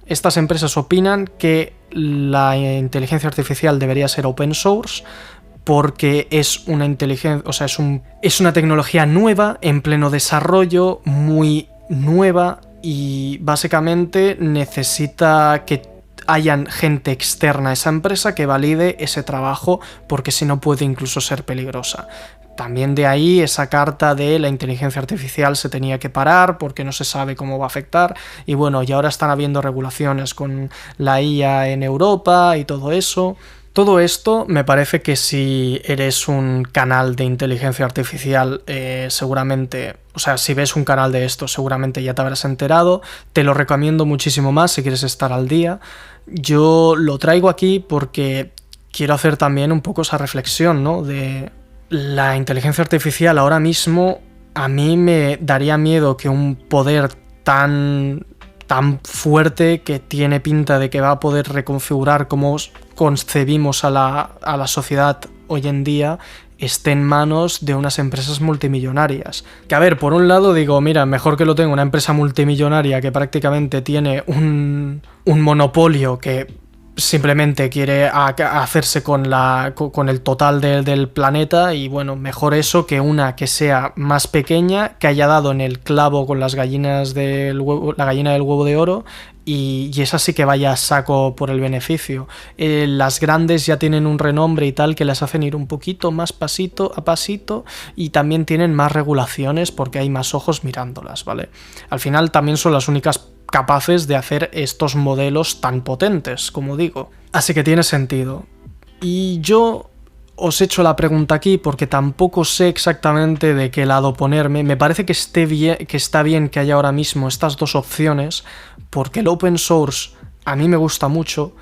estas empresas opinan que la inteligencia artificial debería ser open source porque es una inteligencia, o sea, es una tecnología nueva, en pleno desarrollo, muy nueva, y básicamente necesita que hayan gente externa a esa empresa que valide ese trabajo, porque si no puede incluso ser peligrosa. También de ahí esa carta de la inteligencia artificial se tenía que parar porque no se sabe cómo va a afectar, y bueno, y ahora están habiendo regulaciones con la IA en Europa y todo eso. Todo esto me parece que si eres un canal de inteligencia artificial, seguramente, o sea, si ves un canal de esto, seguramente ya te habrás enterado. Te lo recomiendo muchísimo más si quieres estar al día. Yo lo traigo aquí porque quiero hacer también un poco esa reflexión, ¿no? De la inteligencia artificial ahora mismo. A mí me daría miedo que un poder tan tan fuerte que tiene pinta de que va a poder reconfigurar cómo concebimos a la sociedad hoy en día, esté en manos de unas empresas multimillonarias. Que a ver, por un lado digo, mira, mejor que lo tenga una empresa multimillonaria que prácticamente tiene un monopolio que simplemente quiere hacerse con el total del planeta, y bueno, mejor eso que una que sea más pequeña, que haya dado en el clavo con las gallinas del huevo, la gallina del huevo de oro, y esa sí que vaya a saco por el beneficio. Las grandes ya tienen un renombre y tal que las hacen ir un poquito más pasito a pasito, y también tienen más regulaciones porque hay más ojos mirándolas, ¿vale? Al final también son las únicas capaces de hacer estos modelos tan potentes, como digo. Así que tiene sentido. Y yo os echo la pregunta aquí porque tampoco sé exactamente de qué lado ponerme. Me parece que está bien que haya ahora mismo estas dos opciones, porque el open source a mí me gusta mucho,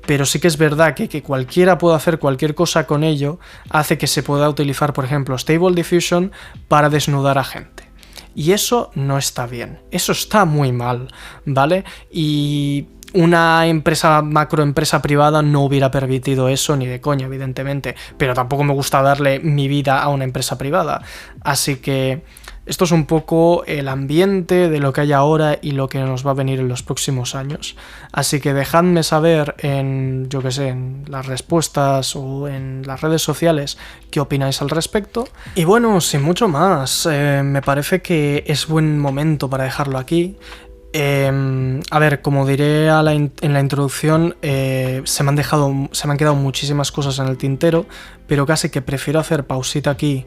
pero sí que es verdad que cualquiera pueda hacer cualquier cosa con ello, hace que se pueda utilizar, por ejemplo, Stable Diffusion para desnudar a gente. Y eso no está bien, eso está muy mal, ¿vale? Y una macroempresa privada no hubiera permitido eso ni de coña, evidentemente, pero tampoco me gusta darle mi vida a una empresa privada. Así que esto es un poco el ambiente de lo que hay ahora y lo que nos va a venir en los próximos años. Así que dejadme saber en las respuestas o en las redes sociales qué opináis al respecto. Y bueno, sin mucho más, me parece que es buen momento para dejarlo aquí. A ver, como diré en la introducción, se me han quedado muchísimas cosas en el tintero, pero casi que prefiero hacer pausita aquí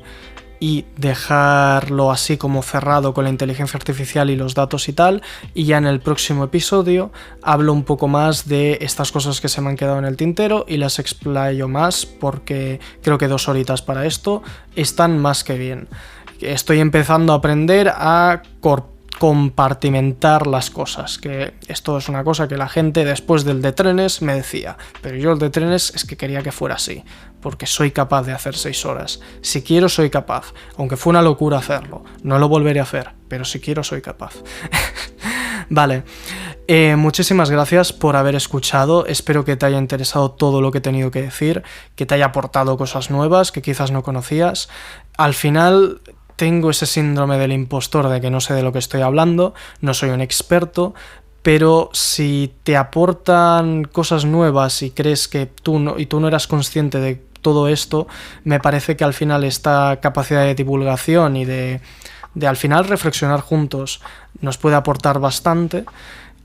y dejarlo así como cerrado con la inteligencia artificial y los datos y tal, y ya en el próximo episodio hablo un poco más de estas cosas que se me han quedado en el tintero y las explayo más, porque creo que 2 horitas para esto están más que bien. Estoy empezando a aprender a compartimentar las cosas, que esto es una cosa que la gente después del de trenes me decía, pero yo el de trenes es que quería que fuera así, porque soy capaz de hacer 6 horas, si quiero soy capaz, aunque fue una locura hacerlo, no lo volveré a hacer, pero si quiero soy capaz. Vale, muchísimas gracias por haber escuchado, espero que te haya interesado todo lo que he tenido que decir, que te haya aportado cosas nuevas que quizás no conocías. Al final tengo ese síndrome del impostor de que no sé de lo que estoy hablando, no soy un experto, pero si te aportan cosas nuevas y crees que tú no eras consciente de todo esto, me parece que al final esta capacidad de divulgación y de al final reflexionar juntos nos puede aportar bastante.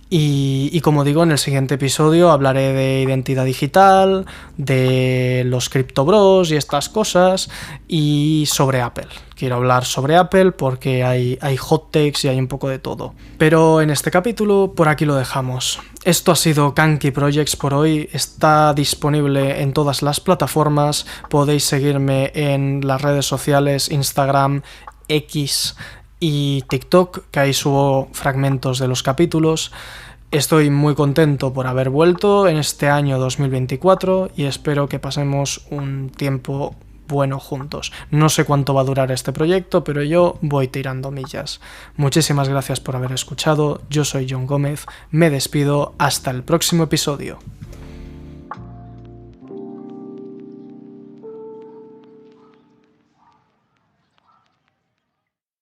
Y como digo, en el siguiente episodio hablaré de identidad digital, de los Crypto Bros y estas cosas, y sobre Apple. Quiero hablar sobre Apple porque hay hot takes y hay un poco de todo. Pero en este capítulo por aquí lo dejamos. Esto ha sido Kanki Projects por hoy. Está disponible en todas las plataformas. Podéis seguirme en las redes sociales, Instagram, X y TikTok, que ahí subo fragmentos de los capítulos. Estoy muy contento por haber vuelto en este año 2024 y espero que pasemos un tiempo bueno juntos. No sé cuánto va a durar este proyecto, pero yo voy tirando millas. Muchísimas gracias por haber escuchado. Yo soy John Gómez. Me despido. Hasta el próximo episodio.